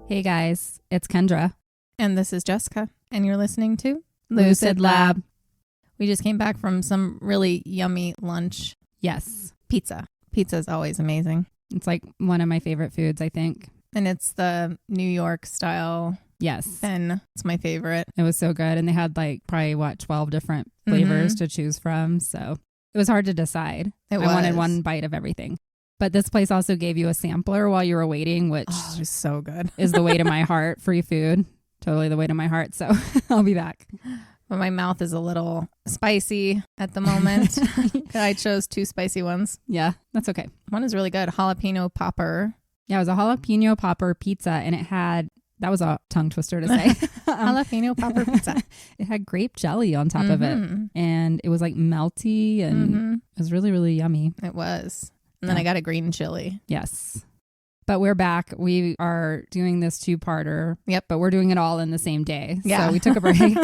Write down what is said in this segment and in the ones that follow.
Hey guys, it's Kendra. And this is Jessica. And you're listening to Lucid Lab. We just came back from some really yummy lunch. Yes. Pizza. Pizza is always amazing. It's like one of my favorite foods, I think. And it's the New York style. Yes. And it's my favorite. It was so good. And they had like probably 12 different flavors to choose from. So it was hard to decide. I wanted one bite of everything. But this place also gave you a sampler while you were waiting, which it was so good. is the way to my heart. Free food. Totally the way to my heart. So I'll be back. But my mouth is a little spicy at the moment. I chose 2 spicy ones. Yeah, that's okay. One is really good. Jalapeno popper. Yeah, it was a jalapeno popper pizza. And it had, that was a tongue twister to say. Jalapeno popper pizza. It had grape jelly on top of it. And it was like melty and it was really, really yummy. It was. And then I got a green chili. Yes. But we're back. We are doing this 2-parter. Yep. But we're doing it all in the same day. Yeah. So we took a break.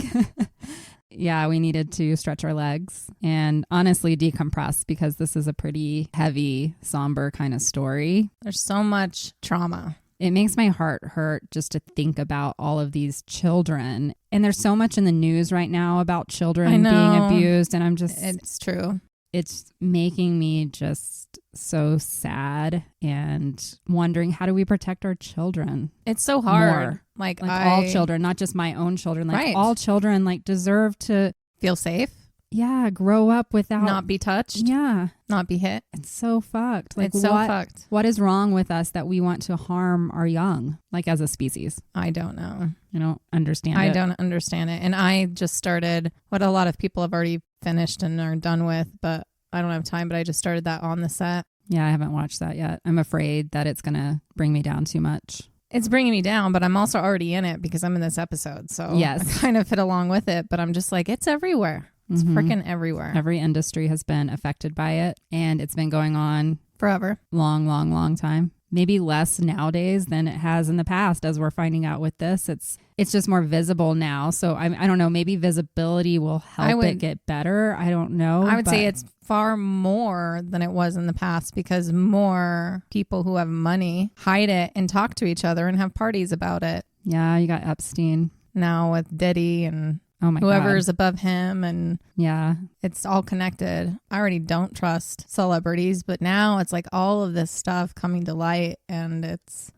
Yeah, we needed to stretch our legs and honestly decompress because this is a pretty heavy, somber kind of story. There's so much trauma. It makes my heart hurt just to think about all of these children. And there's so much in the news right now about children being abused. And I'm just... It's true. It's making me just so sad and wondering, how do we protect our children? It's so hard. More. Like all children, not just my own children. Like all children like deserve to feel safe. Yeah, grow up without not be touched. Yeah, not be hit. It's so fucked. Like it's so fucked. What is wrong with us that we want to harm our young, like as a species? I don't know. I don't understand I don't understand it. And I just started what a lot of people have already finished and are done with, but I don't have time. But I just started that on the set. Yeah, I haven't watched that yet. I'm afraid that it's going to bring me down too much. It's bringing me down, but I'm also already in it because I'm in this episode. So yes. I kind of fit along with it, but I'm just like, it's everywhere. It's freaking everywhere. Every industry has been affected by it, and it's been going on forever. Long time. Maybe less nowadays than it has in the past, as we're finding out with this. It's just more visible now. So I don't know, maybe visibility will help it get better. I don't know. I would say it's far more than it was in the past because more people who have money hide it and talk to each other and have parties about it. Yeah, you got Epstein. Now with Diddy and God. Whoever's above him, and yeah, it's all connected. I already don't trust celebrities, but now it's like all of this stuff coming to light, and it's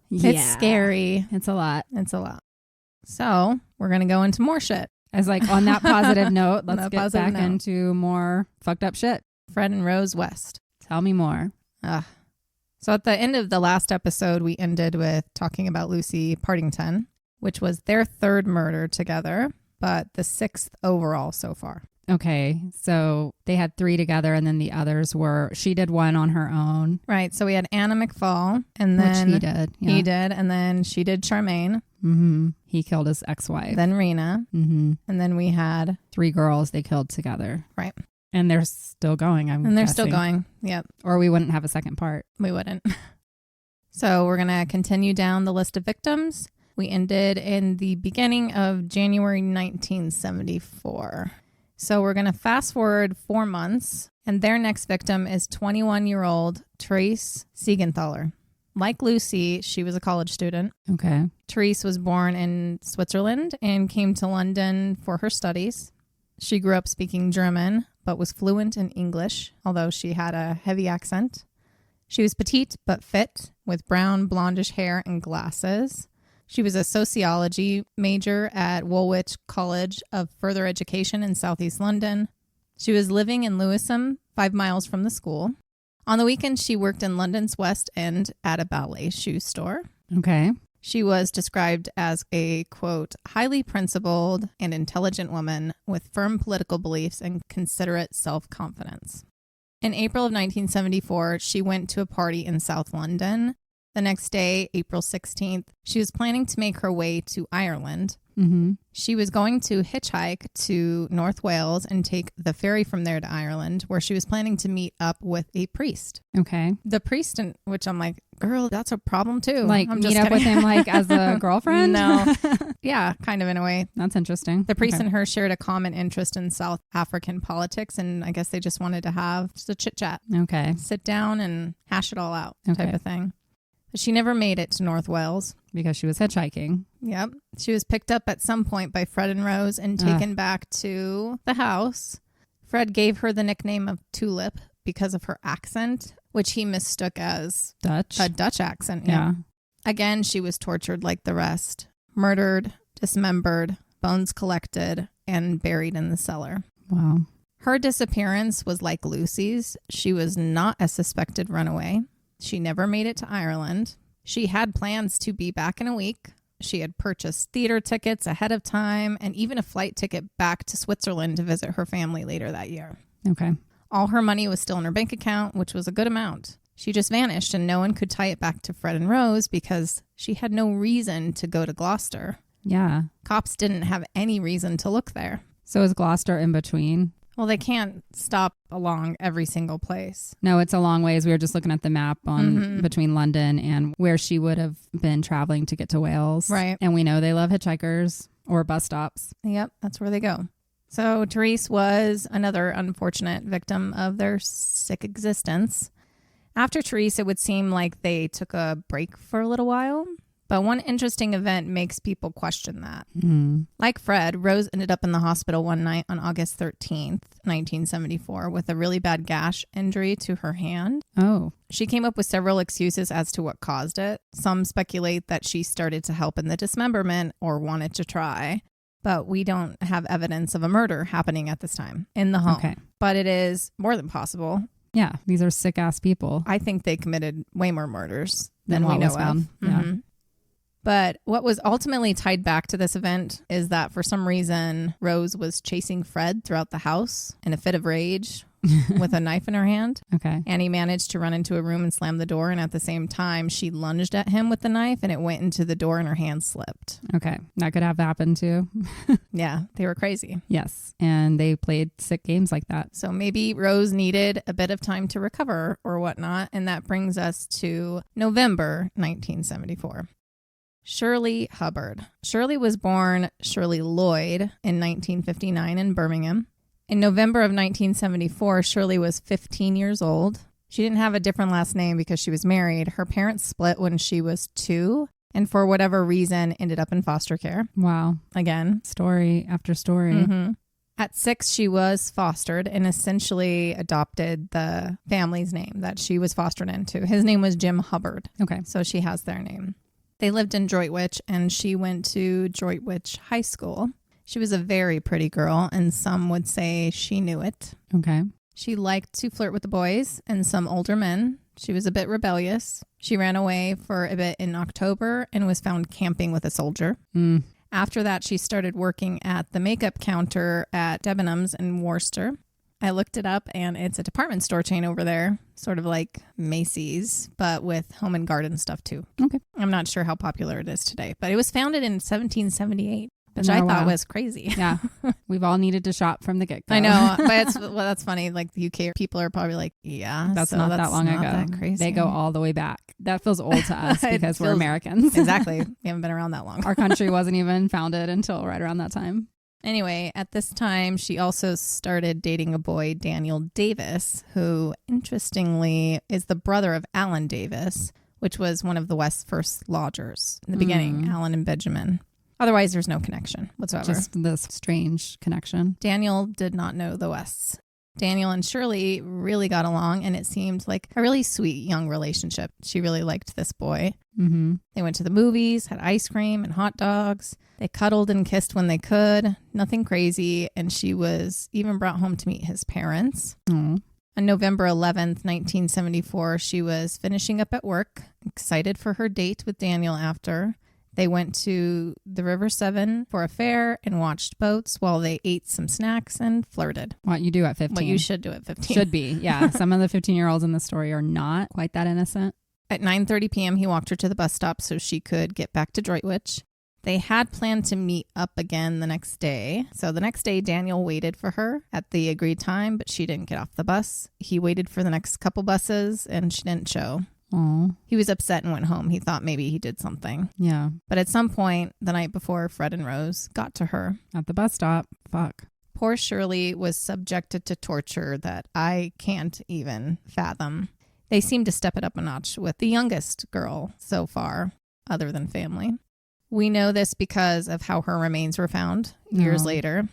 scary. It's a lot. So we're gonna go into more shit. As like on that positive note, let's get back into more fucked up shit. Fred and Rose West. Tell me more. So at the end of the last episode, we ended with talking about Lucy Partington, which was their 3rd murder together, but the 6th overall so far. Okay, so they had 3 together, and then the others she did 1 on her own. Right, so we had Anna McFall, and then... Which he did. Yeah. He did, and then she did Charmaine. Mm-hmm. He killed his ex-wife. Then Rena. Mm-hmm. And then we had... 3 girls they killed together. Right. And they're still going, I'm And they're guessing. still going, yep. Or we wouldn't have a second part. We wouldn't. So we're going to continue down the list of victims. We ended in the beginning of January 1974. So we're going to fast forward 4 months, and their next victim is 21-year-old Therese Siegenthaler. Like Lucy, she was a college student. Okay. Therese was born in Switzerland and came to London for her studies. She grew up speaking German, but was fluent in English, although she had a heavy accent. She was petite but fit, with brown blondish hair and glasses. She was a sociology major at Woolwich College of Further Education in southeast London. She was living in Lewisham, 5 miles from the school. On the weekends, she worked in London's West End at a ballet shoe store. Okay. She was described as a, quote, highly principled and intelligent woman with firm political beliefs and considerate self-confidence. In April of 1974, she went to a party in South London. The next day, April 16th, she was planning to make her way to Ireland. Mm-hmm. She was going to hitchhike to North Wales and take the ferry from there to Ireland, where she was planning to meet up with a priest. Okay. The priest, which I'm like, girl, that's a problem too. Like I'm meet up with him like as a girlfriend? No. Yeah, kind of in a way. That's interesting. The priest and her shared a common interest in South African politics, and I guess they just wanted to have just a chit chat. Okay. Sit down and hash it all out type of thing. But she never made it to North Wales. because she was hitchhiking. Yep. She was picked up at some point by Fred and Rose and taken back to the house. Fred gave her the nickname of Tulip because of her accent, which he mistook as Dutch. A Dutch accent. Yeah. Again, she was tortured like the rest. Murdered, dismembered, bones collected, and buried in the cellar. Wow. Her disappearance was like Lucy's. She was not a suspected runaway. She never made it to Ireland. She had plans to be back in a week. She had purchased theater tickets ahead of time and even a flight ticket back to Switzerland to visit her family later that year. Okay. All her money was still in her bank account, which was a good amount. She just vanished and no one could tie it back to Fred and Rose because she had no reason to go to Gloucester. Yeah. Cops didn't have any reason to look there. So is Gloucester in between? Well, they can't stop along every single place. No, it's a long ways. We were just looking at the map on between London and where she would have been traveling to get to Wales. Right. And we know they love hitchhikers or bus stops. Yep, that's where they go. So Therese was another unfortunate victim of their sick existence. After Therese, it would seem like they took a break for a little while. But one interesting event makes people question that. Like Fred, Rose ended up in the hospital one night on August 13th, 1974, with a really bad gash injury to her hand. Oh. She came up with several excuses as to what caused it. Some speculate that she started to help in the dismemberment or wanted to try. But we don't have evidence of a murder happening at this time in the home. Okay. But it is more than possible. Yeah, these are sick-ass people. I think they committed way more murders Than than we what know was found. of. Yeah. But what was ultimately tied back to this event is that for some reason, Rose was chasing Fred throughout the house in a fit of rage with a knife in her hand. Okay. And he managed to run into a room and slam the door. And at the same time, she lunged at him with the knife and it went into the door and her hand slipped. Okay. That could have happened too. Yeah, they were crazy. Yes. And they played sick games like that. So maybe Rose needed a bit of time to recover or whatnot. And that brings us to November 1974. Shirley Hubbard. Shirley was born Shirley Lloyd in 1959 in Birmingham. In November of 1974, Shirley was 15 years old. She didn't have a different last name because she was married. Her parents split when she was 2 and for whatever reason ended up in foster care. Wow. Again. Story after story. Mm-hmm. At 6, she was fostered and essentially adopted the family's name that she was fostered into. His name was Jim Hubbard. Okay. So she has their name. They lived in Droitwich and she went to Droitwich High School. She was a very pretty girl and some would say she knew it. Okay. She liked to flirt with the boys and some older men. She was a bit rebellious. She ran away for a bit in October and was found camping with a soldier. After that, she started working at the makeup counter at Debenhams in Worcester. I looked it up and it's a department store chain over there, sort of like Macy's, but with home and garden stuff too. Okay. I'm not sure how popular it is today, but it was founded in 1778, which Oh, I wow. thought was crazy. Yeah. We've all needed to shop from the get-go. I know, but that's funny. Like the UK people are probably like, yeah, That's so not that long not ago. that crazy. They go all the way back. That feels old to us It because we're feels- Americans. Exactly. We haven't been around that long. Our country wasn't even founded until right around that time. Anyway, at this time, she also started dating a boy, Daniel Davis, who interestingly is the brother of Alan Davis, which was one of the West's first lodgers in the beginning, Alan and Benjamin. Otherwise, there's no connection whatsoever. Just this strange connection. Daniel did not know the Wests. Daniel and Shirley really got along, and it seemed like a really sweet young relationship. She really liked this boy. Mm-hmm. They went to the movies, had ice cream and hot dogs. They cuddled and kissed when they could. Nothing crazy. And she was even brought home to meet his parents. Oh. On November 11th, 1974, she was finishing up at work, excited for her date with Daniel after. They went to the River Severn for a fair and watched boats while they ate some snacks and flirted. What you do at 15. What you should do at 15. Should be. Yeah. Some of the 15-year-olds in the story are not quite that innocent. At 9:30 p.m., he walked her to the bus stop so she could get back to Droitwich. They had planned to meet up again the next day. So the next day, Daniel waited for her at the agreed time, but she didn't get off the bus. He waited for the next couple buses and she didn't show. Oh. He was upset and went home. He thought maybe he did something. Yeah. But at some point the night before, Fred and Rose got to her. At the bus stop. Fuck. Poor Shirley was subjected to torture that I can't even fathom. They seemed to step it up a notch with the youngest girl so far. other than family. We know this because of how her remains were found years later.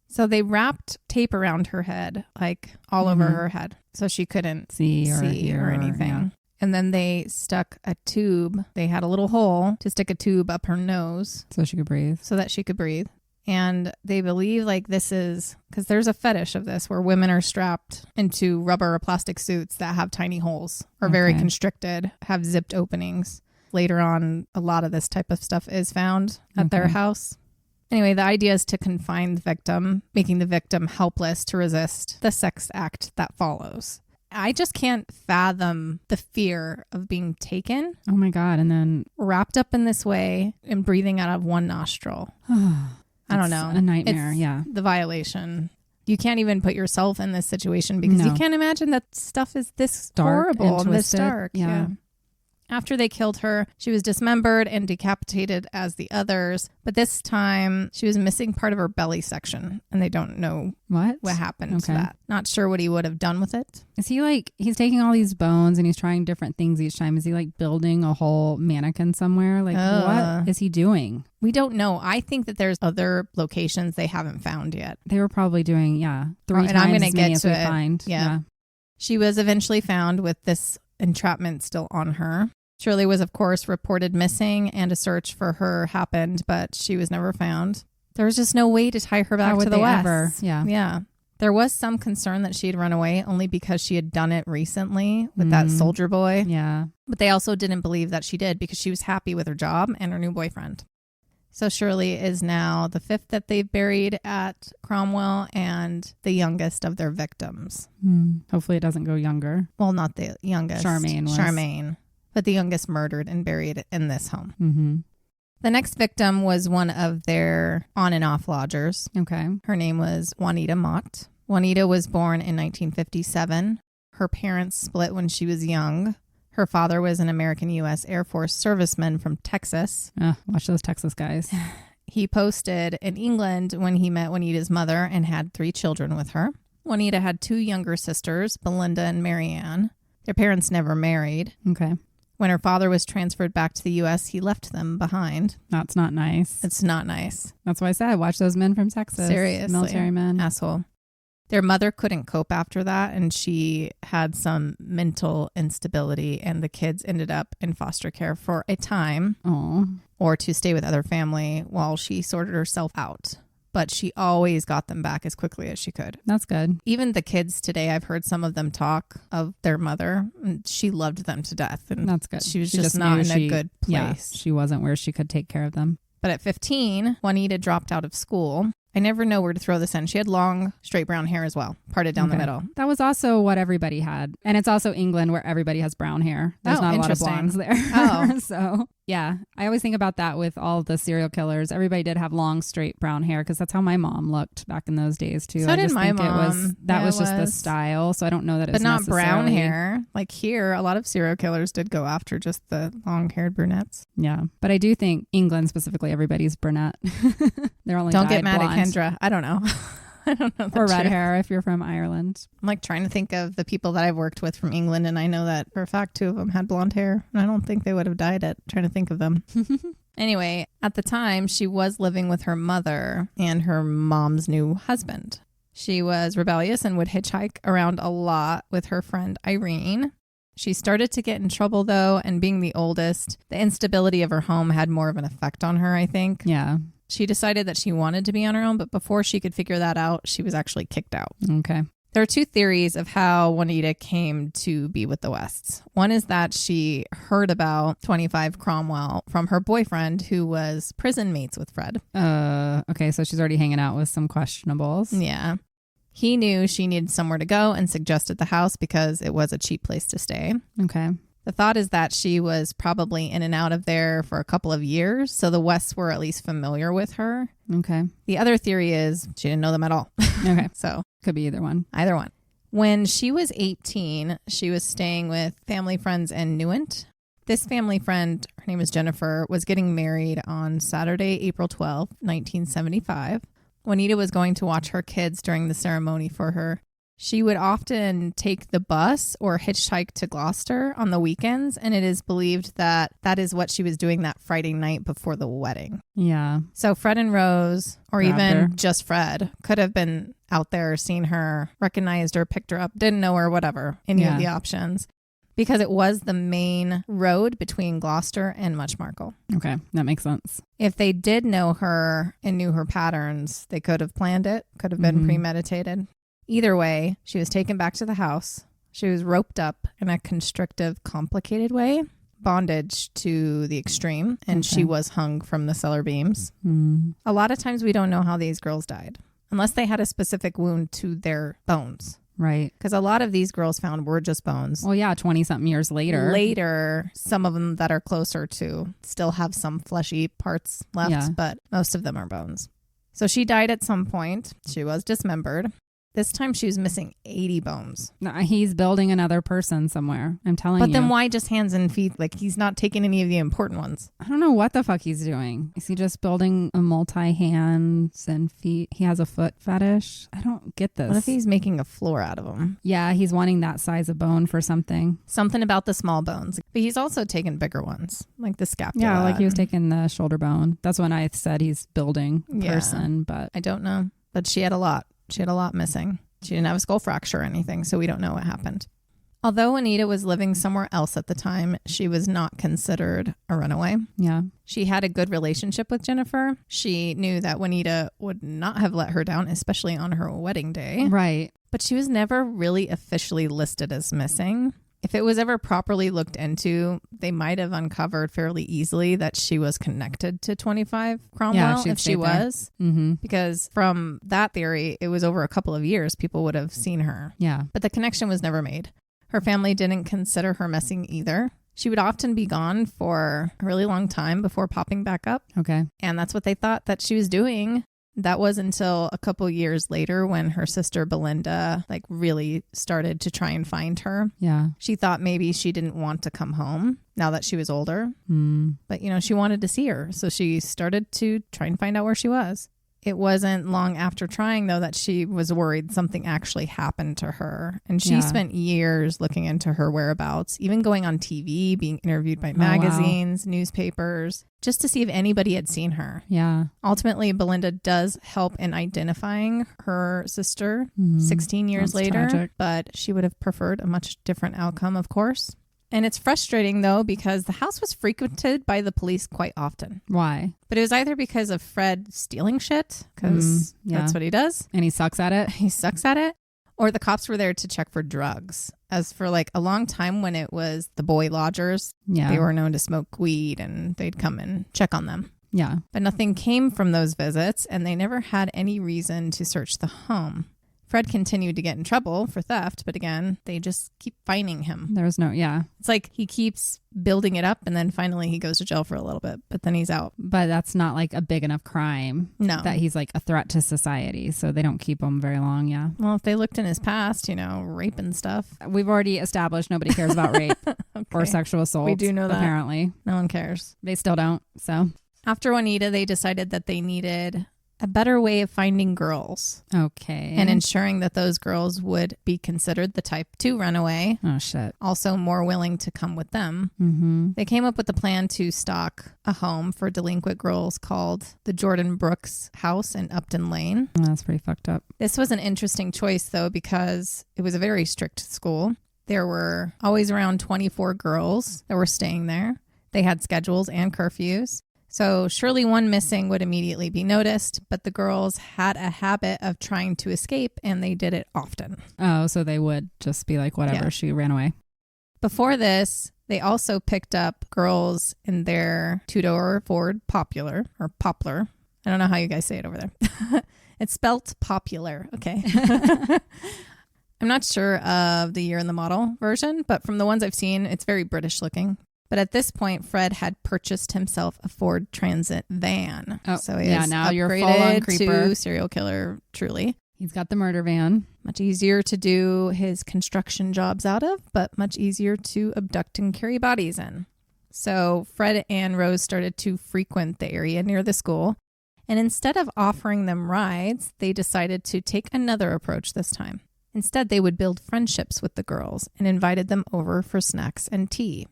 So they wrapped tape around her head, like all over her head, so she couldn't see or anything. Yeah. And then they stuck a tube. They had a little hole to stick a tube up her nose. So she could breathe. So that she could breathe. And they believe like this is, because there's a fetish of this where women are strapped into rubber or plastic suits that have tiny holes, are very constricted, have zipped openings. Later on, a lot of this type of stuff is found at their house. Anyway, the idea is to confine the victim, making the victim helpless to resist the sex act that follows. I just can't fathom the fear of being taken. Oh my God. And then wrapped up in this way and breathing out of one nostril. I don't know. A nightmare. It's the violation. You can't even put yourself in this situation because you can't imagine that stuff is this dark horrible and this dark. Yeah. After they killed her, she was dismembered and decapitated as the others. But this time, she was missing part of her belly section. And they don't know what happened to that. Not sure what he would have done with it. Is he like, he's taking all these bones and he's trying different things each time. Is he like building a whole mannequin somewhere? Like, what is he doing? We don't know. I think that there's other locations they haven't found yet. They were probably doing, 3 times and I'm gonna as many get as to we it. find. Yeah. She was eventually found with this entrapment still on her. Shirley was, of course, reported missing and a search for her happened, but she was never found. There was just no way to tie her back to the West. Yeah. There was some concern that she had run away only because she had done it recently with that soldier boy. Yeah. But they also didn't believe that she did because she was happy with her job and her new boyfriend. So Shirley is now the 5th that they've buried at Cromwell and the youngest of their victims. Hopefully it doesn't go younger. Well, not the youngest. Charmaine. But the youngest murdered and buried in this home. The next victim was one of their on and off lodgers. Okay. Her name was Juanita Mott. Juanita was born in 1957. Her parents split when she was young. Her father was an American U.S. Air Force serviceman from Texas. Watch those Texas guys. He posted in England when he met Juanita's mother and had 3 children with her. Juanita had 2 younger sisters, Belinda and Marianne. Their parents never married. Okay. When her father was transferred back to the U.S., he left them behind. That's not nice. It's not nice. That's why I said, watch those men from Texas. Seriously. Military men. Asshole. Their mother couldn't cope after that, and she had some mental instability, and the kids ended up in foster care for a time or to stay with other family while she sorted herself out. But she always got them back as quickly as she could. That's good. Even the kids today, I've heard some of them talk of their mother. And she loved them to death. And that's good. She was just not in a good place. Yeah, she wasn't where she could take care of them. But at 15, Juanita dropped out of school. I never know where to throw this in. She had long, straight brown hair as well, parted down the middle. That was also what everybody had. And it's also England where everybody has brown hair. There's not a lot of blondes there. So, yeah. I always think about that with all the serial killers. Everybody did have long, straight brown hair because that's how my mom looked back in those days, too. So did my mom. That was just the style. So I don't know that it's not brown hair. Like here, a lot of serial killers did go after just the long-haired brunettes. Yeah. But I do think England specifically, everybody's brunette. They're only Don't get mad blonde. at Kendra. I don't know. I don't know. Or red hair if you're from Ireland. I'm like trying to think of the people that I've worked with from England, and I know that for a fact 2 of them had blonde hair, and I don't think they would have died at trying to think of them. Anyway, at the time, she was living with her mother and her mom's new husband. She was rebellious and would hitchhike around a lot with her friend Irene. She started to get in trouble, though, and being the oldest, the instability of her home had more of an effect on her, I think. Yeah. She decided that she wanted to be on her own, but before she could figure that out, she was actually kicked out. Okay. There are 2 theories of how Juanita came to be with the Wests. One is that she heard about 25 Cromwell from her boyfriend who was prison mates with Fred. Okay, so she's already hanging out with some questionables. Yeah. He knew she needed somewhere to go and suggested the house because it was a cheap place to stay. Okay. The thought is that she was probably in and out of there for a couple of years, so the Wests were at least familiar with her. Okay. The other theory is she didn't know them at all. Okay. So could be either one. Either one. When she was 18, she was staying with family friends in Newent. This family friend, her name is Jennifer, was getting married on Saturday, April 12th, 1975. Juanita was going to watch her kids during the ceremony for her She would often take the bus or hitchhike to Gloucester on the weekends, and it is believed that that is what she was doing that Friday night before the wedding. Yeah. So Fred and Rose, or Grabbed even her. just Fred, could have been out there, seen her, recognized her, picked her up, didn't know her, whatever, any of the options. Because it was the main road between Gloucester and Muchmarkle. Okay, that makes sense. If they did know her and knew her patterns, they could have planned it, could have been premeditated. Either way, she was taken back to the house. She was roped up in a constrictive, complicated way, bondage to the extreme, and she was hung from the cellar beams. A lot of times we don't know how these girls died, unless they had a specific wound to their bones. Right. Because a lot of these girls found were just bones. Well, yeah, 20-something years later. Later, some of them that are closer to still have some fleshy parts left, but most of them are bones. So she died at some point. She was dismembered. This time she was missing 80 bones. He's building another person somewhere. I'm telling you. But then why just hands and feet? Like, he's not taking any of the important ones. I don't know what the fuck he's doing. Is he just building a multi-hands and feet? He has a foot fetish. I don't get this. What if he's making a floor out of them? Yeah, he's wanting that size of bone for something. Something about the small bones. But he's also taken bigger ones, like the scapula. Yeah, like he was taking the shoulder bone. That's when I said he's building a person, but I don't know. But she had a lot. She had a lot missing. She didn't have a skull fracture or anything, so we don't know what happened. Although Anita was living somewhere else at the time, she was not considered a runaway. Yeah. She had a good relationship with Jennifer. She knew that Juanita would not have let her down, especially on her wedding day. Right. But she was never really officially listed as missing. If it was ever properly looked into, they might have uncovered fairly easily that she was connected to 25 Cromwell if she was. Because from that theory, it was over a couple of years people would have seen her. Yeah. But the connection was never made. Her family didn't consider her missing either. She would often be gone for a really long time before popping back up. Okay. And that's what they thought that she was doing. That was until a couple years later when her sister Belinda really started to try and find her. Yeah. She thought maybe she didn't want to come home now that she was older. But, she wanted to see her. So she started to try and find out where she was. It wasn't long after trying, though, that she was worried something actually happened to her. And she spent years looking into her whereabouts, even going on TV, being interviewed by magazines, newspapers, just to see if anybody had seen her. Yeah. Ultimately, Belinda does help in identifying her sister 16 years later, tragic. But she would have preferred a much different outcome, of course. And it's frustrating, though, because the house was frequented by the police quite often. Why? But it was either because of Fred stealing shit, because that's what he does. And he sucks at it. He sucks at it. Or the cops were there to check for drugs. As for a long time when it was the boy lodgers, they were known to smoke weed and they'd come and check on them. Yeah. But nothing came from those visits and they never had any reason to search the home. Fred continued to get in trouble for theft, but again, they just keep fining him. There's It's like he keeps building it up and then finally he goes to jail for a little bit, but then he's out. But that's not a big enough crime. No. That he's a threat to society, so they don't keep him very long, yeah. Well, if they looked in his past, rape and stuff. We've already established nobody cares about rape or sexual assault. We do know that. Apparently. No one cares. They still don't, so. After Juanita, they decided that they needed a better way of finding girls. Okay. And ensuring that those girls would be considered the type 2 runaway. Oh, shit. Also more willing to come with them. They came up with a plan to stock a home for delinquent girls called the Jordan Brooks House in Upton Lane. Oh, that's pretty fucked up. This was an interesting choice, though, because it was a very strict school. There were always around 24 girls that were staying there. They had schedules and curfews. So surely one missing would immediately be noticed, but the girls had a habit of trying to escape and they did it often. Oh, so they would just be whatever, she ran away. Before this, they also picked up girls in their two-door Ford Poplar. I don't know how you guys say it over there. It's spelt popular. Okay. I'm not sure of the year and the model version, but from the ones I've seen, it's very British looking. But at this point, Fred had purchased himself a Ford Transit van. Oh, so he is now you're full on upgraded creeper. to serial killer, truly. He's got the murder van. Much easier to do his construction jobs out of, but much easier to abduct and carry bodies in. So Fred and Rose started to frequent the area near the school. And instead of offering them rides, they decided to take another approach this time. Instead, they would build friendships with the girls and invited them over for snacks and tea.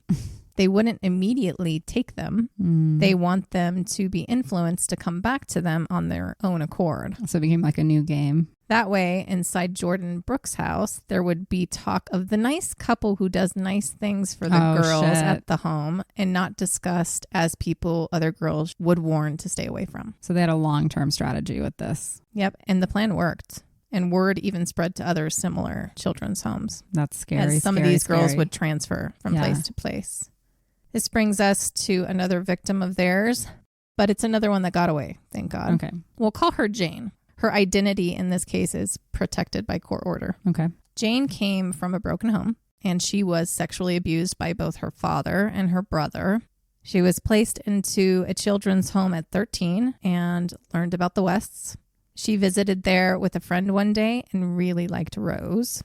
They wouldn't immediately take them. They want them to be influenced to come back to them on their own accord. So it became like a new game. That way, inside Jordan Brooks' house, there would be talk of the nice couple who does nice things for the girls at the home and not discussed as people other girls would warn to stay away from. So they had a long-term strategy with this. Yep. And the plan worked. And word even spread to other similar children's homes. That's scary. As some of these girls would transfer from place to place. This brings us to another victim of theirs, but it's another one that got away, thank God. Okay. We'll call her Jane. Her identity in this case is protected by court order. Okay. Jane came from a broken home, and she was sexually abused by both her father and her brother. She was placed into a children's home at 13 and learned about the Wests. She visited there with a friend one day and really liked Rose.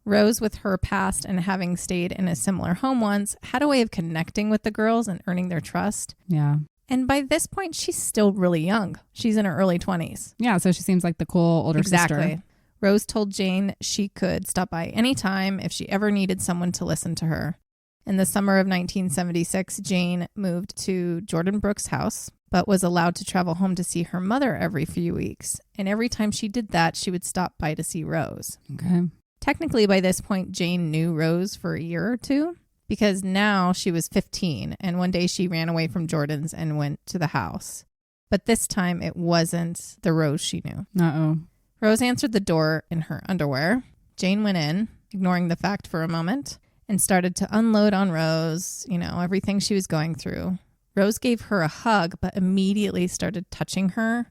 Rose, with her past and having stayed in a similar home once, had a way of connecting with the girls and earning their trust. Yeah. And by this point, she's still really young. She's in her early 20s. Yeah, so she seems like the cool older sister. Exactly. Rose told Jane she could stop by anytime if she ever needed someone to listen to her. In the summer of 1976, Jane moved to Jordan Brooks' house, but was allowed to travel home to see her mother every few weeks. And every time she did that, she would stop by to see Rose. Okay. Technically, by this point, Jane knew Rose for a year or two because now she was 15. And one day she ran away from Jordan's and went to the house. But this time it wasn't the Rose she knew. Uh-oh. Rose answered the door in her underwear. Jane went in, ignoring the fact for a moment, and started to unload on Rose, everything she was going through. Rose gave her a hug, but immediately started touching her,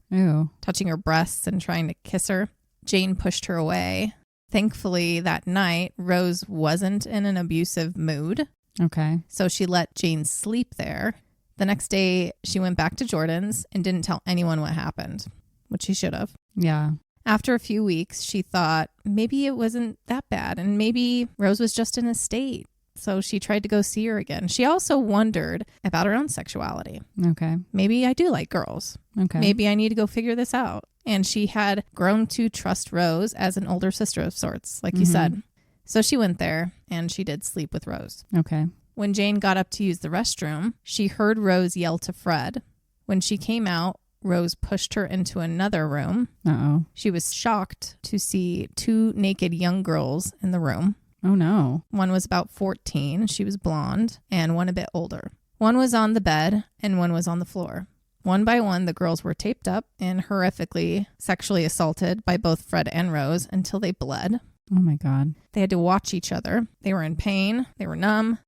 touching her breasts and trying to kiss her. Jane pushed her away. Thankfully, that night, Rose wasn't in an abusive mood. Okay. So she let Jane sleep there. The next day, she went back to Jordan's and didn't tell anyone what happened, which she should have. Yeah. After a few weeks, she thought maybe it wasn't that bad and maybe Rose was just in a state. So she tried to go see her again. She also wondered about her own sexuality. Okay. Maybe I do like girls. Okay. Maybe I need to go figure this out. And she had grown to trust Rose as an older sister of sorts, like you said. So she went there and she did sleep with Rose. Okay. When Jane got up to use the restroom, she heard Rose yell to Fred. When she came out, Rose pushed her into another room. Uh-oh. She was shocked to see two naked young girls in the room. Oh, no. One was about 14. She was blonde, and one a bit older. One was on the bed and one was on the floor. One by one, the girls were taped up and horrifically sexually assaulted by both Fred and Rose until they bled. Oh, my God. They had to watch each other. They were in pain. They were numb.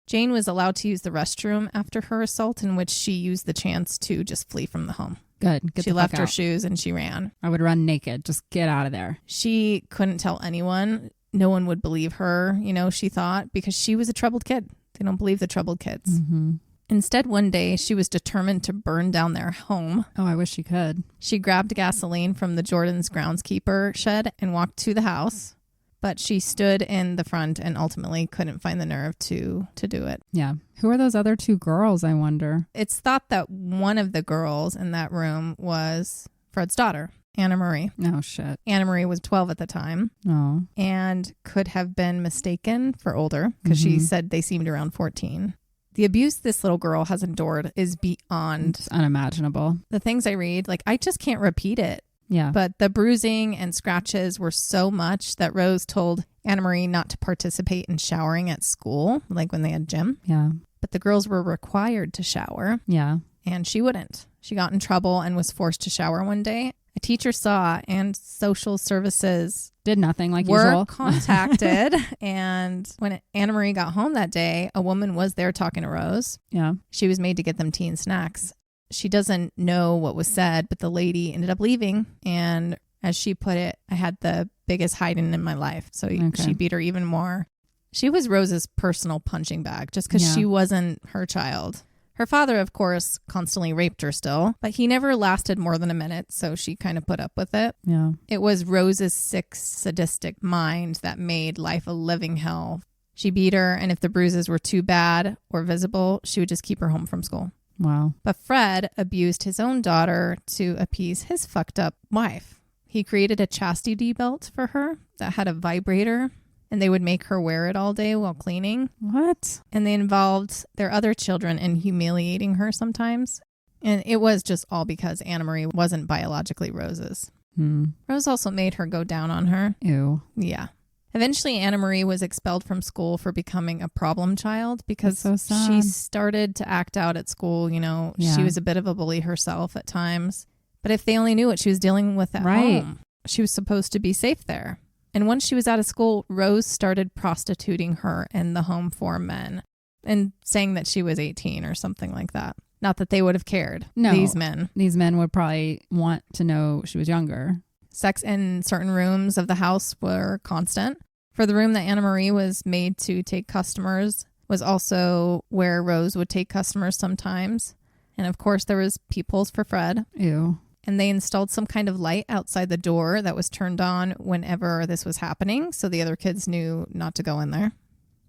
Jane was allowed to use the restroom after her assault, in which she used the chance to just flee from the home. Good. Get she the left fuck her out. shoes and she ran. I would run naked. Just get out of there. She couldn't tell anyone. No one would believe her, she thought, because she was a troubled kid. They don't believe the troubled kids. Mm-hmm. Instead, one day, she was determined to burn down their home. Oh, I wish she could. She grabbed gasoline from the Jordan's groundskeeper shed and walked to the house. But she stood in the front and ultimately couldn't find the nerve to do it. Yeah. Who are those other two girls, I wonder? It's thought that one of the girls in that room was Fred's daughter, Anna Marie. Oh, shit. Anna Marie was 12 at the time. Oh. And could have been mistaken for older because she said they seemed around 14. The abuse this little girl has endured is beyond... It's unimaginable. The things I read, I just can't repeat it. Yeah. But the bruising and scratches were so much that Rose told Anna Marie not to participate in showering at school, like when they had gym. Yeah. But the girls were required to shower. Yeah. And she wouldn't. She got in trouble and was forced to shower one day. A teacher saw and social services did nothing like were usual. contacted. And when Anna Marie got home that day, a woman was there talking to Rose. Yeah. She was made to get them tea and snacks. She doesn't know what was said, but the lady ended up leaving. And as she put it, I had the biggest hiding in my life. So she beat her even more. She was Rose's personal punching bag just because she wasn't her child. Her father, of course, constantly raped her still, but he never lasted more than a minute. So she kind of put up with it. Yeah. It was Rose's sick, sadistic mind that made life a living hell. She beat her. And if the bruises were too bad or visible, she would just keep her home from school. Wow. But Fred abused his own daughter to appease his fucked up wife. He created a chastity belt for her that had a vibrator, and they would make her wear it all day while cleaning. What? And they involved their other children in humiliating her sometimes. And it was just all because Anna Marie wasn't biologically Rose's. Rose also made her go down on her. Ew. Yeah. Eventually, Anna Marie was expelled from school for becoming a problem child because she started to act out at school. You know, she was a bit of a bully herself at times. But if they only knew what she was dealing with at home, she was supposed to be safe there. And once she was out of school, Rose started prostituting her in the home for men and saying that she was 18 or something like that. Not that they would have cared. No. These men. These men would probably want to know she was younger. Sex in certain rooms of the house were constant. For the room that Anna Marie was made to take customers was also where Rose would take customers sometimes. And of course, there was peepholes for Fred. Ew. And they installed some kind of light outside the door that was turned on whenever this was happening, so the other kids knew not to go in there.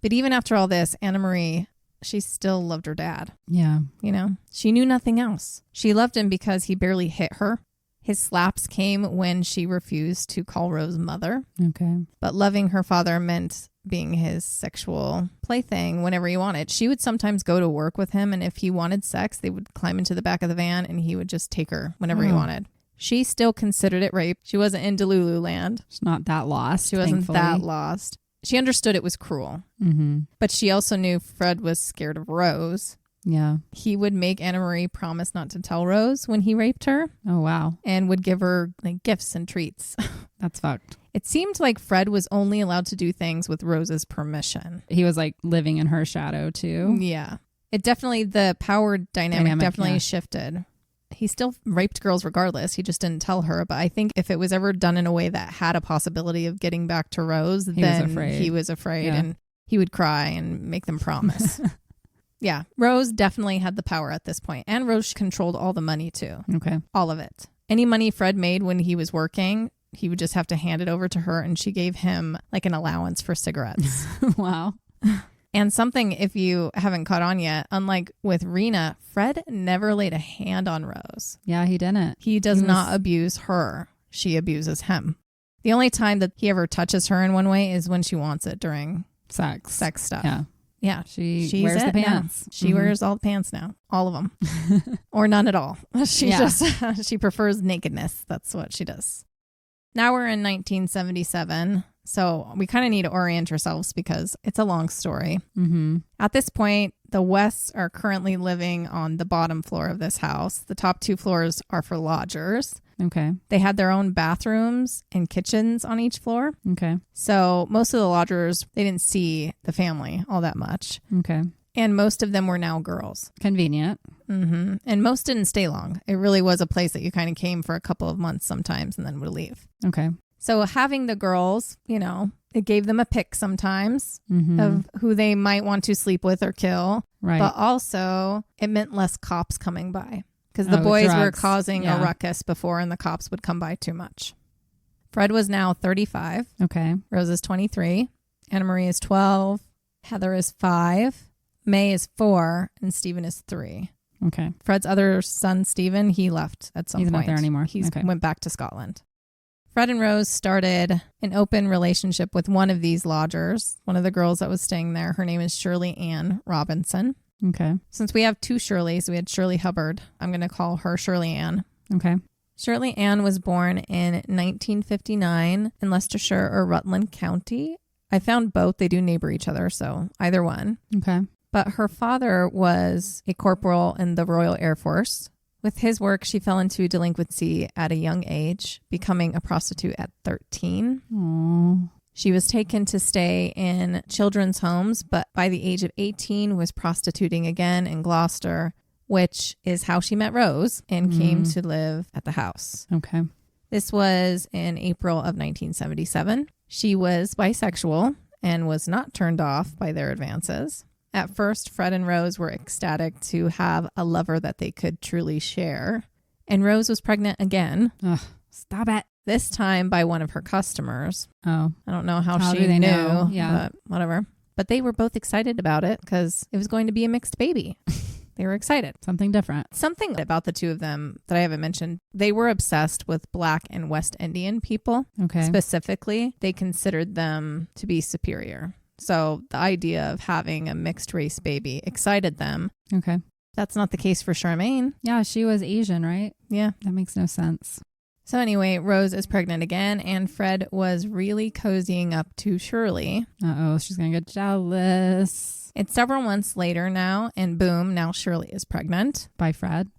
But even after all this, Anna Marie, she still loved her dad. Yeah. You know, she knew nothing else. She loved him because he barely hit her. His slaps came when she refused to call Rose mother. Okay. But loving her father meant being his sexual plaything whenever he wanted. She would sometimes go to work with him, and if he wanted sex, they would climb into the back of the van and he would just take her whenever he wanted. She still considered it rape. She wasn't in Delulu land. She's not that lost. She wasn't that lost. She understood it was cruel. But she also knew Fred was scared of Rose. Yeah. He would make Anna Marie promise not to tell Rose when he raped her. Oh, wow. And would give her like gifts and treats. That's fucked. It seemed like Fred was only allowed to do things with Rose's permission. He was like living in her shadow too. Yeah. The power dynamic definitely shifted. He still raped girls regardless. He just didn't tell her. But I think if it was ever done in a way that had a possibility of getting back to Rose, then he was afraid and he would cry and make them promise. Yeah. Rose definitely had the power at this point. And Rose controlled all the money too. Okay. All of it. Any money Fred made when he was working, he would just have to hand it over to her, and she gave him like an allowance for cigarettes. Wow. And something, if you haven't caught on yet, unlike with Rena, Fred never laid a hand on Rose. Yeah, he didn't. He does not abuse her. She abuses him. The only time that he ever touches her in one way is when she wants it during sex stuff. Yeah. Yeah. She wears the pants. Now. She wears all the pants now. All of them. Or none at all. She prefers nakedness. That's what she does. Now we're in 1977. So we kind of need to orient ourselves because it's a long story. At this point, the Wests are currently living on the bottom floor of this house. The top 2 floors are for lodgers. Okay. They had their own bathrooms and kitchens on each floor. Okay. So most of the lodgers, they didn't see the family all that much. Okay. And most of them were now girls. Convenient. And most didn't stay long. It really was a place that you kind of came for a couple of months sometimes and then would leave. Okay. So having the girls, you know, it gave them a pick sometimes of who they might want to sleep with or kill. Right. But also it meant less cops coming by because the boys were causing a ruckus before and the cops would come by too much. Fred was now 35. Okay. Rose is 23. Anna Marie is 12. Heather is 5. May is 4. And Stephen is 3. Okay. Fred's other son, Stephen, he left at some point. He's not there anymore. He went back to Scotland. Fred and Rose started an open relationship with one of these lodgers, one of the girls that was staying there. Her name is Shirley Ann Robinson. Okay. Since we have 2 Shirleys, we had Shirley Hubbard. I'm going to call her Shirley Ann. Okay. Shirley Ann was born in 1959 in Leicestershire or Rutland County. I found both. They do neighbor each other, so either one. Okay. But her father was a corporal in the Royal Air Force. With his work, she fell into delinquency at a young age, becoming a prostitute at 13. Aww. She was taken to stay in children's homes, but by the age of 18 was prostituting again in Gloucester, which is how she met Rose and came to live at the house. Okay. This was in April of 1977. She was bisexual and was not turned off by their advances. At first, Fred and Rose were ecstatic to have a lover that they could truly share. And Rose was pregnant again. Ugh, stop it. This time by one of her customers. Oh. I don't know how do she they knew, know? Yeah. but whatever. But they were both excited about it because it was going to be a mixed baby. They were excited. Something different. Something about the two of them that I haven't mentioned, they were obsessed with Black and West Indian people. Okay. Specifically, they considered them to be superior. So the idea of having a mixed race baby excited them. Okay. That's not the case for Charmaine. Yeah, she was Asian, right? Yeah. That makes no sense. So anyway, Rose is pregnant again, and Fred was really cozying up to Shirley. Uh-oh, she's going to get jealous. It's several months later now, and boom, now Shirley is pregnant. By Fred.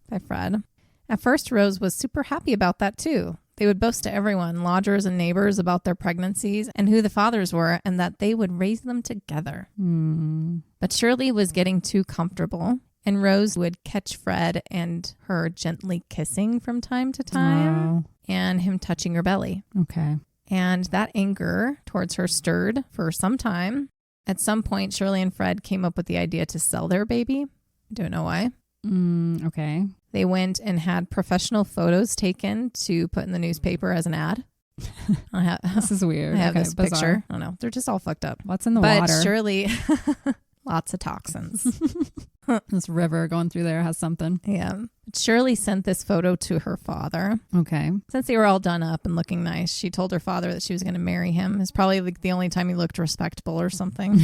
At first, Rose was super happy about that too. They would boast to everyone, lodgers and neighbors, about their pregnancies and who the fathers were, and that they would raise them together. But Shirley was getting too comfortable, and Rose would catch Fred and her gently kissing from time to time, and him touching her belly. Okay. And that anger towards her stirred for some time. At some point, Shirley and Fred came up with the idea to sell their baby. Don't know why. Okay. They went and had professional photos taken to put in the newspaper as an ad. This is weird. I have this bizarre picture. I don't know. They're just all fucked up. What's in the water? But Shirley, lots of toxins. This river going through there has something. Yeah. Shirley sent this photo to her father. Okay. Since they were all done up and looking nice, she told her father that she was going to marry him. It's probably like the only time he looked respectable or something.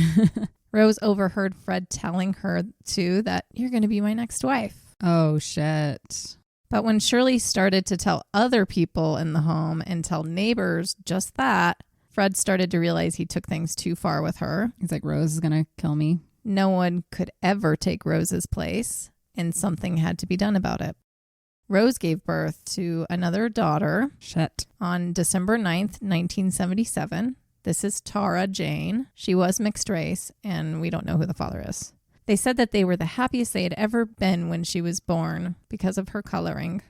Rose overheard Fred telling her, too, that you're going to be my next wife. Oh, shit. But when Shirley started to tell other people in the home and tell neighbors just that, Fred started to realize he took things too far with her. He's like, Rose is going to kill me. No one could ever take Rose's place, and something had to be done about it. Rose gave birth to another daughter. Shit. On December 9th, 1977. This is Tara Jane. She was mixed race, and we don't know who the father is. They said that they were the happiest they had ever been when she was born because of her coloring.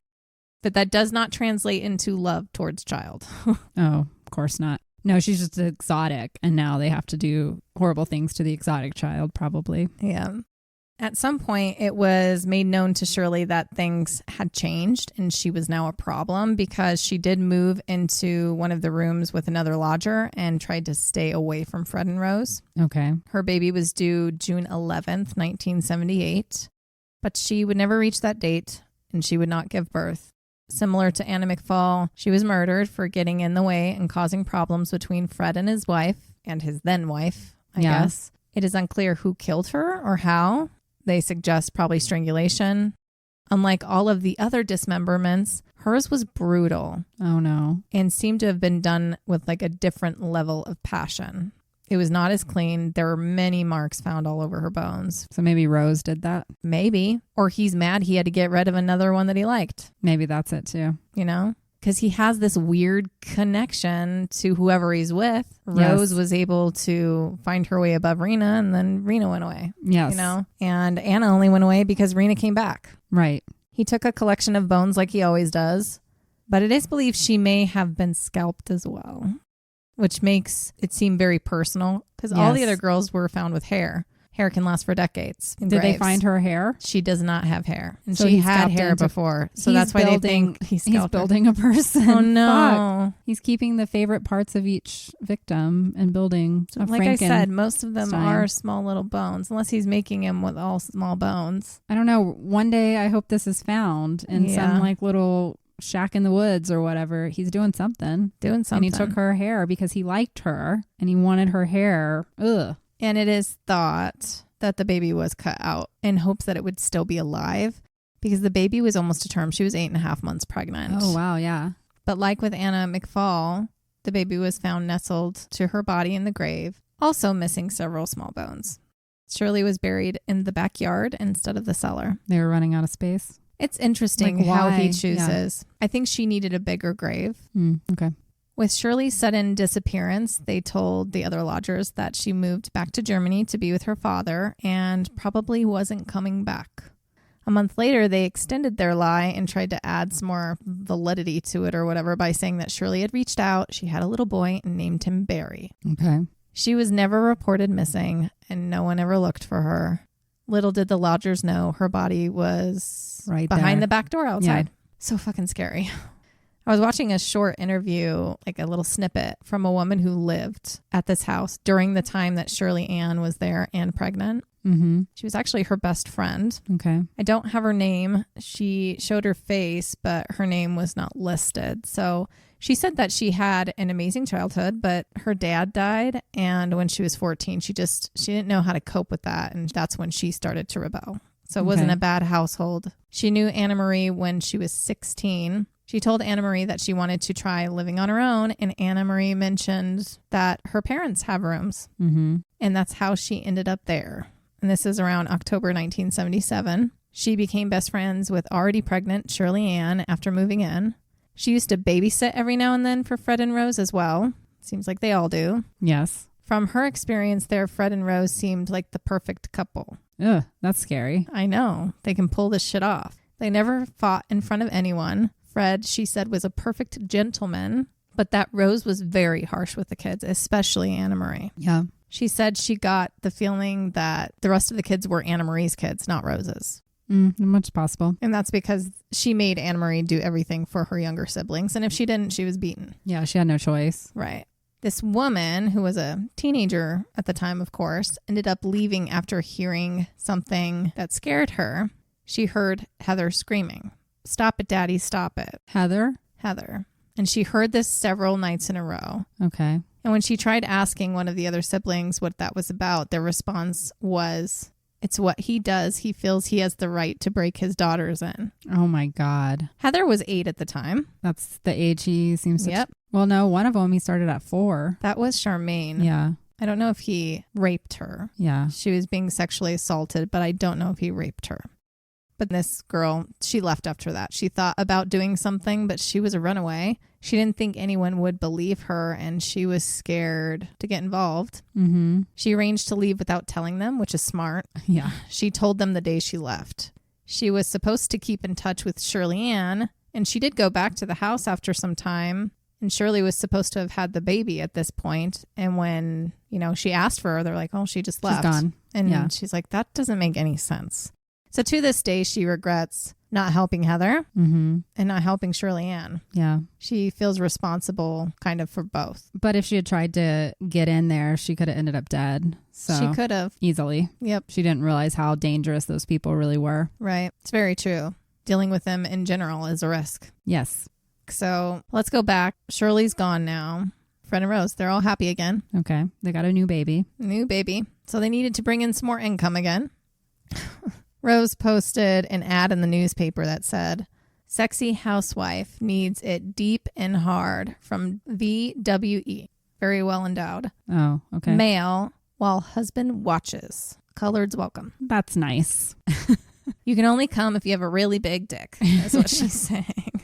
But that does not translate into love towards child. Oh, of course not. No, she's just exotic, and now they have to do horrible things to the exotic child, probably. Yeah. At some point, it was made known to Shirley that things had changed, and she was now a problem because she did move into one of the rooms with another lodger and tried to stay away from Fred and Rose. Okay. Her baby was due June 11th, 1978, but she would never reach that date, and she would not give birth. Similar to Anna McFall, she was murdered for getting in the way and causing problems between Fred and his wife, and his then wife, I guess. It is unclear who killed her or how. They suggest probably strangulation. Unlike all of the other dismemberments, hers was brutal. Oh, no. And seemed to have been done with like a different level of passion. It was not as clean. There were many marks found all over her bones. So maybe Rose did that? Maybe. Or he's mad he had to get rid of another one that he liked. Maybe that's it too. You know? Because he has this weird connection to whoever he's with. Rose was able to find her way above Rena, and then Rena went away. Yes. You know? And Anna only went away because Rena came back. Right. He took a collection of bones like he always does. But it is believed she may have been scalped as well, which makes it seem very personal because all the other girls were found with hair. Hair can last for decades. Did they find her hair? She does not have hair. And so she had hair before. So that's why they think he's building a person. Oh, no. Fuck. He's keeping the favorite parts of each victim and building a like I said, most of them are small little bones, unless he's making them with all small bones. I don't know. One day I hope this is found in some like little shack in the woods or whatever. He's doing something. And he took her hair because he liked her and he wanted her hair. Ugh. And it is thought that the baby was cut out in hopes that it would still be alive because the baby was almost to term. She was 8.5 months pregnant. Oh, wow. Yeah. But like with Anna McFall, the baby was found nestled to her body in the grave, also missing several small bones. Shirley was buried in the backyard instead of the cellar. They were running out of space. It's interesting how he chooses. Yeah. I think she needed a bigger grave. Okay. With Shirley's sudden disappearance, they told the other lodgers that she moved back to Germany to be with her father and probably wasn't coming back. A month later, they extended their lie and tried to add some more validity to it or whatever by saying that Shirley had reached out, she had a little boy, and named him Barry. Okay. She was never reported missing, and no one ever looked for her. Little did the lodgers know her body was right behind there. the back door outside. Yeah. So fucking scary. I was watching a short interview, like a little snippet from a woman who lived at this house during the time that Shirley Ann was there and pregnant. Mm-hmm. She was actually her best friend. Okay. I don't have her name. She showed her face, but her name was not listed. So she said that she had an amazing childhood, but her dad died. And when she was 14, she didn't know how to cope with that. And that's when she started to rebel. So it wasn't a bad household. She knew Anna Marie when she was 16. She told Anna Marie that she wanted to try living on her own, and Anna Marie mentioned that her parents have rooms. Mm-hmm. And that's how she ended up there. And this is around October 1977. She became best friends with already pregnant Shirley Ann after moving in. She used to babysit every now and then for Fred and Rose as well. Seems like they all do. Yes. From her experience there, Fred and Rose seemed like the perfect couple. Ugh, that's scary. I know. They can pull this shit off. They never fought in front of anyone. Fred, she said, was a perfect gentleman, but that Rose was very harsh with the kids, especially Anna Marie. Yeah. She said she got the feeling that the rest of the kids were Anna Marie's kids, not Rose's. Much possible. And that's because she made Anna Marie do everything for her younger siblings. And if she didn't, she was beaten. Yeah, she had no choice. Right. This woman, who was a teenager at the time, of course, ended up leaving after hearing something that scared her. She heard Heather screaming, "Stop it, Daddy, stop it." Heather? Heather. And she heard this several nights in a row. Okay. And when she tried asking one of the other siblings what that was about, their response was, "It's what he does. He feels he has the right to break his daughters in." Oh my God. Heather was 8 at the time. That's the age he seems to... Yep. Well, no, one of them he started at 4. That was Charmaine. Yeah. I don't know if he raped her. Yeah. She was being sexually assaulted, but I don't know if he raped her. But this girl, she left after that. She thought about doing something, but she was a runaway. She didn't think anyone would believe her, and she was scared to get involved. Mm-hmm. She arranged to leave without telling them, which is smart. Yeah. She told them the day she left. She was supposed to keep in touch with Shirley Ann, and she did go back to the house after some time. And Shirley was supposed to have had the baby at this point. And when, she asked for her, they're like, "Oh, she just left." She's gone. And she's like, "That doesn't make any sense." So to this day, she regrets not helping Heather and not helping Shirley Ann. Yeah. She feels responsible kind of for both. But if she had tried to get in there, she could have ended up dead. So She could have. easily. Yep. She didn't realize how dangerous those people really were. Right. It's very true. Dealing with them in general is a risk. Yes. So let's go back. Shirley's gone now. Fred and Rose, they're all happy again. Okay. They got a new baby. New baby. So they needed to bring in some more income again. Rose posted an ad in the newspaper that said, "Sexy housewife needs it deep and hard from VWE. Very well endowed. Oh, okay. Male while husband watches. Coloreds welcome." That's nice. You can only come if you have a really big dick. That's what she's saying.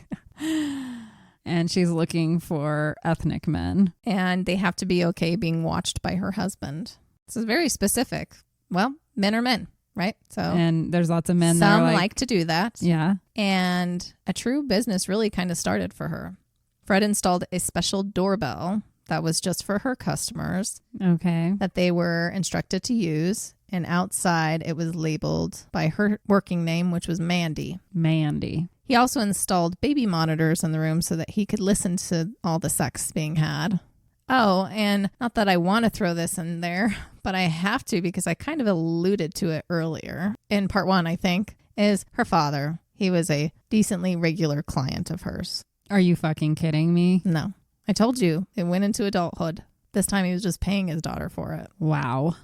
And she's looking for ethnic men. And they have to be okay being watched by her husband. This is very specific. Well, men are men, right? So And there's lots of men that some are like to do that. Yeah. And a true business really kind of started for her. Fred installed a special doorbell that was just for her customers Okay. that they were instructed to use. And outside it was labeled by her working name, which was Mandy. Mandy. He also installed baby monitors in the room so that he could listen to all the sex being had. Oh, and not that I want to throw this in there, but I have to because I kind of alluded to it earlier in part 1, I think, is her father. He was a decently regular client of hers. Are you fucking kidding me? No, I told you it went into adulthood. This time he was just paying his daughter for it. Wow.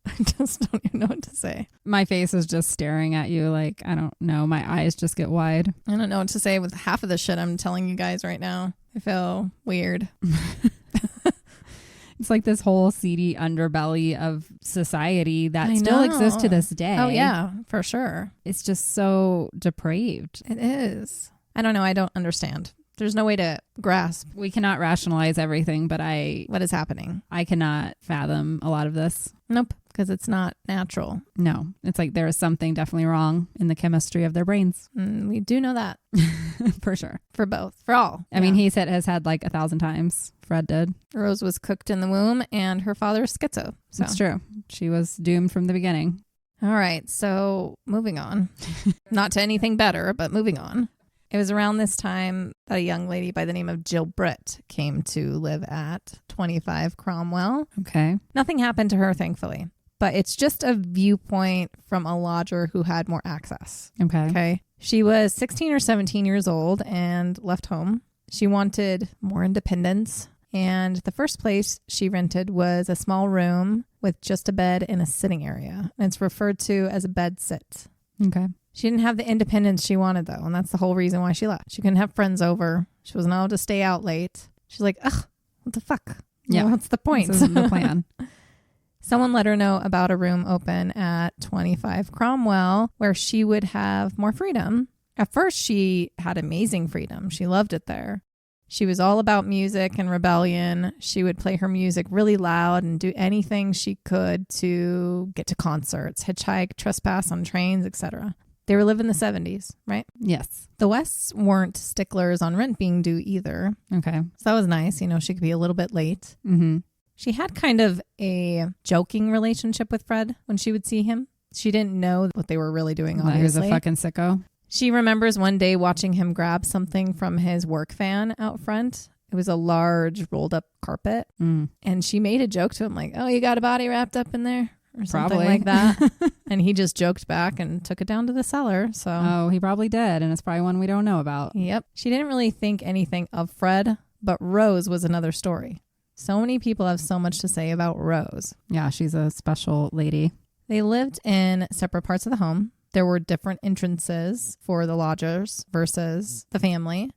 I just don't even know what to say. My face is just staring at you like, I don't know. My eyes just get wide. I don't know what to say with half of the shit I'm telling you guys right now. I feel weird. It's like this whole seedy underbelly of society that I still know. exists to this day. Oh, yeah, for sure. It's just so depraved. It is. I don't know. I don't understand. There's no way to grasp We cannot rationalize everything, but what is happening. I cannot fathom a lot of this. Nope, because it's not natural. No, it's like there is something definitely wrong in the chemistry of their brains. We do know that For sure. for both, for all. I mean, he said has had like 1,000 times. Fred did. Rose was cooked in the womb and her father's schizo. So. It's true. She was doomed from the beginning. All right, so moving on. Not to anything better, but moving on. It was around this time that a young lady by the name of Jill Britt came to live at 25 Cromwell. Okay. Nothing happened to her, thankfully. but it's just a viewpoint from a lodger who had more access. Okay. She was 16 or 17 years old and left home. She wanted more independence. And the first place she rented was a small room with just a bed and a sitting area. And it's referred to as a bed sit. Okay. She didn't have the independence she wanted, though. And that's the whole reason why she left. She couldn't have friends over. She wasn't allowed to stay out late. She's like, ugh, what the fuck? Yeah. What's the point? This isn't the plan. Someone let her know about a room open at 25 Cromwell where she would have more freedom. At first, she had amazing freedom. She loved it there. She was all about music and rebellion. She would play her music really loud and do anything she could to get to concerts, hitchhike, trespass on trains, etc. They were living the 70s, right? Yes. The Wests weren't sticklers on rent being due either. Okay. So that was nice. You know, she could be a little bit late. Mm-hmm. She had kind of a joking relationship with Fred when she would see him. She didn't know what they were really doing, obviously. He was a fucking sicko. She remembers one day watching him grab something from his work van out front. It was a large rolled up carpet. And she made a joke to him like, oh, you got a body wrapped up in there? Or something like that. And he just joked back and took it down to the cellar. So, oh, he probably did. And it's probably one we don't know about. Yep. She didn't really think anything of Fred, but Rose was another story. So many people have so much to say about Rose. Yeah, she's a special lady. They lived in separate parts of the home. There were different entrances for the lodgers versus the family.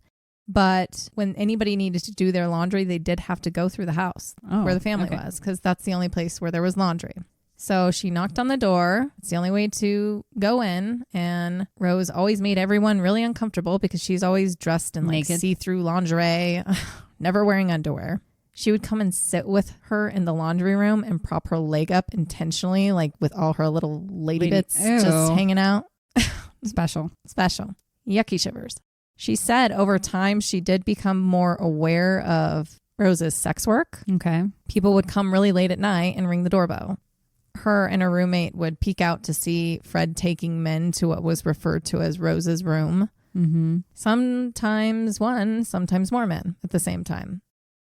But when anybody needed to do their laundry, they did have to go through the house where the family was, because that's the only place where there was laundry. So she knocked on the door. It's the only way to go in. And Rose always made everyone really uncomfortable because she's always dressed in like see-through lingerie, never wearing underwear. She would come and sit with her in the laundry room and prop her leg up intentionally, like with all her little lady bits just hanging out. Special. Yucky shivers. She said over time she did become more aware of Rose's sex work. Okay. People would come really late at night and ring the doorbell. Her and her roommate would peek out to see Fred taking men to what was referred to as Rose's room. Mm-hmm. Sometimes one, sometimes more men at the same time.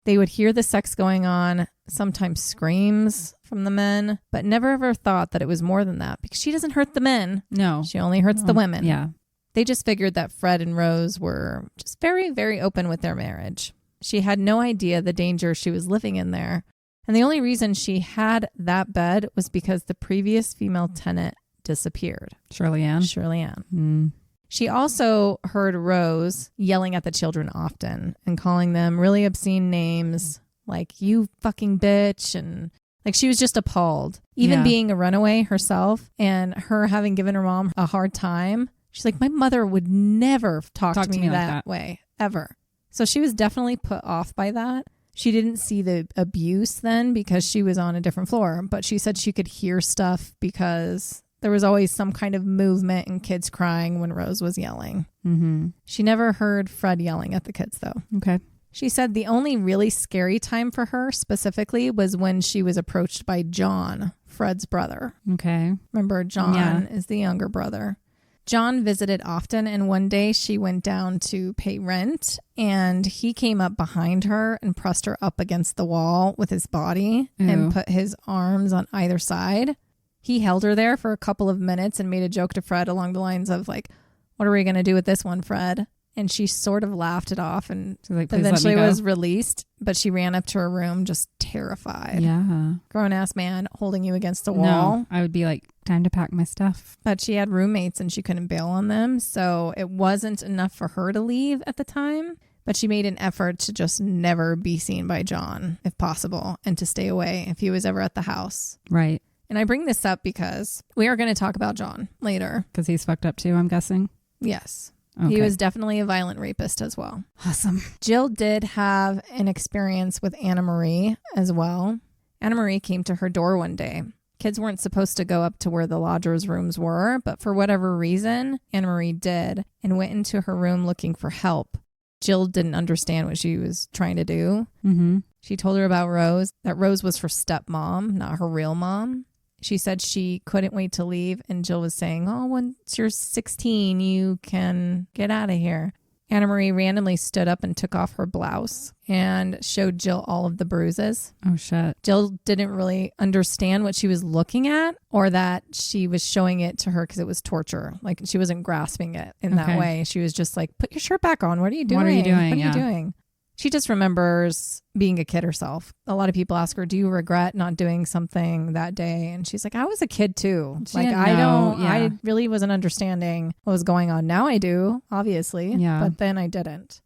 They would hear the sex going on, sometimes screams from the men, but never ever thought that it was more than that because she doesn't hurt the men. No. She only hurts the women. Yeah. They just figured that Fred and Rose were just very, very open with their marriage. She had no idea the danger she was living in there. And the only reason she had that bed was because the previous female tenant disappeared. Shirley Ann. She also heard Rose yelling at the children often and calling them really obscene names like, you fucking bitch. And like she was just appalled. Even being a runaway herself and her having given her mom a hard time. She's like, my mother would never talk to me that way, ever. So she was definitely put off by that. She didn't see the abuse then because she was on a different floor. But she said she could hear stuff because there was always some kind of movement and kids crying when Rose was yelling. Mm-hmm. She never heard Fred yelling at the kids, though. Okay. She said the only really scary time for her specifically was when she was approached by John, Fred's brother. Okay. Remember, John is the younger brother. John visited often, and one day she went down to pay rent, and he came up behind her and pressed her up against the wall with his body and put his arms on either side. He held her there for a couple of minutes and made a joke to Fred along the lines of like, what are we going to do with this one, Fred? And she sort of laughed it off and like, eventually was released, but she ran up to her room just terrified. Yeah. Grown-ass man holding you against the wall. No, I would be like, time to pack my stuff. But she had roommates and she couldn't bail on them, so it wasn't enough for her to leave at the time. But she made an effort to just never be seen by John, if possible, and to stay away if he was ever at the house. Right. And I bring this up because we are going to talk about John later. Because he's fucked up too, I'm guessing? Yes. Okay. He was definitely a violent rapist as well. Awesome. Jill did have an experience with Anna Marie as well. Anna Marie came to her door one day. Kids weren't supposed to go up to where the lodgers' rooms were, but for whatever reason, Anna Marie did and went into her room looking for help. Jill didn't understand what she was trying to do. Mm-hmm. She told her about Rose, that Rose was her stepmom, not her real mom. She said she couldn't wait to leave, and Jill was saying, oh, once you're 16, you can get out of here. Anna Marie randomly stood up and took off her blouse and showed Jill all of the bruises. Oh, shit. Jill didn't really understand what she was looking at or that she was showing it to her because it was torture. Like, she wasn't grasping it in that way. She was just like, put your shirt back on. What are you doing? What are you doing? What are you doing? She just remembers being a kid herself. A lot of people ask her, do you regret not doing something that day? And she's like, I was a kid too. I really wasn't understanding what was going on. Now I do, obviously. Yeah. But then I didn't.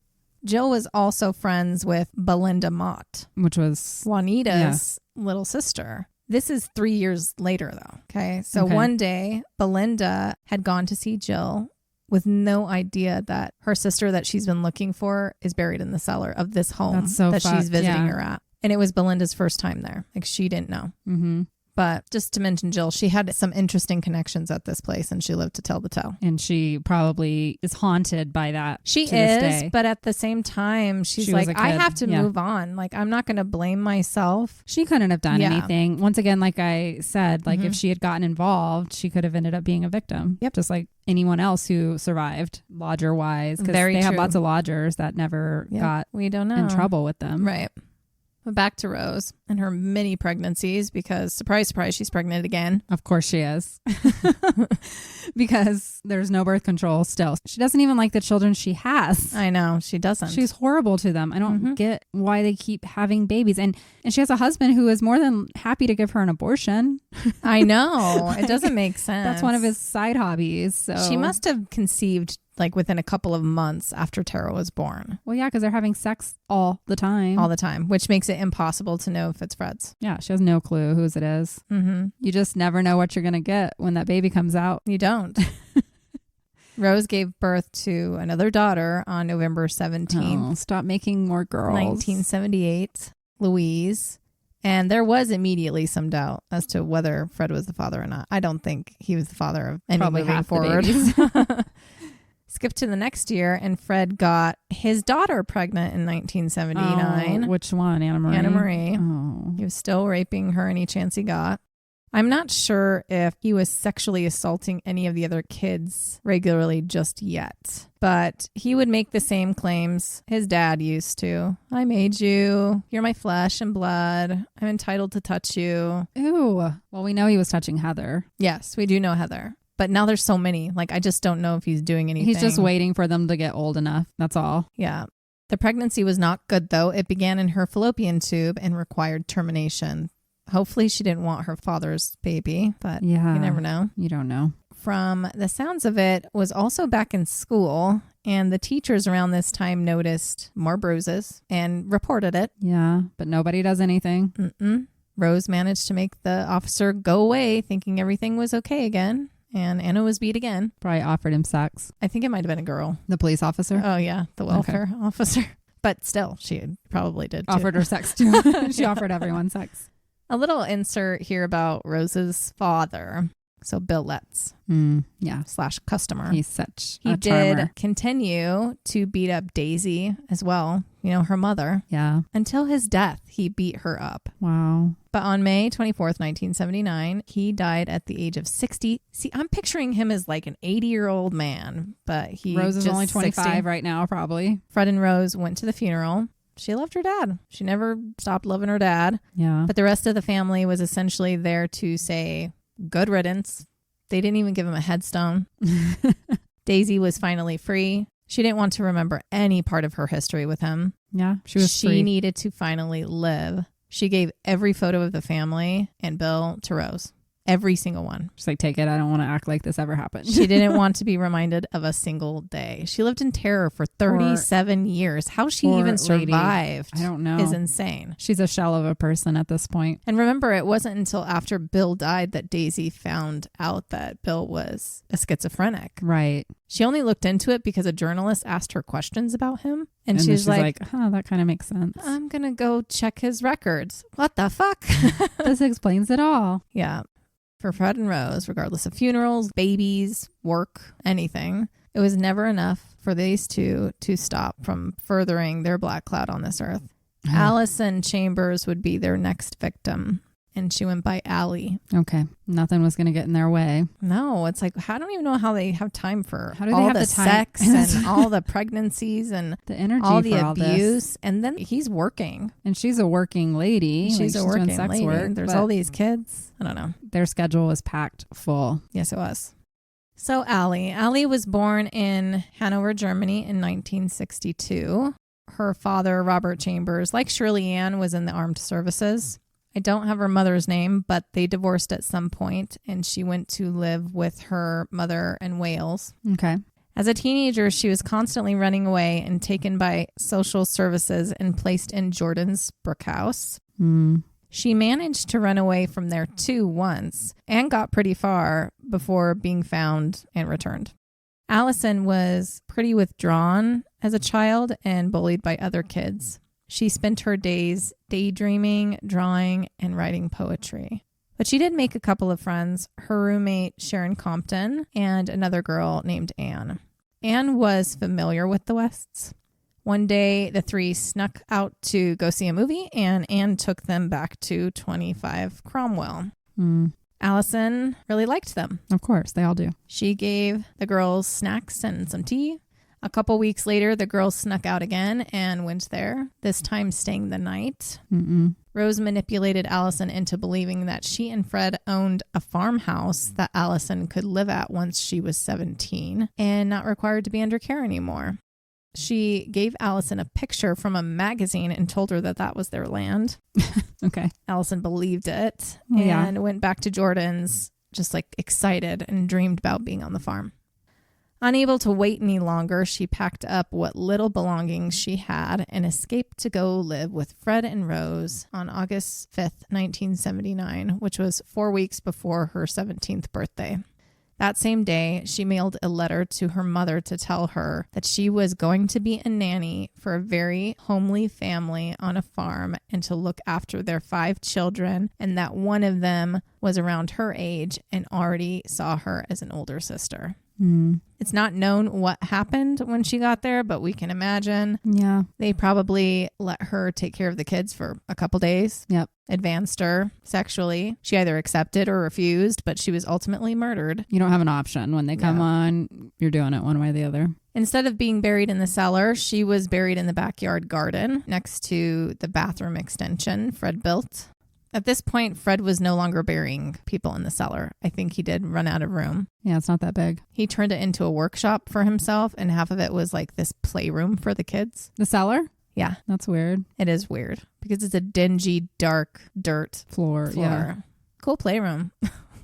Jill was also friends with Belinda Mott, which was Juanita's little sister. This is 3 years later, though. Okay. So one day, Belinda had gone to see Jill with no idea that her sister that she's been looking for is buried in the cellar of this home that she's visiting her at. And it was Belinda's first time there. Like, she didn't know. Mm-hmm. But just to mention Jill, she had some interesting connections at this place and she lived to tell the tale. And she probably is haunted by that. She is, but at the same time, she's like, I have to move on. Like, I'm not going to blame myself. She couldn't have done anything. Once again, like I said, like if she had gotten involved, she could have ended up being a victim. Yep. Just like anyone else who survived, lodger wise. Because they have lots of lodgers that never got in trouble with them. Right. But back to Rose and her many pregnancies because, surprise, surprise, she's pregnant again. Of course she is. Because there's no birth control still. She doesn't even like the children she has. I know, she doesn't. She's horrible to them. I don't get why they keep having babies. And she has a husband who is more than happy to give her an abortion. I know. It doesn't make sense. That's one of his side hobbies. So she must have conceived like within a couple of months after Tara was born. Well, yeah, because they're having sex all the time. All the time, which makes it impossible to know if it's Fred's. Yeah, she has no clue whose it is. Mm-hmm. You just never know what you're going to get when that baby comes out. You don't. Rose gave birth to another daughter on November 17th. Oh, stop making more girls. 1978, Louise. And there was immediately some doubt as to whether Fred was the father or not. I don't think he was the father of any moving forward. Skip to the next year, and Fred got his daughter pregnant in 1979. Oh, which one? Anna Marie? Anna Marie. Oh. He was still raping her any chance he got. I'm not sure if he was sexually assaulting any of the other kids regularly just yet, but he would make the same claims his dad used to. I made you. You're my flesh and blood. I'm entitled to touch you. Ew. Well, we know he was touching Heather. Yes, we do know Heather. But now there's so many. Like, I just don't know if he's doing anything. He's just waiting for them to get old enough. That's all. Yeah. The pregnancy was not good, though. It began in her fallopian tube and required termination. Hopefully she didn't want her father's baby, but you never know. You don't know. From the sounds of it, was also back in school, and the teachers around this time noticed more bruises and reported it. Yeah, but nobody does anything. Mm-mm. Rose managed to make the officer go away, thinking everything was okay again. And Anna was beat again. Probably offered him sex. I think it might have been a girl. The police officer? Oh, yeah. The welfare officer. But still, she probably did too. Offered her sex too. She offered everyone sex. A little insert here about Rose's father. So Bill Letts. / customer. He's such a charmer. He did continue to beat up Daisy as well. You know, her mother. Yeah. Until his death, he beat her up. Wow. But on May 24th, 1979, he died at the age of 60. See, I'm picturing him as like an 80-year-old man, but Rose is only 25 60. Right now, probably. Fred and Rose went to the funeral. She loved her dad. She never stopped loving her dad. Yeah. But the rest of the family was essentially there to say good riddance. They didn't even give him a headstone. Daisy was finally free. She didn't want to remember any part of her history with him. Yeah, she was free. She needed to finally live. She gave every photo of the family and Bill to Rose. Every single one. She's like, take it. I don't want to act like this ever happened. She didn't want to be reminded of a single day. She lived in terror for 37 years. How she even survived, I don't know, is insane. She's a shell of a person at this point. And remember, it wasn't until after Bill died that Daisy found out that Bill was a schizophrenic. Right. She only looked into it because a journalist asked her questions about him. And she's like, oh, that kind of makes sense. I'm going to go check his records. What the fuck? This explains it all. Yeah. For Fred and Rose, regardless of funerals, babies, work, anything, it was never enough for these two to stop from furthering their black cloud on this earth. Allison Chambers would be their next victim. and she went by Allie. Okay. Nothing was going to get in their way. No, it's like, I don't even know how they have time for How do they all have the the time? sex and all the pregnancies and The energy all the for all abuse. this. And then he's working. And she's a working lady. She's a doing working sex lady. work. There's but all these kids. I don't know. Their schedule was packed full. Yes, it was. So Allie was born in Hanover, Germany in 1962. Her father, Robert Chambers, like Shirley Ann, was in the armed services. I don't have her mother's name, but they divorced at some point, and she went to live with her mother in Wales. Okay. As a teenager, she was constantly running away and taken by social services and placed in Jordan's Brook House. She managed to run away from there too once and got pretty far before being found and returned. Allison was pretty withdrawn as a child and bullied by other kids. She spent her days daydreaming, drawing, and writing poetry. But she did make a couple of friends, her roommate Sharon Compton and another girl named Anne. Anne was familiar with the Wests. One day, the three snuck out to go see a movie, and Anne took them back to 25 Cromwell. Allison really liked them. Of course, they all do. She gave the girls snacks and some tea. A couple weeks later, the girls snuck out again and went there, this time staying the night. Rose manipulated Allison into believing that she and Fred owned a farmhouse that Allison could live at once she was 17 and not required to be under care anymore. She gave Allison a picture from a magazine and told her that that was their land. Okay. Allison believed it Yeah. and went back to Jordan's just like excited and dreamed about being on the farm. Unable to wait any longer, she packed up what little belongings she had and escaped to go live with Fred and Rose on August 5th, 1979, which was 4 weeks before her 17th birthday. That same day, she mailed a letter to her mother to tell her that she was going to be a nanny for a very homely family on a farm and to look after their 5 children, and that one of them was around her age and already saw her as an older sister. It's not known what happened when she got there, but we can imagine. Yeah. They probably let her take care of the kids for a couple days. Yep. Advanced her sexually. She either accepted or refused, but she was ultimately murdered. You don't have an option. When they come on, you're doing it one way or the other. Instead of being buried in the cellar, she was buried in the backyard garden next to the bathroom extension Fred built. At this point, Fred was no longer burying people in the cellar. I think he did run out of room. Yeah, it's not that big. He turned it into a workshop for himself, and half of it was like this playroom for the kids. The cellar? Yeah. That's weird. It is weird because it's a dingy, dark dirt Floor. Yeah. Cool playroom.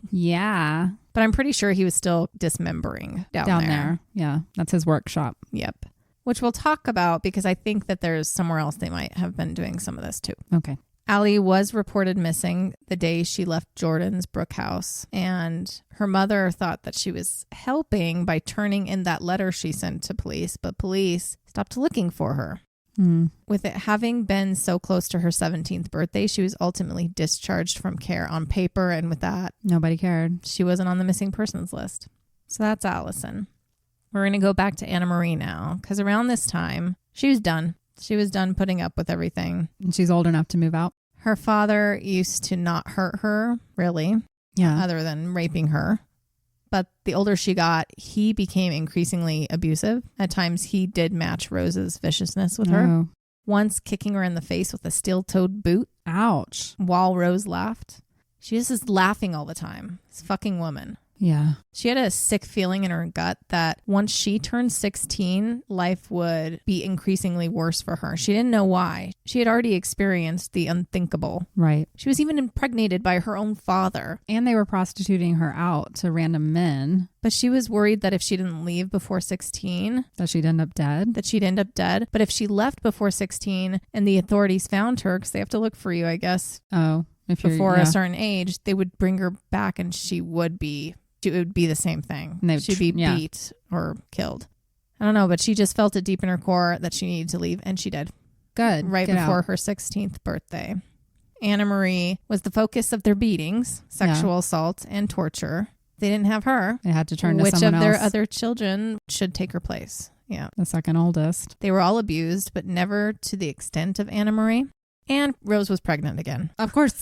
Yeah. But I'm pretty sure he was still dismembering down there. Yeah. That's his workshop. Yep. Which we'll talk about because I think that there's somewhere else they might have been doing some of this too. Okay. Allie was reported missing the day she left Jordan's Brook House, and her mother thought that she was helping by turning in that letter she sent to police, but police stopped looking for her. With it having been so close to her 17th birthday, she was ultimately discharged from care on paper, and with that, nobody cared. She wasn't on the missing persons list. So that's Allison. We're going to go back to Anna Marie now, because around this time, she was done. She was done putting up with everything. And she's old enough to move out. Her father used to not hurt her, really, other than raping her. But the older she got, he became increasingly abusive. At times, he did match Rose's viciousness with her. Once kicking her in the face with a steel-toed boot. Ouch. While Rose laughed. She just is laughing all the time. This fucking woman. Yeah. She had a sick feeling in her gut that once she turned 16, life would be increasingly worse for her. She didn't know why. She had already experienced the unthinkable. Right. She was even impregnated by her own father. And they were prostituting her out to random men. But she was worried that if she didn't leave before 16... That she'd end up dead? That she'd end up dead. But if she left before 16 and the authorities found her, because they have to look for you, I guess. Oh. Before a certain age, they would bring her back and it would be the same thing. She'd be beat or killed. I don't know, but she just felt it deep in her core that she needed to leave, and she did. Good. Right before her 16th birthday. Anna Marie was the focus of their beatings, sexual assault, and torture. They didn't have her. They had to turn to someone else. Which of their other children should take her place? Yeah. The second oldest. They were all abused, but never to the extent of Anna Marie. And Rose was pregnant again. Of course.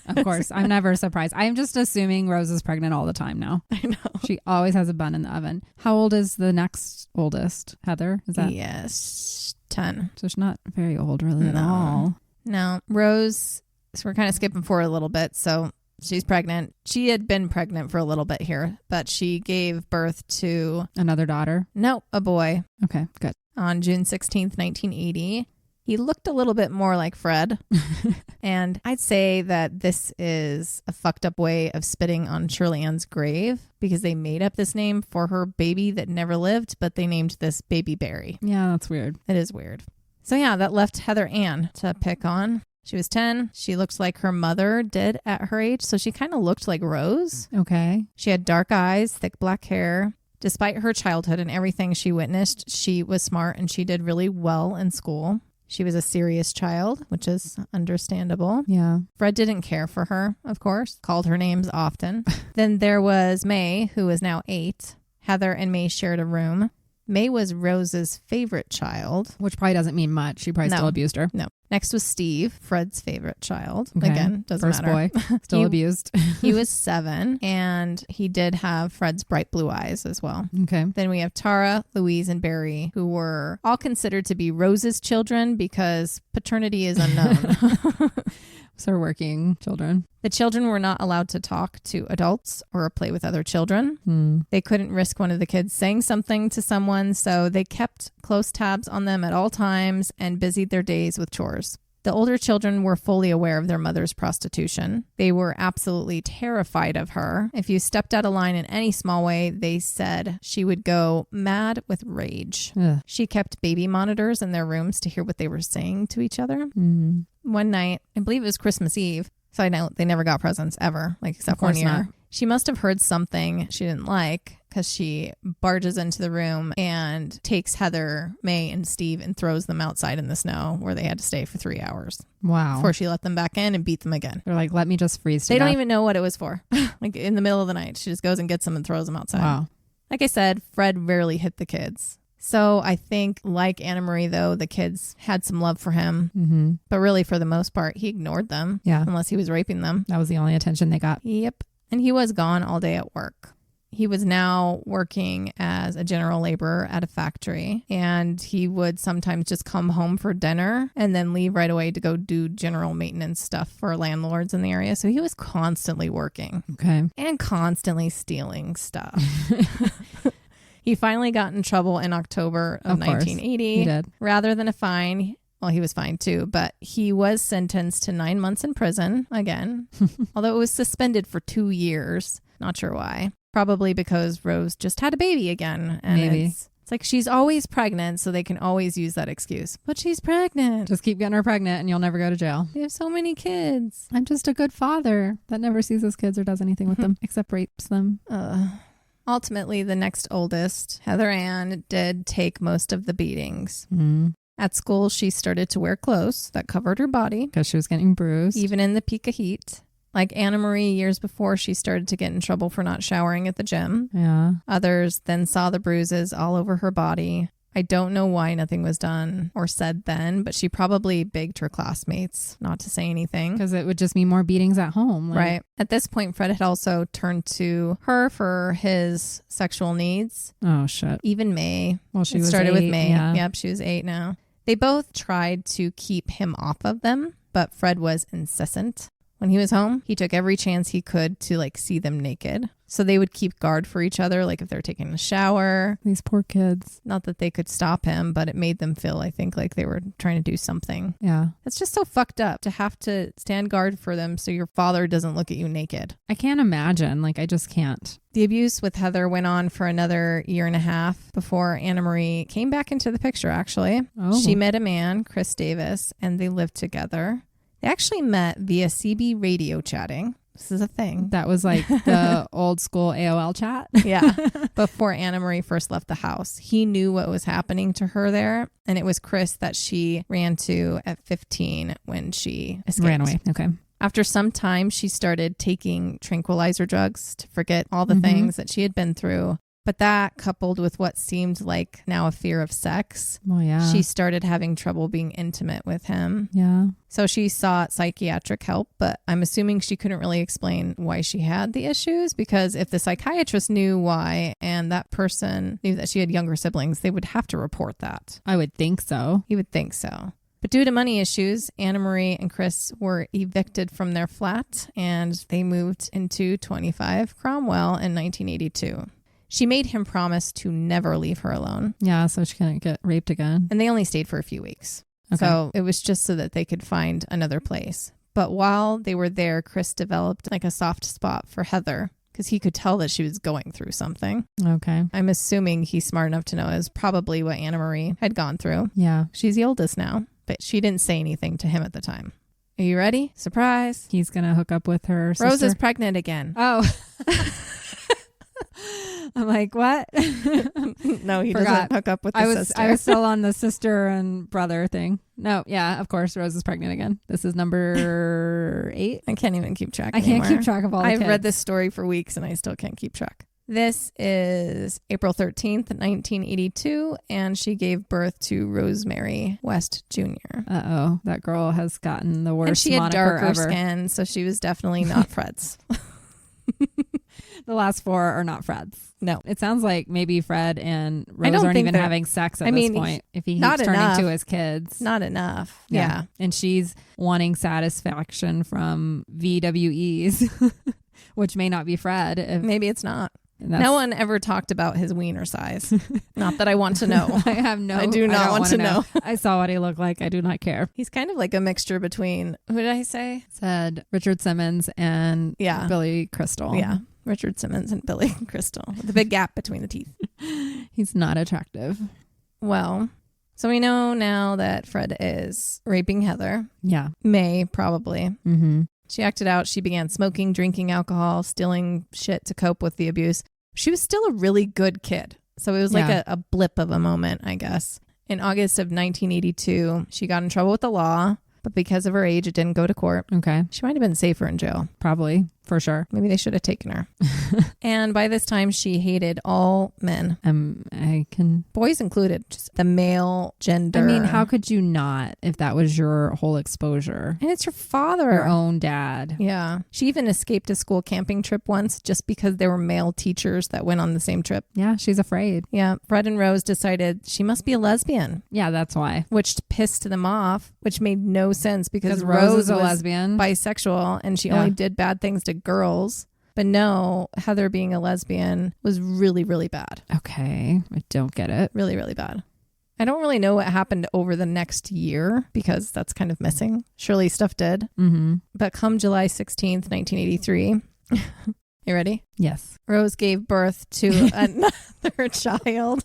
Of course. I'm never surprised. I'm just assuming Rose is pregnant all the time now. I know. She always has a bun in the oven. How old is the next oldest? Heather? Is that? Yes, 10. So she's not very old really at all. No. Rose, so we're kind of skipping forward a little bit. So she's pregnant. She had been pregnant for a little bit here, but she gave birth to... Another daughter? No, a boy. Okay, good. On June 16th, 1980. He looked a little bit more like Fred. And I'd say that this is a fucked up way of spitting on Shirley Ann's grave because they made up this name for her baby that never lived, but they named this baby Barry. Yeah, that's weird. It is weird. So yeah, that left Heather Ann to pick on. She was 10. She looked like her mother did at her age. So she kind of looked like Rose. Okay. She had dark eyes, thick black hair. Despite her childhood and everything she witnessed, she was smart and she did really well in school. She was a serious child, which is understandable. Yeah. Fred didn't care for her, of course, called her names often. Then there was May, who is now 8. Heather and May shared a room. May was Rose's favorite child. Which probably doesn't mean much. She probably still abused her. No. Next was Steve, Fred's favorite child. Okay. Again, doesn't First matter. boy, still abused. He was 7, and he did have Fred's bright blue eyes as well. Okay. Then we have Tara, Louise, and Barry, who were all considered to be Rose's children because paternity is unknown. So we're working children. The children were not allowed to talk to adults or play with other children. They couldn't risk one of the kids saying something to someone, so they kept close tabs on them at all times and busied their days with chores. The older children were fully aware of their mother's prostitution. They were absolutely terrified of her. If you stepped out of line in any small way, they said she would go mad with rage. Ugh. She kept baby monitors in their rooms to hear what they were saying to each other. One night, I believe it was Christmas Eve, so I know they never got presents ever, like except 1 year. Not. She must have heard something she didn't like because she barges into the room and takes Heather, May, and Steve and throws them outside in the snow where they had to stay for 3 hours. Wow. Before she let them back in and beat them again. They're like, let me just freeze to They death. don't even know what it was for. Like in the middle of the night, she just goes and gets them and throws them outside. Wow. Like I said, Fred rarely hit the kids. So I think, like Anna Marie, though, the kids had some love for him. But really, for the most part, he ignored them. Yeah. Unless he was raping them. That was the only attention they got. Yep. And he was gone all day at work. He was now working as a general laborer at a factory, and he would sometimes just come home for dinner and then leave right away to go do general maintenance stuff for landlords in the area. So he was constantly working. Okay. And constantly stealing stuff. He finally got in trouble in October of 1980. He did. Rather than a fine, well, he was fined too, but he was sentenced to 9 months in prison again, although it was suspended for 2 years. Not sure why. Probably because Rose just had a baby again. And Maybe. It's like she's always pregnant, so they can always use that excuse. But she's pregnant. Just keep getting her pregnant and you'll never go to jail. We have so many kids. I'm just a good father that never sees his kids or does anything with them except rapes them. Ultimately, the next oldest, Heather Ann, did take most of the beatings. At school, she started to wear clothes that covered her body. Because she was getting bruised. Even in the peak of heat. Like Anna Marie, years before, she started to get in trouble for not showering at the gym. Yeah. Others then saw the bruises all over her body. I don't know why nothing was done or said then, but she probably begged her classmates not to say anything. Because it would just be more beatings at home. Right. At this point, Fred had also turned to her for his sexual needs. Oh, shit. Even May. Well, she It was started 8, with May. yeah. Yep, she was 8 now. They both tried to keep him off of them, but Fred was incessant. When he was home, he took every chance he could to see them naked. So they would keep guard for each other, like if they're taking a shower. These poor kids. Not that they could stop him, but it made them feel, I think, like they were trying to do something. Yeah. It's just so fucked up to have to stand guard for them so your father doesn't look at you naked. I can't imagine. I just can't. The abuse with Heather went on for another 1.5 years before Anna Marie came back into the picture, actually. Oh. She met a man, Chris Davis, and they lived together. They actually met via CB radio chatting. This is a thing. That was the old school AOL chat. Yeah. Before Anna Marie first left the house. He knew what was happening to her there. And it was Chris that she ran to at 15 when she escaped. Ran away. Okay. After some time, she started taking tranquilizer drugs to forget all the things that she had been through. But that, coupled with what seemed like now a fear of sex, well, yeah, she started having trouble being intimate with him. Yeah. So she sought psychiatric help, but I'm assuming she couldn't really explain why she had the issues, because if the psychiatrist knew why and that person knew that she had younger siblings, they would have to report that. I would think so. You would think so. But due to money issues, Anna Marie and Chris were evicted from their flat and they moved into 25 Cromwell in 1982. She made him promise to never leave her alone. Yeah, so she couldn't get raped again. And they only stayed for a few weeks. Okay. So it was just so that they could find another place. But while they were there, Chris developed like a soft spot for Heather because he could tell that she was going through something. Okay. I'm assuming he's smart enough to know is probably what Anna Marie had gone through. Yeah. She's the oldest now, but she didn't say anything to him at the time. Are you ready? Surprise. He's going to hook up with her sister. Rose is pregnant again. Oh. I'm like, what? No, he Forgot. doesn't hook up with the sister. I was still on the sister and brother thing. No, yeah, of course, Rose is pregnant again. This is number 8. I can't even keep track I anymore. can't keep track of all the I've kids. read this story for weeks and I still can't keep track. This is April 13th, 1982, and she gave birth to Rosemary West Jr. Uh-oh, that girl has gotten the worst And she had moniker darker ever. skin, so she was definitely not Fred's. The last 4 are not Fred's. No. It sounds like maybe Fred and Rose don't aren't think even they're- having sex at I this mean, point if he not keeps turning enough. to his kids. Not enough. Yeah. And she's wanting satisfaction from VWEs, which may not be Fred. If, Maybe it's not. that's- No one ever talked about his wiener size. Not that I want to know. I have no. I do not don't want wanna to know. I saw what he looked like. I do not care. He's kind of like a mixture between, who did I say? Said Richard Simmons and Yeah. Billy Crystal. Yeah. Richard Simmons and Billy Crystal. The big gap between the teeth. He's not attractive. Well, so we know now that Fred is raping Heather. Yeah. May, probably. Mm-hmm. She acted out. She began smoking, drinking alcohol, stealing shit to cope with the abuse. She was still a really good kid. So it was like Yeah. a blip of a moment, I guess. In August of 1982, she got in trouble with the law, but because of her age, it didn't go to court. Okay. She might have been safer in jail. Probably. For sure. Maybe they should have taken her. And by this time, she hated all men, I can. boys included, just the male gender. I mean, how could you not if that was your whole exposure? And it's your father. Your own dad. Yeah. She even escaped a school camping trip once just because there were male teachers that went on the same trip. Yeah, she's afraid. Yeah. Fred and Rose decided she must be a lesbian, Yeah, that's why. which pissed them off, which made no sense because Rose Rose is a was lesbian. bisexual and she Yeah. only did bad things to girls. But no, Heather being a lesbian was really, really bad. Okay, I don't get it. Really, really bad. I don't really know what happened over the next year because that's kind of missing. Surely stuff did. Mm-hmm. But come July 16th, 1983, you ready? Yes. Rose gave birth to another child.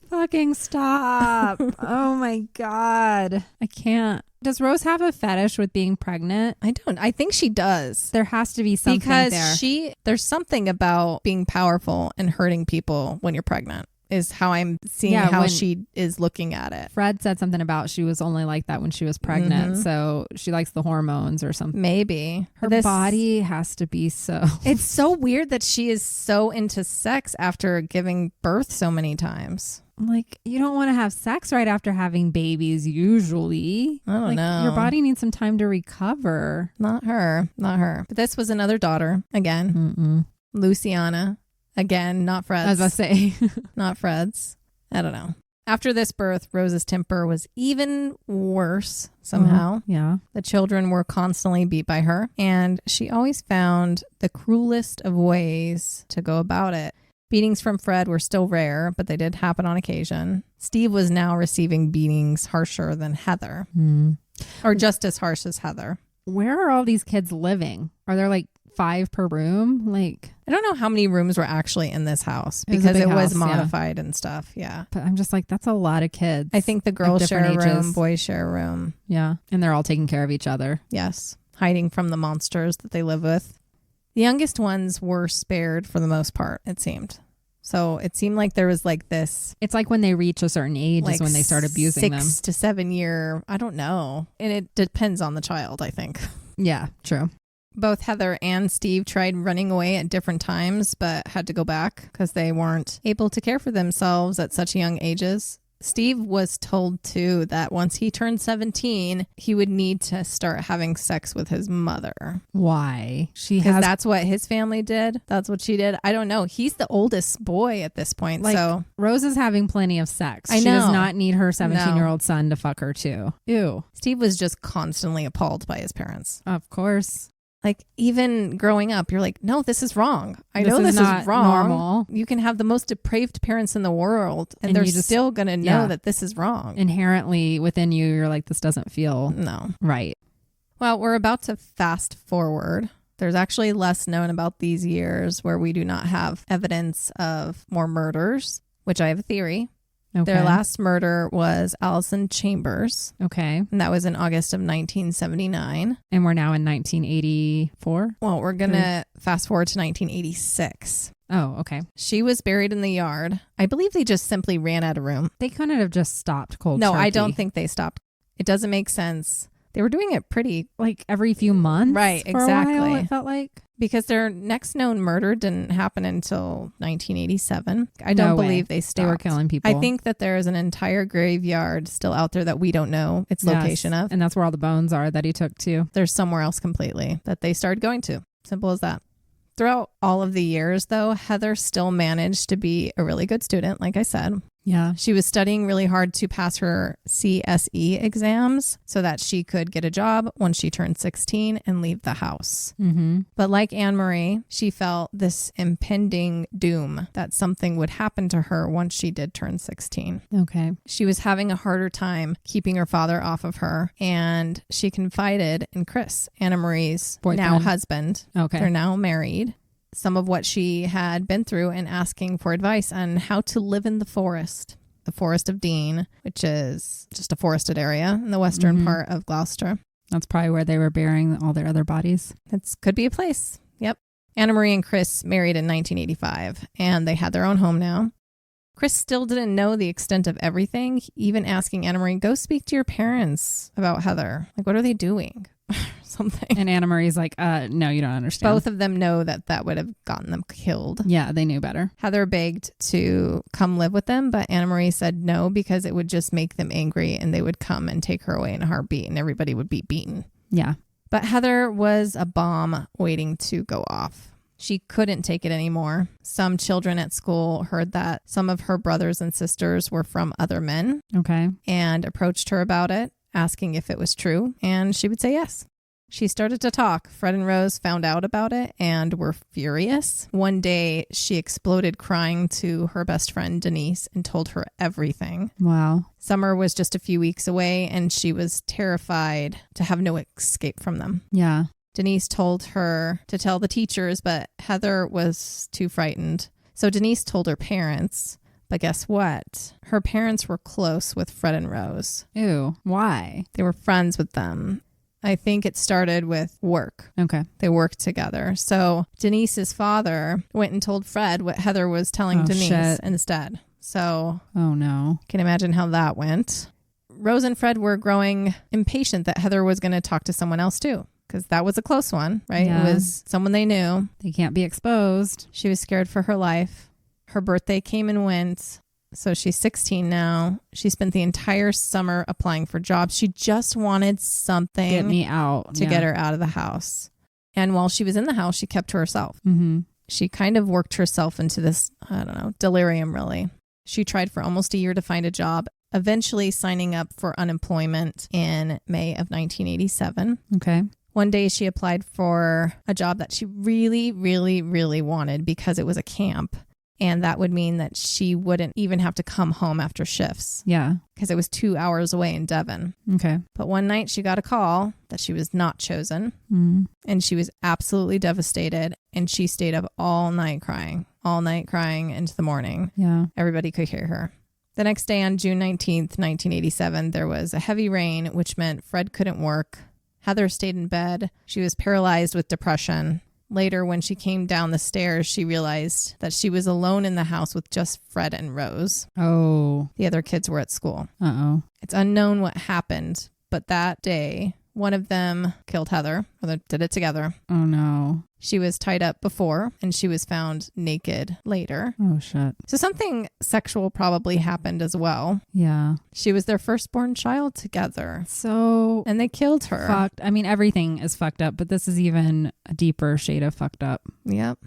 Fucking stop. Oh my God. I can't. Does Rose have a fetish with being pregnant? I don't. I think she does. There has to be something Because there. there's something about being powerful and hurting people when you're pregnant is how I'm seeing Yeah, how when- she is looking at it. Fred said something about she was only like that when she was pregnant. Mhm. So she likes the hormones or something. Maybe. Her body has to be so. It's so weird that she is so into sex after giving birth so many times. Like, you don't want to have sex right after having babies usually. I don't know. Your body needs some time to recover. Not her. Not her. But this was another daughter. Again. Mm-mm. Luciana. Again, not Fred's. I was about to say. Not Fred's. I don't know. After this birth, Rose's temper was even worse somehow. Yeah. The children were constantly beat by her, and she always found the cruelest of ways to go about it. Beatings from Fred were still rare, but they did happen on occasion. Steve was now receiving beatings harsher than Heather, or just as harsh as Heather. Where are all these kids living? Are there like 5 per room? Like, I don't know how many rooms were actually in this house It was a because big it was house, yeah. modified and stuff. Yeah. but I'm just like, that's a lot of kids. I think the girls share a different room, ages. boys share a room. Yeah. And they're all taking care of each other. Yes. Hiding from the monsters that they live with. The youngest ones were spared for the most part, it seemed. So it seemed like there was like this. It's like when they reach a certain age Like is when they start abusing 6 to 7 year, I don't know. And it depends on the child, I think. them. Yeah, true. Both Heather and Steve tried running away at different times, but had to go back because they weren't able to care for themselves at such young ages. Steve was told, too, that once he turned 17, he would need to start having sex with his mother. Why? Because that's what his family did. That's what she did. I don't know. He's the oldest boy at this point. Like, so Rose is having plenty of sex. I know. She does not need her 17-year-old son to fuck her, too. Ew. Steve was just constantly appalled by his parents. Of course. Like, even growing up, you're like, no, this is wrong. I know this is wrong. Normal. You can have the most depraved parents in the world, and they're still going to know that this is wrong. Inherently within you, you're like, this doesn't feel right. Well, we're about to fast forward. There's actually less known about these years where we do not have evidence of more murders, which I have a theory. Okay. Their last murder was Allison Chambers. Okay. And that was in August of 1979. And we're now in 1984? Well, we're going to fast forward to 1986. Oh, okay. She was buried in the yard. I believe they just simply ran out of room. They kind of just stopped cold turkey. No, I don't think they stopped. It doesn't make sense. They were doing it pretty... Like every few months? Right, exactly. For a while, it felt like. Because their next known murder didn't happen until 1987. I don't believe they stopped. They were killing people. I think that there is an entire graveyard still out there that we don't know its location of. And that's where all the bones are that he took to. There's somewhere else completely that they started going to. Simple as that. Throughout all of the years, though, Heather still managed to be a really good student, like I said. Yeah. She was studying really hard to pass her CSE exams so that she could get a job once she turned 16 and leave the house. Mm-hmm. But like Anne-Marie, she felt this impending doom that something would happen to her once she did turn 16. Okay. She was having a harder time keeping her father off of her, and she confided in Chris, Anna-Marie's now husband. Okay. They're now married. Some of what she had been through and asking for advice on how to live in the forest of Dean, which is just a forested area in the western part of Gloucester. That's probably where they were burying all their other bodies. It could be a place. Yep. Anna-Marie and Chris married in 1985, and they had their own home now. Chris still didn't know the extent of everything, even asking Anna-Marie, go speak to your parents about Heather. Like, what are they doing? Something. And Anna-Marie's like, no, you don't understand. Both of them know that would have gotten them killed. Yeah, they knew better. Heather begged to come live with them, but Anna-Marie said no because it would just make them angry and they would come and take her away in a heartbeat and everybody would be beaten. Yeah. But Heather was a bomb waiting to go off. She couldn't take it anymore. Some children at school heard that some of her brothers and sisters were from other men. Okay. And approached her about it, asking if it was true, and she would say yes. She started to talk. Fred and Rose found out about it and were furious. One day, she exploded crying to her best friend, Denise, and told her everything. Wow. Summer was just a few weeks away, and she was terrified to have no escape from them. Yeah. Denise told her to tell the teachers, but Heather was too frightened. So Denise told her parents. But guess what? Her parents were close with Fred and Rose. Ew. Why? They were friends with them. I think it started with work. Okay. They worked together. So Denise's father went and told Fred what Heather was telling Denise instead. So oh no. Can imagine how that went. Rose and Fred were growing impatient that Heather was going to talk to someone else too. Because that was a close one, right? Yeah. It was someone they knew. They can't be exposed. She was scared for her life. Her birthday came and went. So she's 16 now. She spent the entire summer applying for jobs. She just wanted something get me out to get her out of the house. And while she was in the house, she kept to herself. Mm-hmm. She kind of worked herself into this, delirium really. She tried for almost a year to find a job, eventually signing up for unemployment in May of 1987. Okay. One day she applied for a job that she really, really, really wanted because it was a camp. And that would mean that she wouldn't even have to come home after shifts. Yeah. Because it was 2 hours away in Devon. Okay. But one night she got a call that she was not chosen. Mm. And she was absolutely devastated. And she stayed up all night crying into the morning. Yeah. Everybody could hear her. The next day on June 19th, 1987, there was a heavy rain, which meant Fred couldn't work. Heather stayed in bed. She was paralyzed with depression. Later, when she came down the stairs, she realized that she was alone in the house with just Fred and Rose. Oh. The other kids were at school. Uh-oh. It's unknown what happened, but that day One of them killed Heather, or they did it together. Oh, no. She was tied up before, and she was found naked later. Oh, shit. So something sexual probably happened as well. Yeah. She was their firstborn child together. So... And they killed her. Fucked. I mean, everything is fucked up, but this is even a deeper shade of fucked up. Yep.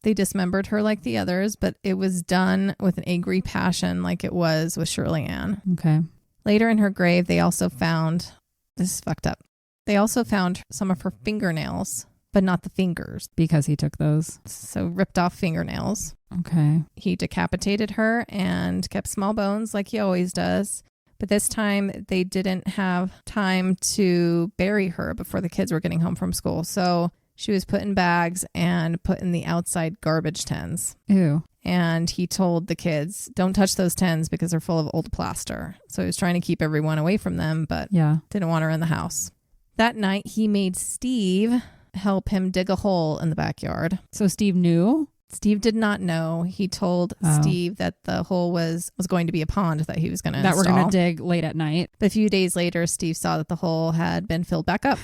They dismembered her like the others, but it was done with an angry passion like it was with Shirley Ann. Okay. Later in her grave, they also found... This is fucked up. They also found some of her fingernails, but not the fingers. Because he took those. So ripped off fingernails. Okay. He decapitated her and kept small bones like he always does. But this time they didn't have time to bury her before the kids were getting home from school. So she was put in bags and put in the outside garbage tins. Ew. And he told the kids, don't touch those tins because they're full of old plaster. So he was trying to keep everyone away from them, but didn't want her in the house. That night, he made Steve help him dig a hole in the backyard. So Steve knew? Steve did not know. He told Steve that the hole was going to be a pond that he was going to install. That we're going to dig late at night. But a few days later, Steve saw that the hole had been filled back up.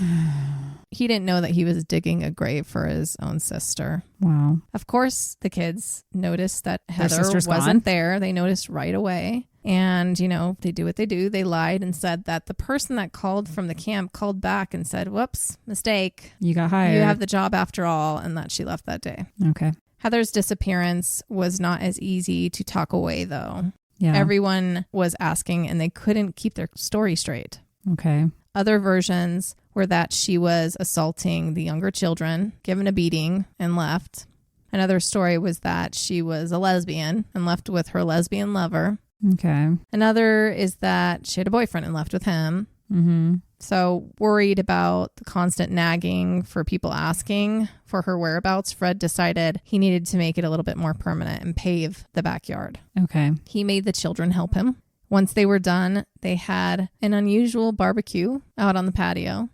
He didn't know that he was digging a grave for his own sister. Wow. Of course, the kids noticed that Heather wasn't there. They noticed right away. And, you know, they do what they do. They lied and said that the person that called from the camp called back and said, whoops, mistake. You got hired. You have the job after all, and that she left that day. Okay. Heather's disappearance was not as easy to talk away, though. Yeah. Everyone was asking, and they couldn't keep their story straight. Okay. Other versions were that she was assaulting the younger children, given a beating, and left. Another story was that she was a lesbian and left with her lesbian lover. Okay. Another is that she had a boyfriend and left with him. Mm-hmm. So worried about the constant nagging for people asking for her whereabouts, Fred decided he needed to make it a little bit more permanent and pave the backyard. Okay. He made the children help him. Once they were done, they had an unusual barbecue out on the patio.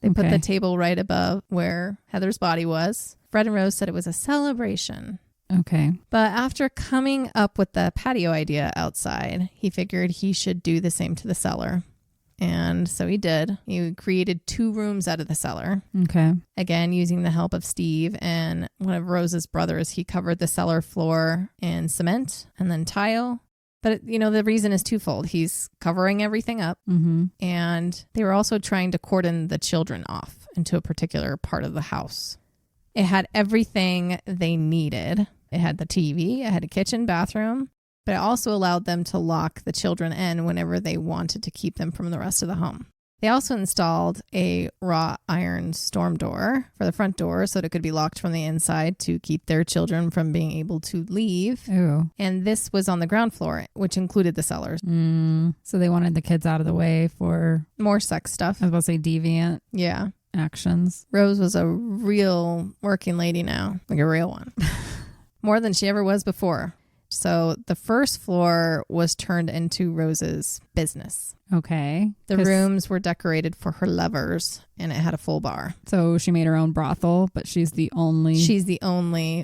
They put the table right above where Heather's body was. Fred and Rose said it was a celebration. Okay. But after coming up with the patio idea outside, he figured he should do the same to the cellar. And so he did. He created 2 rooms out of the cellar. Okay. Again, using the help of Steve and one of Rose's brothers, he covered the cellar floor in cement and then tile. But, you know, the reason is twofold. He's covering everything up. Mm-hmm. And they were also trying to cordon the children off into a particular part of the house. It had everything they needed. It had the TV, it had a kitchen, bathroom, but it also allowed them to lock the children in whenever they wanted to keep them from the rest of the home. They also installed a wrought iron storm door for the front door so that it could be locked from the inside to keep their children from being able to leave. Ooh. And this was on the ground floor, which included the cellars. So they wanted the kids out of the way for... More sex stuff. I was about to say deviant. Yeah. Actions. Rose was a real working lady now, like a real one. More than she ever was before. So the first floor was turned into Rose's business. Okay. The rooms were decorated for her lovers, and it had a full bar. So she made her own brothel, but she's the only...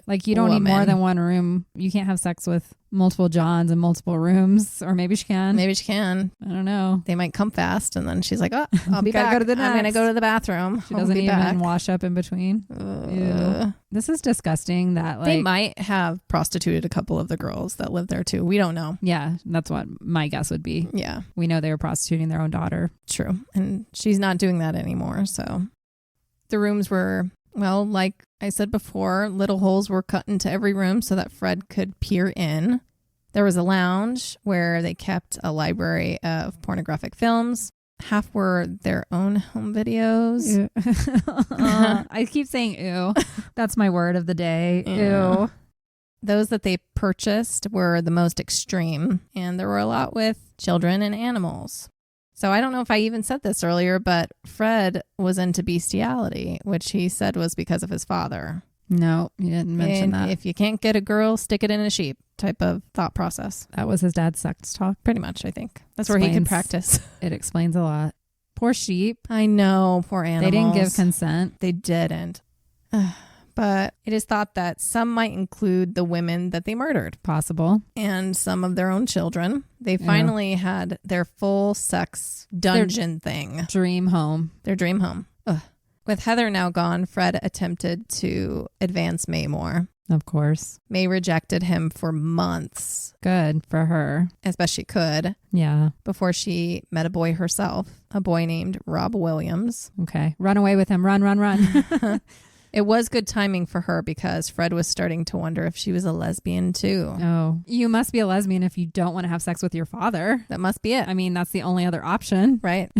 Like, you don't need more than one room. You can't have sex with multiple Johns in multiple rooms. Or maybe she can. Maybe she can. I don't know. They might come fast, and then she's like, oh, I'll be back. Go to the I'm going to go to the bathroom. She doesn't even wash up in between. Ew. This is disgusting that, like... They might have prostituted a couple of the girls that live there, too. We don't know. Yeah, that's what my guess would be. Yeah. We know they were prostituting their own daughter. True. And she's not doing that anymore, so... The rooms were, well, like I said before, little holes were cut into every room so that Fred could peer in. There was a lounge where they kept a library of pornographic films. Half were their own home videos. I keep saying ew. That's my word of the day. Yeah. Ew. Those that they purchased were the most extreme, and there were a lot with children and animals. So I don't know if I even said this earlier, but Fred was into bestiality, which he said was because of his father. No, you didn't mention that. If you can't get a girl, stick it in a sheep type of thought process. That was his dad's sex talk? Pretty much, I think. That's where he could practice. It explains a lot. Poor sheep. I know, poor animals. They didn't give consent. They didn't. but it is thought that some might include the women that they murdered. Possible. And some of their own children. They finally had their full sex dungeon thing. Dream home. Their dream home. Ugh. With Heather now gone, Fred attempted to advance May more. Of course. May rejected him for months. Good for her. As best she could. Yeah. Before she met a boy herself. A boy named Rob Williams. Okay. Run away with him. Run, run, run. It was good timing for her because Fred was starting to wonder if she was a lesbian too. Oh, you must be a lesbian if you don't want to have sex with your father. That must be it. I mean, that's the only other option. Right.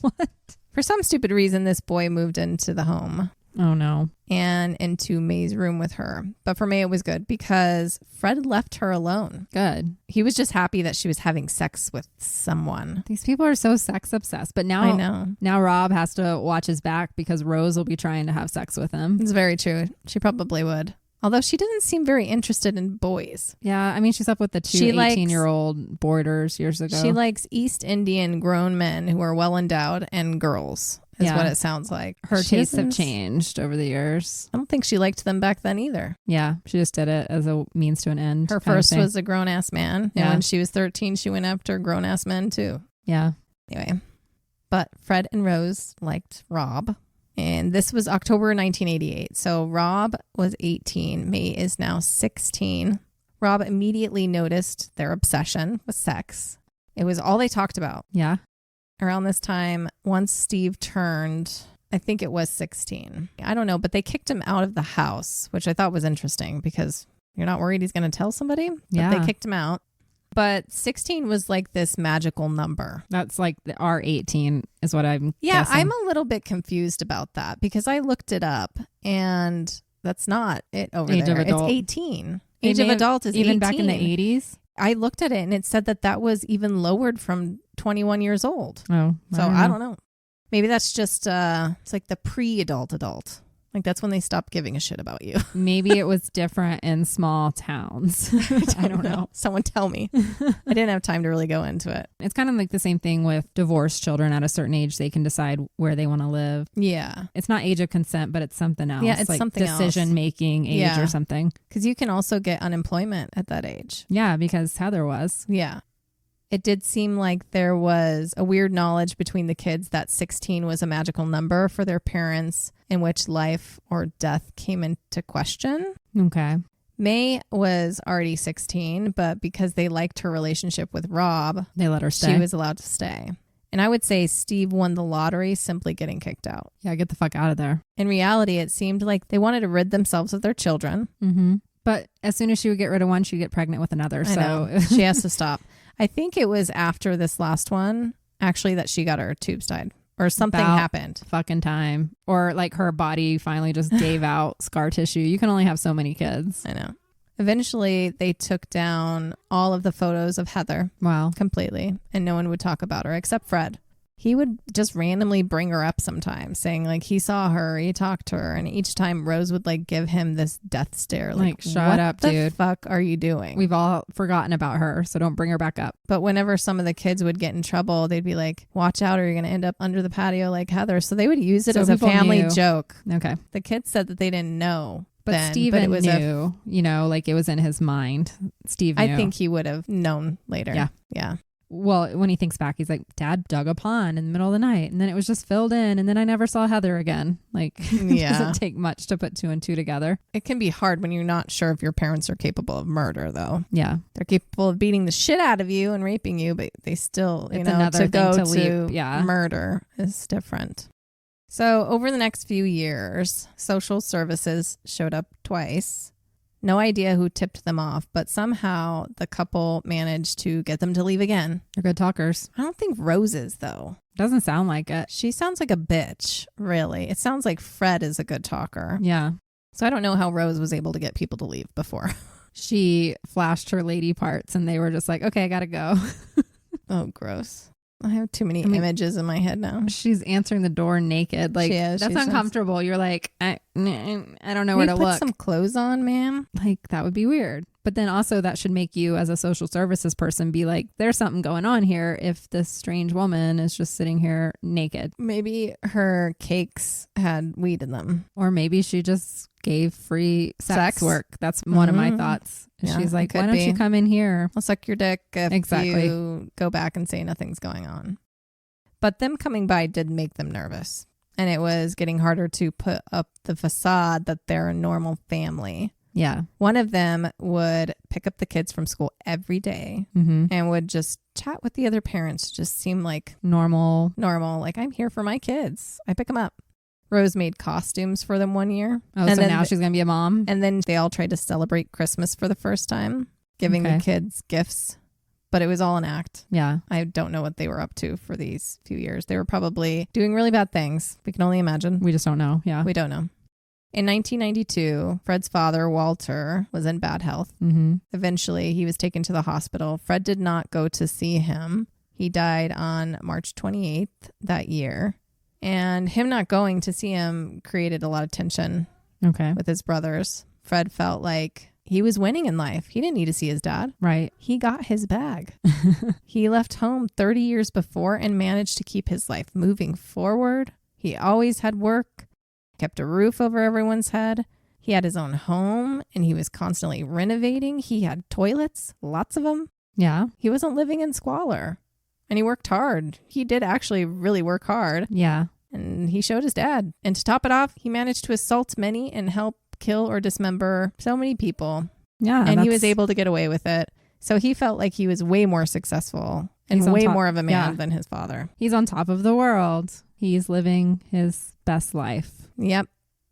What? For some stupid reason, this boy moved into the home. Oh, no. And into May's room with her. But for May, it was good because Fred left her alone. Good. He was just happy that she was having sex with someone. These people are so sex obsessed. But now, I know. Now Rob has to watch his back because Rose will be trying to have sex with him. It's very true. She probably would. Although she doesn't seem very interested in boys. Yeah, I mean, she's up with the two 18-year-old boarders years ago. She likes East Indian grown men who are well endowed and girls, is what it sounds like. Her tastes have changed over the years. I don't think she liked them back then either. Yeah, she just did it as a means to an end. Her first was a grown-ass man. Yeah. And when she was 13, she went after grown-ass men too. Yeah. Anyway, but Fred and Rose liked Rob. And this was October 1988. So Rob was 18. May is now 16. Rob immediately noticed their obsession with sex. It was all they talked about. Yeah. Around this time, once Steve turned, I think it was 16. I don't know, but they kicked him out of the house, which I thought was interesting because you're not worried he's going to tell somebody? But they kicked him out. But 16 was like this magical number. That's like our 18 is what I'm guessing. I'm a little bit confused about that because I looked it up and that's not it over Age there. of adult. It's 18. Age of adult is 18. Even back in the 80s? I looked at it and it said that was even lowered from 21 years old. Oh. So I don't know. Maybe that's just, it's like the pre-adult. Like that's when they stopped giving a shit about you. Maybe it was different in small towns. I don't know. Someone tell me. I didn't have time to really go into it. It's kind of like the same thing with divorced children. At a certain age, they can decide where they want to live. Yeah. It's not age of consent, but it's something else. Yeah, it's like something else. Decision-making age or something. Because you can also get unemployment at that age. Yeah, because Heather was. Yeah. It did seem like there was a weird knowledge between the kids that 16 was a magical number for their parents in which life or death came into question. Okay. May was already 16, but because they liked her relationship with Rob, they let her stay. She was allowed to stay. And I would say Steve won the lottery simply getting kicked out. Yeah, get the fuck out of there. In reality, it seemed like they wanted to rid themselves of their children. Mm-hmm. But as soon as she would get rid of one, she'd get pregnant with another. So she has to stop. I think it was after this last one, actually, that she got her tubes tied or something happened. Fucking time. Or like her body finally just gave out scar tissue. You can only have so many kids. I know. Eventually, they took down all of the photos of Heather. Wow. Completely. And no one would talk about her except Fred. He would just randomly bring her up sometimes, saying like he saw her, he talked to her, and each time Rose would like give him this death stare. Like shut up, dude. What the fuck are you doing? We've all forgotten about her, so don't bring her back up. But whenever some of the kids would get in trouble, they'd be like, watch out or you're going to end up under the patio like Heather. So they would use it as a family joke. Okay. The kids said that they didn't know. But Steven knew, like it was in his mind. Steve knew. I think he would have known later. Yeah. Yeah. Well, when he thinks back, he's like, Dad dug a pond in the middle of the night and then it was just filled in and then I never saw Heather again. Like, it doesn't take much to put two and two together. It can be hard when you're not sure if your parents are capable of murder, though. Yeah. They're capable of beating the shit out of you and raping you, but they still, it's another to go thing to to leap. Yeah. Murder is different. So over the next few years, social services showed up twice. No idea who tipped them off, but somehow the couple managed to get them to leave again. They're good talkers. I don't think Rose is, though. Doesn't sound like it. She sounds like a bitch, really. It sounds like Fred is a good talker. Yeah. So I don't know how Rose was able to get people to leave before. She flashed her lady parts and they were just like, okay, I gotta go. Oh, gross. I have too many images in my head now. She's answering the door naked. Like, that's uncomfortable. You're like, I don't know where to look. Put some clothes on, ma'am. Like, that would be weird. But then also that should make you as a social services person be like, there's something going on here if this strange woman is just sitting here naked. Maybe her cakes had weed in them. Or maybe she just gave free sex work. That's one of my thoughts. Yeah, she's like, why don't you come in here? I'll suck your dick if you go back and say nothing's going on. But them coming by did make them nervous. And it was getting harder to put up the facade that they're a normal family. Yeah. One of them would pick up the kids from school every day and would just chat with the other parents. Just seem like normal. Like, I'm here for my kids. I pick them up. Rose made costumes for them one year. Oh, and so now she's going to be a mom? And then they all tried to celebrate Christmas for the first time, giving the kids gifts. But it was all an act. Yeah. I don't know what they were up to for these few years. They were probably doing really bad things. We can only imagine. We just don't know. Yeah. We don't know. In 1992, Fred's father, Walter, was in bad health. Eventually, he was taken to the hospital. Fred did not go to see him. He died on March 28th that year. And him not going to see him created a lot of tension with his brothers. Fred felt like he was winning in life. He didn't need to see his dad. Right. He got his bag. He left home 30 years before and managed to keep his life moving forward. He always had work. Kept a roof over everyone's head. He had his own home and he was constantly renovating. He had toilets, lots of them. Yeah. He wasn't living in squalor and he worked hard. He did actually really work hard. Yeah. And he showed his dad. And to top it off, he managed to assault many and help kill or dismember so many people. Yeah. And he was able to get away with it. So he felt like he was way more successful and way more of a man than his father. He's on top of the world. He's living his best life. Yep.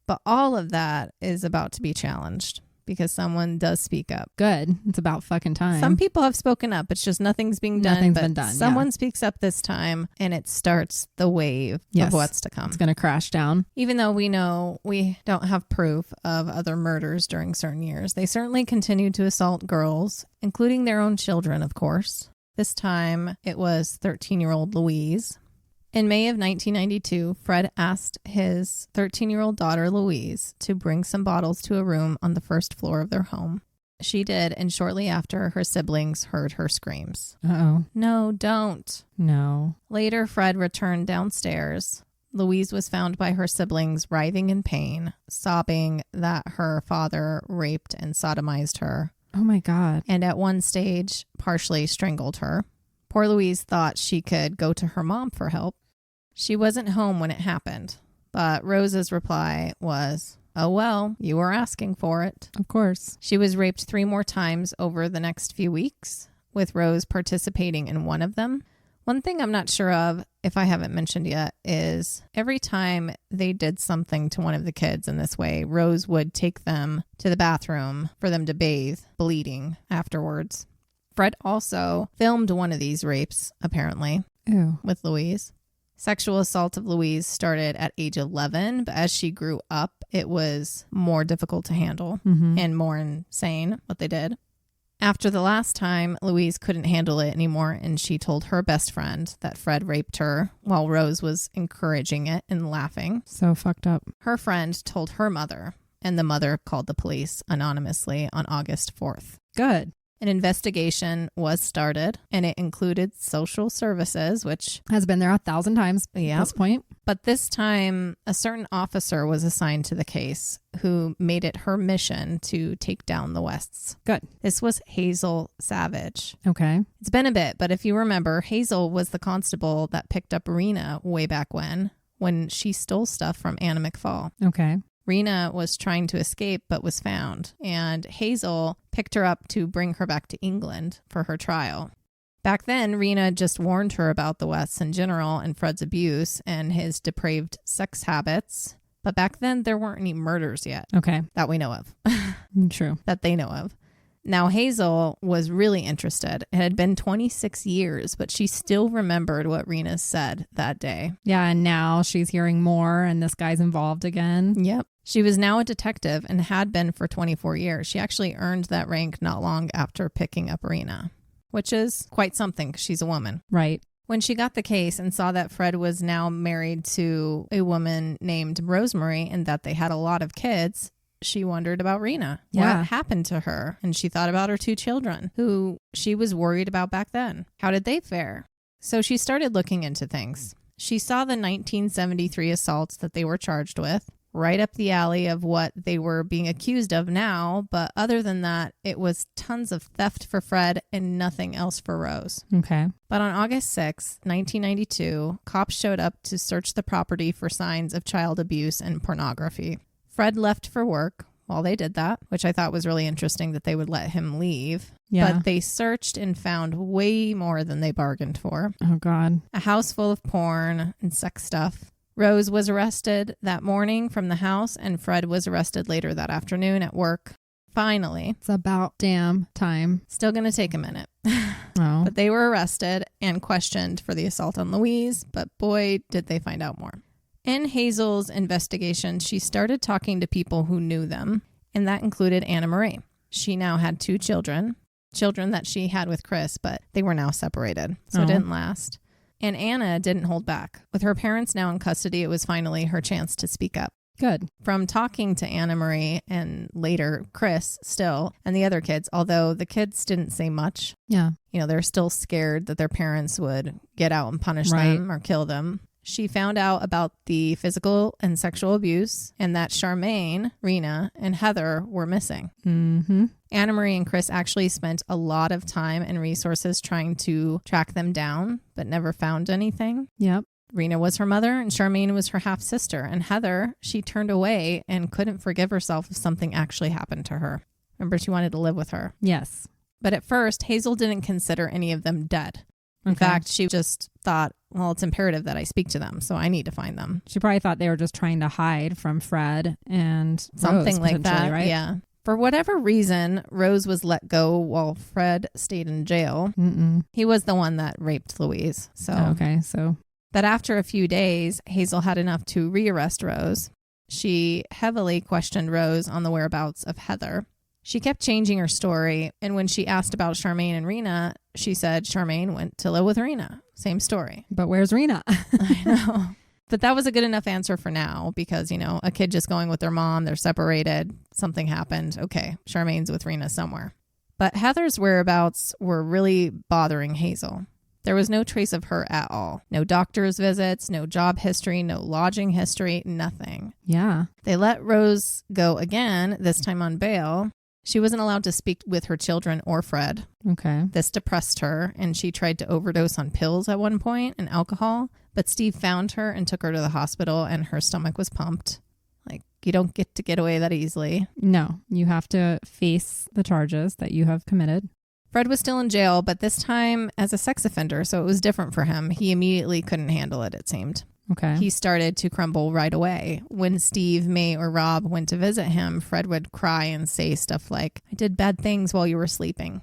But all of that is about to be challenged because someone does speak up. Good. It's about fucking time. Some people have spoken up. It's just nothing's being done. Nothing's been done. Someone speaks up this time and it starts the wave of what's to come. It's going to crash down. Even though we know we don't have proof of other murders during certain years, they certainly continue to assault girls, including their own children, of course. This time it was 13-year-old Louise. In May of 1992, Fred asked his 13-year-old daughter, Louise, to bring some bottles to a room on the first floor of their home. She did, and shortly after, her siblings heard her screams. Uh-oh. No, don't. No. Later, Fred returned downstairs. Louise was found by her siblings writhing in pain, sobbing that her father raped and sodomized her. Oh, my God. And at one stage, partially strangled her. Poor Louise thought she could go to her mom for help. She wasn't home when it happened, but Rose's reply was, oh, well, you were asking for it. Of course. She was raped 3 more times over the next few weeks, with Rose participating in one of them. One thing I'm not sure of, if I haven't mentioned yet, is every time they did something to one of the kids in this way, Rose would take them to the bathroom for them to bathe, bleeding afterwards. Fred also filmed one of these rapes, apparently, with Louise. Sexual assault of Louise started at age 11, but as she grew up, it was more difficult to handle and more insane what they did. After the last time, Louise couldn't handle it anymore, and she told her best friend that Fred raped her while Rose was encouraging it and laughing. So fucked up. Her friend told her mother, and the mother called the police anonymously on August 4th. Good. An investigation was started, and it included social services, which has been there 1,000 times at this point. But this time, a certain officer was assigned to the case who made it her mission to take down the Wests. Good. This was Hazel Savage. Okay. It's been a bit, but if you remember, Hazel was the constable that picked up Rena way back when she stole stuff from Anna McFall. Okay. Rena was trying to escape but was found, and Hazel picked her up to bring her back to England for her trial. Back then, Rena just warned her about the Wests in general and Fred's abuse and his depraved sex habits. But back then, there weren't any murders yet. Okay. That we know of. True. That they know of. Now, Hazel was really interested. It had been 26 years, but she still remembered what Rena said that day. Yeah, and now she's hearing more, and this guy's involved again. Yep. She was now a detective and had been for 24 years. She actually earned that rank not long after picking up Rena, which is quite something 'cause she's a woman. Right. When she got the case and saw that Fred was now married to a woman named Rosemary and that they had a lot of kids, she wondered about Rena. Yeah. What happened to her? And she thought about her 2 children who she was worried about back then. How did they fare? So she started looking into things. She saw the 1973 assaults that they were charged with, right up the alley of what they were being accused of now. But other than that, it was tons of theft for Fred and nothing else for Rose. Okay. But on August 6, 1992, cops showed up to search the property for signs of child abuse and pornography. Fred left for work while they did that, which I thought was really interesting that they would let him leave. Yeah. But they searched and found way more than they bargained for. Oh, God. A house full of porn and sex stuff. Rose was arrested that morning from the house, and Fred was arrested later that afternoon at work. Finally. It's about damn time. Still going to take a minute. Oh. But they were arrested and questioned for the assault on Louise, but boy, did they find out more. In Hazel's investigation, she started talking to people who knew them, and that included Anna Marie. She now had 2 children that she had with Chris, but they were now separated, so it didn't last. And Anna didn't hold back. With her parents now in custody, it was finally her chance to speak up. Good. From talking to Anna Marie and later Chris still, and the other kids, although the kids didn't say much. Yeah. You know, they're still scared that their parents would get out and punish them or kill them. She found out about the physical and sexual abuse and that Charmaine, Rena, and Heather were missing. Mm-hmm. Anna Marie and Chris actually spent a lot of time and resources trying to track them down, but never found anything. Yep. Rena was her mother and Charmaine was her half-sister. And Heather, she turned away and couldn't forgive herself if something actually happened to her. Remember, she wanted to live with her. Yes. But at first, Hazel didn't consider any of them dead. In fact, she just thought, well, it's imperative that I speak to them, so I need to find them. She probably thought they were just trying to hide from Fred and something Rose, like that, right? Yeah. For whatever reason, Rose was let go while Fred stayed in jail. Mm-mm. He was the one that raped Louise. So. But after a few days, Hazel had enough to rearrest Rose. She heavily questioned Rose on the whereabouts of Heather. She kept changing her story, and when she asked about Charmaine and Rena, she said Charmaine went to live with Rena. Same story. But where's Rena? I know. But that was a good enough answer for now because, you know, a kid just going with their mom, they're separated, something happened. Okay, Charmaine's with Rena somewhere. But Heather's whereabouts were really bothering Hazel. There was no trace of her at all. No doctor's visits, no job history, no lodging history, nothing. Yeah. They let Rose go again, this time on bail. She wasn't allowed to speak with her children or Fred. Okay. This depressed her, and she tried to overdose on pills at one point and alcohol. But Steve found her and took her to the hospital, and her stomach was pumped. Like, you don't get away that easily. No, you have to face the charges that you have committed. Fred was still in jail, but this time as a sex offender, so it was different for him. He immediately couldn't handle it, it seemed. Okay. He started to crumble right away. When Steve, May, or Rob went to visit him, Fred would cry and say stuff like, I did bad things while you were sleeping.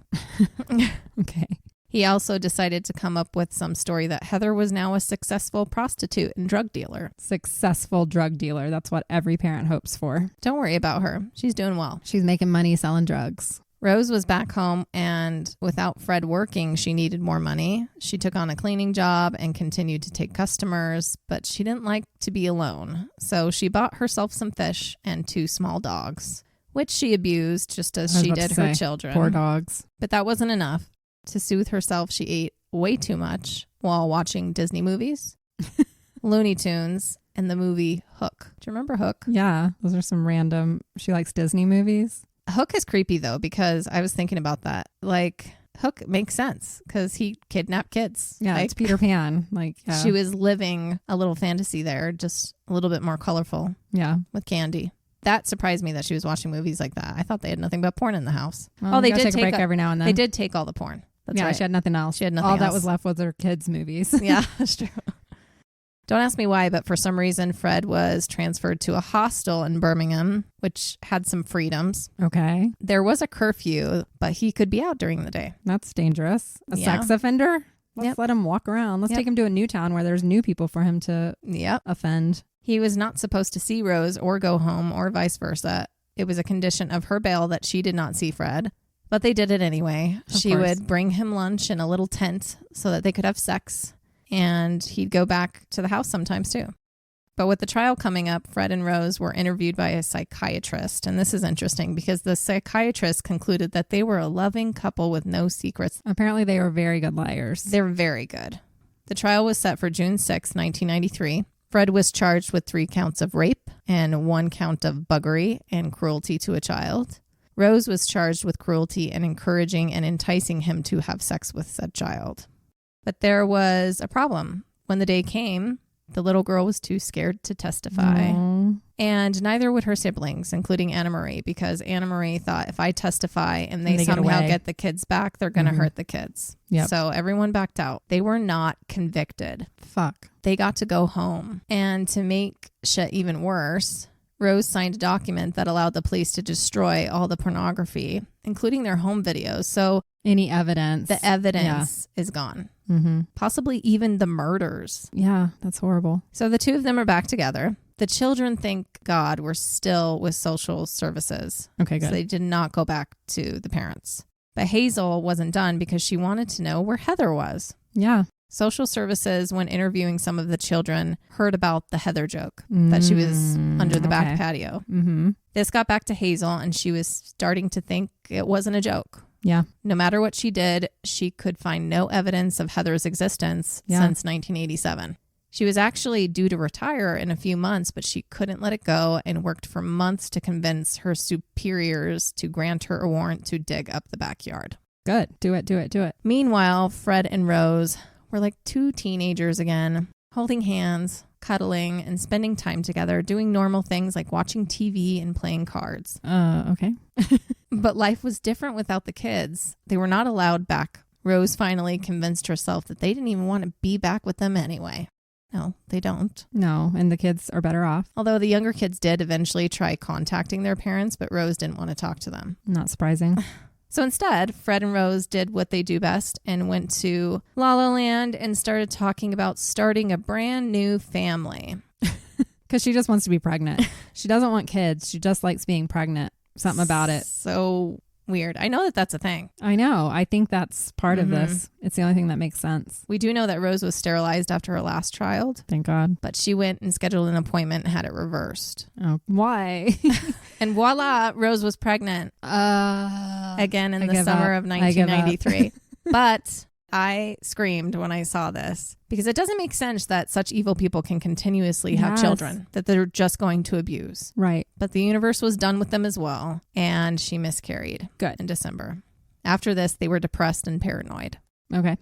Okay. He also decided to come up with some story that Heather was now a successful prostitute and drug dealer. Successful drug dealer. That's what every parent hopes for. Don't worry about her. She's doing well. She's making money selling drugs. Rose was back home, and without Fred working, she needed more money. She took on a cleaning job and continued to take customers, but she didn't like to be alone. So she bought herself some fish and 2 small dogs, which she abused just as she did her children. Poor dogs. But that wasn't enough. To soothe herself, she ate way too much while watching Disney movies, Looney Tunes, and the movie Hook. Do you remember Hook? Yeah, those are some random, she likes Disney movies. Hook is creepy, though, because I was thinking about that. Like, Hook makes sense because he kidnapped kids. Yeah, like, it's Peter Pan. Like, yeah. She was living a little fantasy there, just a little bit more colorful. Yeah. With candy. That surprised me that she was watching movies like that. I thought they had nothing but porn in the house. Well, they did take a break every now and then. They did take all the porn. That's right. She had nothing else. She had nothing all else. that was left was her kids' movies. Yeah, that's true. Don't ask me why, but for some reason, Fred was transferred to a hostel in Birmingham, which had some freedoms. Okay. There was a curfew, but he could be out during the day. That's dangerous. A sex offender? Let's let him walk around. Let's take him to a new town where there's new people for him to offend. He was not supposed to see Rose or go home or vice versa. It was a condition of her bail that she did not see Fred. But they did it anyway. She would bring him lunch in a little tent so that they could have sex. And he'd go back to the house sometimes too. But with the trial coming up, Fred and Rose were interviewed by a psychiatrist. And this is interesting because the psychiatrist concluded that they were a loving couple with no secrets. Apparently they were very good liars. They're very good. The trial was set for June 6, 1993. Fred was charged with 3 counts of rape and 1 count of buggery and cruelty to a child. Rose was charged with cruelty and encouraging and enticing him to have sex with said child. But there was a problem. When the day came, the little girl was too scared to testify. Aww. And neither would her siblings, including Anna Marie, because Anna Marie thought if I testify and they somehow get the kids back, they're going to hurt the kids. Yep. So everyone backed out. They were not convicted. Fuck. They got to go home. And to make shit even worse, Rose signed a document that allowed the police to destroy all the pornography, including their home videos. So any evidence. The evidence is gone. Mm-hmm. Possibly even the murders. Yeah, that's horrible. So the 2 of them are back together. The children, thank God, were still with social services. Okay, good. So they did not go back to the parents. But Hazel wasn't done because she wanted to know where Heather was. Yeah. Social services, when interviewing some of the children, heard about the Heather joke that she was under the back patio. Mm-hmm. This got back to Hazel, and she was starting to think it wasn't a joke. Yeah. No matter what she did, she could find no evidence of Heather's existence since 1987. She was actually due to retire in a few months, but she couldn't let it go and worked for months to convince her superiors to grant her a warrant to dig up the backyard. Good. Do it. Meanwhile, Fred and Rose were like 2 teenagers again, holding hands, cuddling, and spending time together, doing normal things like watching TV and playing cards. Okay. But life was different without the kids. They were not allowed back. Rose finally convinced herself that they didn't even want to be back with them anyway. No, they don't. No, and the kids are better off. Although the younger kids did eventually try contacting their parents, but Rose didn't want to talk to them. Not surprising. So instead, Fred and Rose did what they do best and went to La La Land and started talking about starting a brand new family. Because she just wants to be pregnant. She doesn't want kids. She just likes being pregnant. Something about it. So weird. I know that that's a thing. I know. I think that's part of this. It's the only thing that makes sense. We do know that Rose was sterilized after her last child. Thank God. But she went and scheduled an appointment and had it reversed. Oh, why? And voila, Rose was pregnant. Again in the summer of 1993. But I screamed when I saw this because it doesn't make sense that such evil people can continuously have children that they're just going to abuse. Right. But the universe was done with them as well. And she miscarried. Good. In December. After this, they were depressed and paranoid. Okay.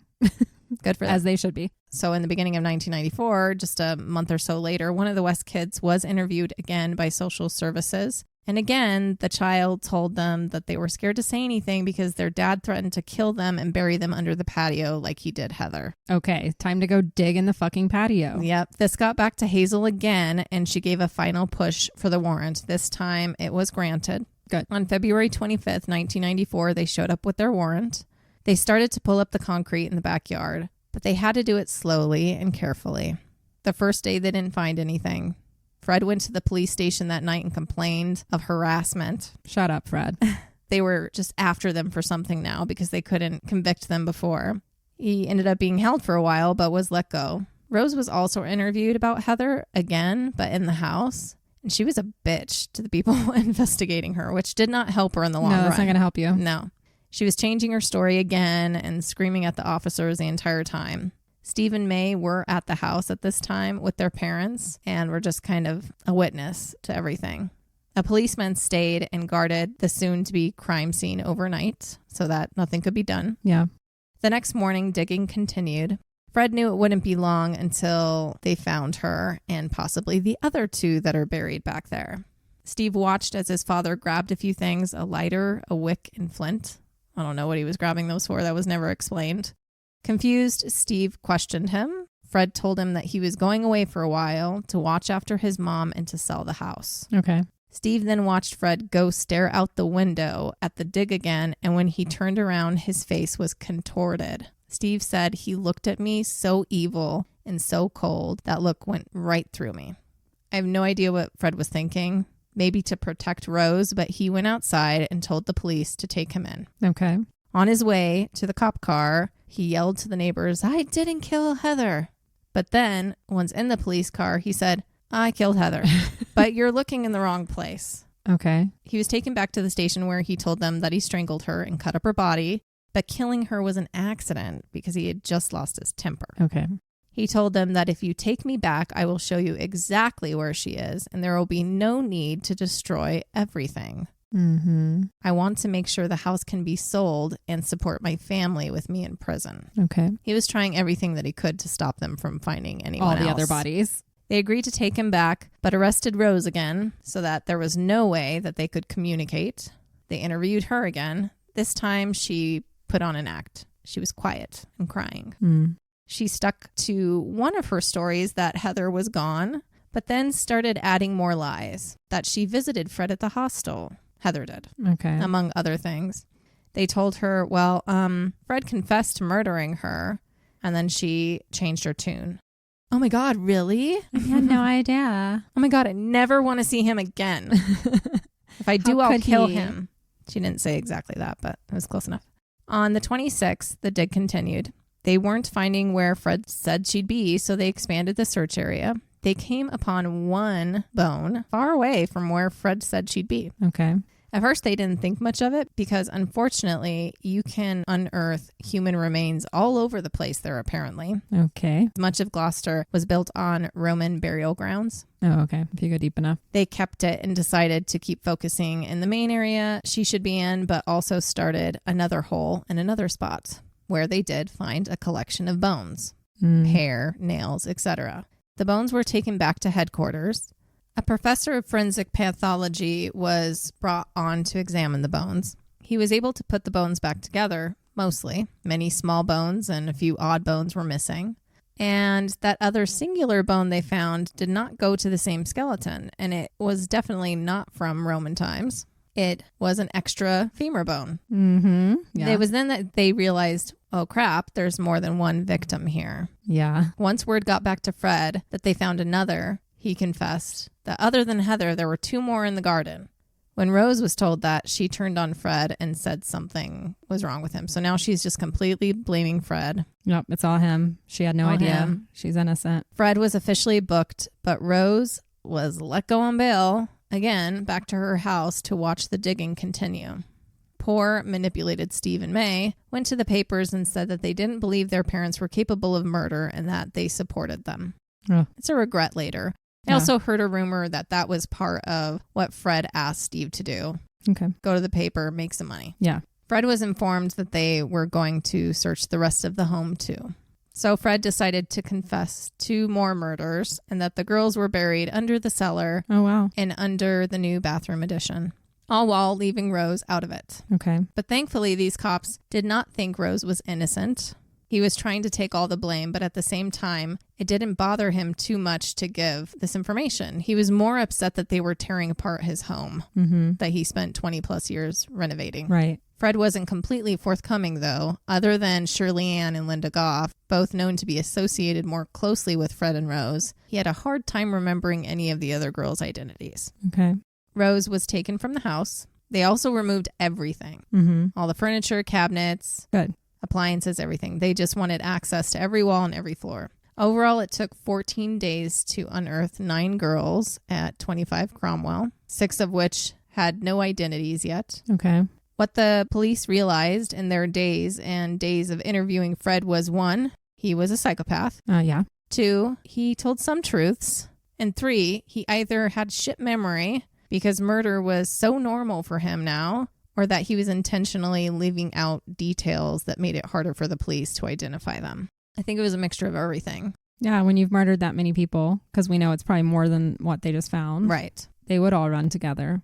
Good for them. As they should be. So in the beginning of 1994, just a month or so later, one of the West kids was interviewed again by social services. And again, the child told them that they were scared to say anything because their dad threatened to kill them and bury them under the patio like he did Heather. Okay, time to go dig in the fucking patio. Yep. This got back to Hazel again, and she gave a final push for the warrant. This time, it was granted. Good. On February 25th, 1994, they showed up with their warrant. They started to pull up the concrete in the backyard, but they had to do it slowly and carefully. The first day, they didn't find anything. Fred went to the police station that night and complained of harassment. Shut up, Fred. They were just after them for something now because they couldn't convict them before. He ended up being held for a while, but was let go. Rose was also interviewed about Heather again, but in the house. And she was a bitch to the people investigating her, which did not help her in the long run. No, that's not going to help you. No. She was changing her story again and screaming at the officers the entire time. Steve and May were at the house at this time with their parents and were just kind of a witness to everything. A policeman stayed and guarded the soon-to-be crime scene overnight so that nothing could be done. Yeah. The next morning, digging continued. Fred knew it wouldn't be long until they found her and possibly the other 2 that are buried back there. Steve watched as his father grabbed a few things, a lighter, a wick, and flint. I don't know what he was grabbing those for. That was never explained. Confused, Steve questioned him. Fred told him that he was going away for a while to watch after his mom and to sell the house. Okay. Steve then watched Fred go stare out the window at the dig again, and when he turned around, his face was contorted. Steve said he looked at me so evil and so cold. That look went right through me. I have no idea what Fred was thinking. Maybe to protect Rose, but he went outside and told the police to take him in. Okay. On his way to the cop car, he yelled to the neighbors, "I didn't kill Heather." But then, once in the police car, he said, I killed Heather, but you're looking in the wrong place. Okay. He was taken back to the station where he told them that he strangled her and cut up her body, but killing her was an accident because he had just lost his temper. Okay. He told them that if you take me back, I will show you exactly where she is, and there will be no need to destroy everything. Mm-hmm. I want to make sure the house can be sold and support my family with me in prison. Okay. He was trying everything that he could to stop them from finding anyone else. All the other bodies. They agreed to take him back, but arrested Rose again so that there was no way that they could communicate. They interviewed her again. This time she put on an act. She was quiet and crying. Mm. She stuck to one of her stories that Heather was gone, but then started adding more lies, that she visited Fred at the hostel. Heather did, Okay. among other things. They told her, well, Fred confessed to murdering her, and then she changed her tune. Oh my God, really? I had no idea. Oh my God, I never want to see him again. If I do, I'll kill him. She didn't say exactly that, but it was close enough. On the 26th, the dig continued. They weren't finding where Fred said she'd be, so they expanded the search area. They came upon one bone far away from where Fred said she'd be. Okay. At first, they didn't think much of it because, unfortunately, you can unearth human remains all over the place there, apparently. Okay. Much of Gloucester was built on Roman burial grounds. Oh, okay. If you go deep enough. They kept it and decided to keep focusing in the main area she should be in, but also started another hole in another spot where they did find a collection of bones, hair, nails, etc. The bones were taken back to headquarters. A professor of forensic pathology was brought on to examine the bones. He was able to put the bones back together, mostly. Many small bones and a few odd bones were missing. And that other singular bone they found did not go to the same skeleton, and it was definitely not from Roman times. It was an extra femur bone. Mm-hmm. Yeah. It was then that they realized, oh crap, there's more than one victim here. Yeah. Once word got back to Fred that they found another, he confessed that other than Heather, there were two more in the garden. When Rose was told that, she turned on Fred and said something was wrong with him. So now she's just completely blaming Fred. Yep, it's all him. She had no idea. Him. She's innocent. Fred was officially booked, but Rose was let go on bail, again, back to her house to watch the digging continue. Poor, manipulated Steve and May went to the papers and said that they didn't believe their parents were capable of murder and that they supported them. Oh. It's a regret later. I also heard a rumor that that was part of what Fred asked Steve to do. Okay. Go to the paper, make some money. Yeah. Fred was informed that they were going to search the rest of the home too. So Fred decided to confess 2 more murders and that the girls were buried under the cellar. Oh, wow. And under the new bathroom addition, all while leaving Rose out of it. Okay. But thankfully, these cops did not think Rose was innocent. He was trying to take all the blame, but at the same time, it didn't bother him too much to give this information. He was more upset that they were tearing apart his home that he spent 20 plus years renovating. Right. Fred wasn't completely forthcoming, though, other than Shirley Ann and Linda Goff, both known to be associated more closely with Fred and Rose. He had a hard time remembering any of the other girls' identities. Okay. Rose was taken from the house. They also removed everything. All the furniture, cabinets. Good. Appliances, everything. They just wanted access to every wall and every floor. Overall, it took 14 days to unearth 9 girls at 25 Cromwell, 6 of which had no identities yet. Okay. What the police realized in their days and days of interviewing Fred was 1, he was a psychopath. Yeah. 2, he told some truths. And 3, he either had shit memory because murder was so normal for him now, or that he was intentionally leaving out details that made it harder for the police to identify them. I think it was a mixture of everything. Yeah, when you've murdered that many people, because we know it's probably more than what they just found. Right. They would all run together.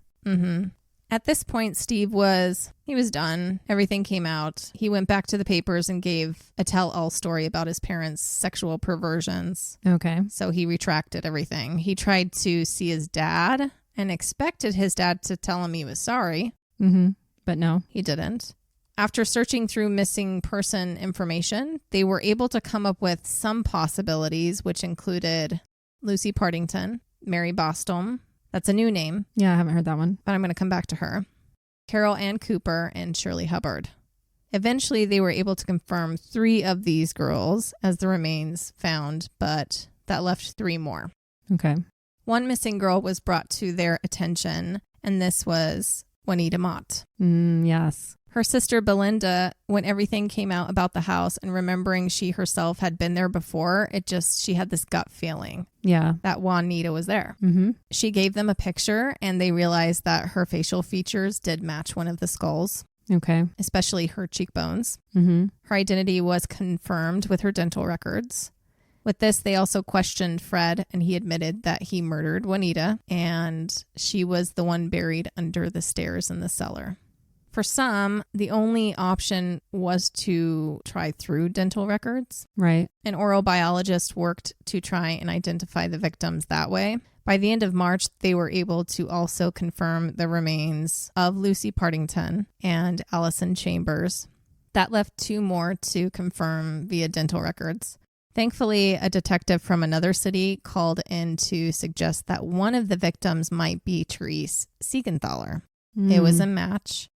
At this point, Steve was done. Everything came out. He went back to the papers and gave a tell-all story about his parents' sexual perversions. Okay. So he retracted everything. He tried to see his dad and expected his dad to tell him he was sorry. But no. He didn't. After searching through missing person information, they were able to come up with some possibilities, which included Lucy Partington, Mary Bostrom. That's a new name. Yeah, I haven't heard that one. But I'm going to come back to her. Carol Ann Cooper and Shirley Hubbard. Eventually, they were able to confirm 3 of these girls as the remains found, but that left 3 more. Okay. One missing girl was brought to their attention, and this was Juanita Mott. Yes. Her sister Belinda, when everything came out about the house and remembering she herself had been there before, she had this gut feeling that Juanita was there. Mm-hmm. She gave them a picture and they realized that her facial features did match one of the skulls. Okay. Especially her cheekbones. Mm-hmm. Her identity was confirmed with her dental records. With this, they also questioned Fred, and he admitted that he murdered Juanita, and she was the one buried under the stairs in the cellar. For some, the only option was to try through dental records. Right. An oral biologist worked to try and identify the victims that way. By the end of March, they were able to also confirm the remains of Lucy Partington and Allison Chambers. That left 2 more to confirm via dental records. Thankfully, a detective from another city called in to suggest that one of the victims might be Therese Siegenthaler. It was a match.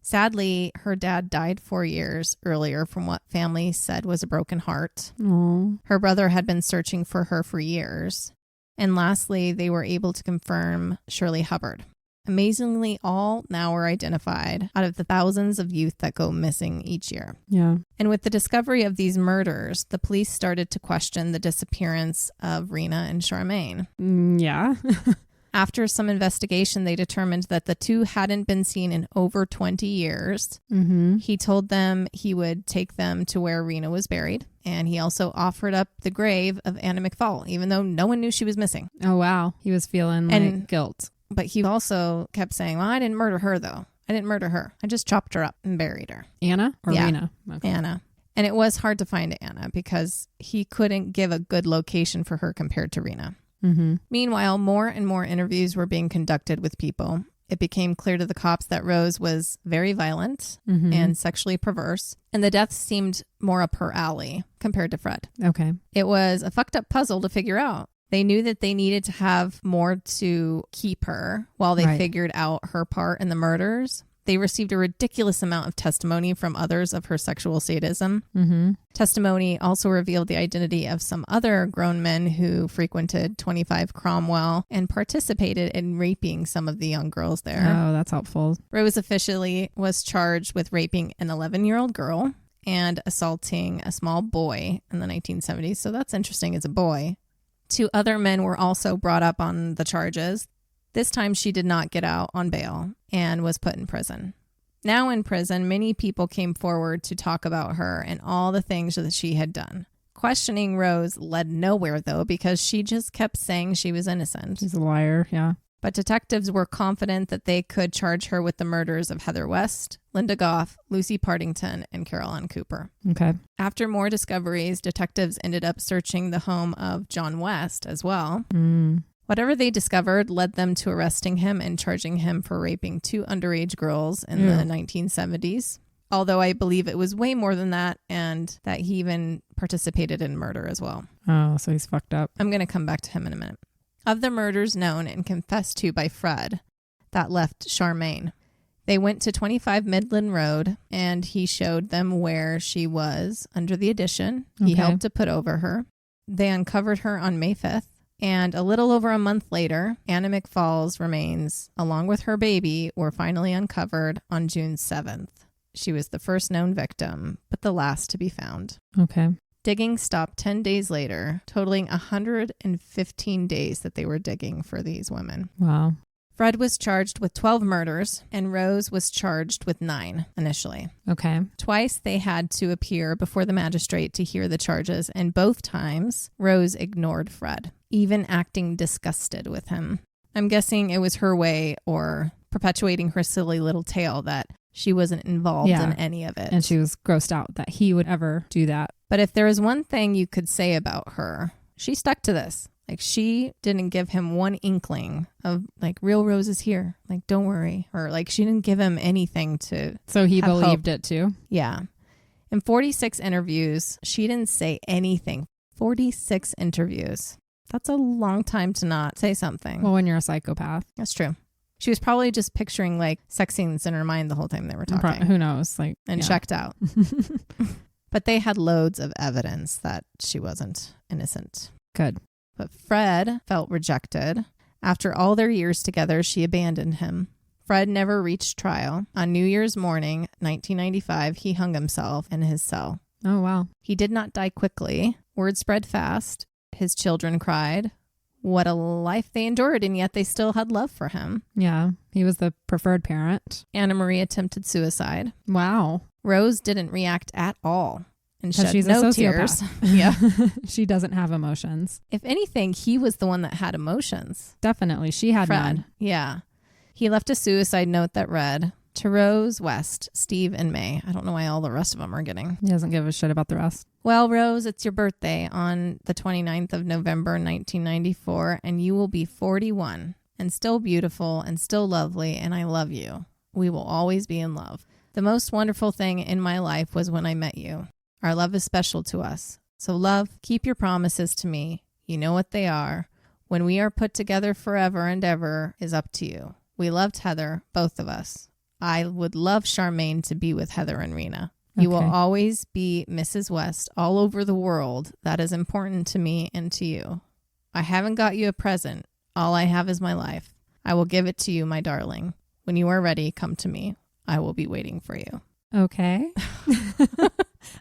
Sadly, her dad died 4 years earlier from what family said was a broken heart. Aww. Her brother had been searching for her for years. And lastly, they were able to confirm Shirley Hubbard. Amazingly, all now were identified out of the thousands of youth that go missing each year. Yeah. And with the discovery of these murders, the police started to question the disappearance of Rena and Charmaine. Yeah. After some investigation, they determined that the 2 hadn't been seen in over 20 years. Mm-hmm. He told them he would take them to where Rena was buried. And he also offered up the grave of Anna McFall, even though no one knew she was missing. Oh, wow. He was feeling like guilt. But he also kept saying, well, I didn't murder her, though. I didn't murder her. I just chopped her up and buried her. Anna or Rena? Okay. Anna. And it was hard to find Anna because he couldn't give a good location for her compared to Rena. Mm-hmm. Meanwhile, more and more interviews were being conducted with people. It became clear to the cops that Rose was very violent and sexually perverse, and the deaths seemed more up her alley compared to Fred. Okay. It was a fucked up puzzle to figure out. They knew that they needed to have more to keep her while they figured out her part in the murders. They received a ridiculous amount of testimony from others of her sexual sadism. Mm-hmm. Testimony also revealed the identity of some other grown men who frequented 25 Cromwell and participated in raping some of the young girls there. Oh, that's helpful. Rose officially was charged with raping an 11-year-old girl and assaulting a small boy in the 1970s. So that's interesting as a boy. 2 other men were also brought up on the charges. This time she did not get out on bail and was put in prison. Now in prison, many people came forward to talk about her and all the things that she had done. Questioning Rose led nowhere, though, because she just kept saying she was innocent. She's a liar, yeah. But detectives were confident that they could charge her with the murders of Heather West, Linda Goff, Lucy Partington, and Carol Ann Cooper. Okay. After more discoveries, detectives ended up searching the home of John West as well. Whatever they discovered led them to arresting him and charging him for raping 2 underage girls in the 1970s. Although I believe it was way more than that, and that he even participated in murder as well. Oh, so he's fucked up. I'm going to come back to him in a minute. Of the murders known and confessed to by Fred, that left Charmaine. They went to 25 Midland Road, and he showed them where she was under the addition. He helped to put over her. They uncovered her on May 5th. And a little over a month later, Anna McFall's remains, along with her baby, were finally uncovered on June 7th. She was the first known victim, but the last to be found. Okay. Digging stopped 10 days later, totaling 115 days that they were digging for these women. Wow. Fred was charged with 12 murders, and Rose was charged with 9 initially. Okay. Twice they had to appear before the magistrate to hear the charges, and both times Rose ignored Fred, even acting disgusted with him. I'm guessing it was her way, or perpetuating her silly little tale, that she wasn't involved in any of it. And she was grossed out that he would ever do that. But if there is one thing you could say about her, she stuck to this. Like, she didn't give him one inkling of, like, real Rose is here. Like, don't worry. Or, like, she didn't give him anything to So he believed hope. it too? Yeah. In 46 interviews, she didn't say anything. 46 interviews. That's a long time to not say something. Well, when you're a psychopath. That's true. She was probably just picturing, like, sex scenes in her mind the whole time they were talking. Who knows? Like, and checked out. But they had loads of evidence that she wasn't innocent. Good. But Fred felt rejected. After all their years together, she abandoned him. Fred never reached trial. On New Year's morning, 1995, he hung himself in his cell. Oh, wow. He did not die quickly. Word spread fast. His children cried. What a life they endured, and yet they still had love for him. Yeah, he was the preferred parent. Anna Marie attempted suicide. Wow. Rose didn't react at all and shed she's no a tears. sociopath. Yeah. She doesn't have emotions. If anything, he was the one that had emotions. Definitely. She had Fred. none. Yeah. He left a suicide note that read, to Rose, West, Steve, and May. I don't know why all the rest of them are getting. He doesn't give a shit about the rest. Well, Rose, it's your birthday on the 29th of November, 1994, and you will be 41 and still beautiful and still lovely, and I love you. We will always be in love. The most wonderful thing in my life was when I met you. Our love is special to us. So, love, keep your promises to me. You know what they are. When we are put together forever and ever is up to you. We loved Heather, both of us. I would love Charmaine to be with Heather and Rena. You will always be Mrs. West all over the world. That is important to me and to you. I haven't got you a present. All I have is my life. I will give it to you, my darling. When you are ready, come to me. I will be waiting for you. Okay.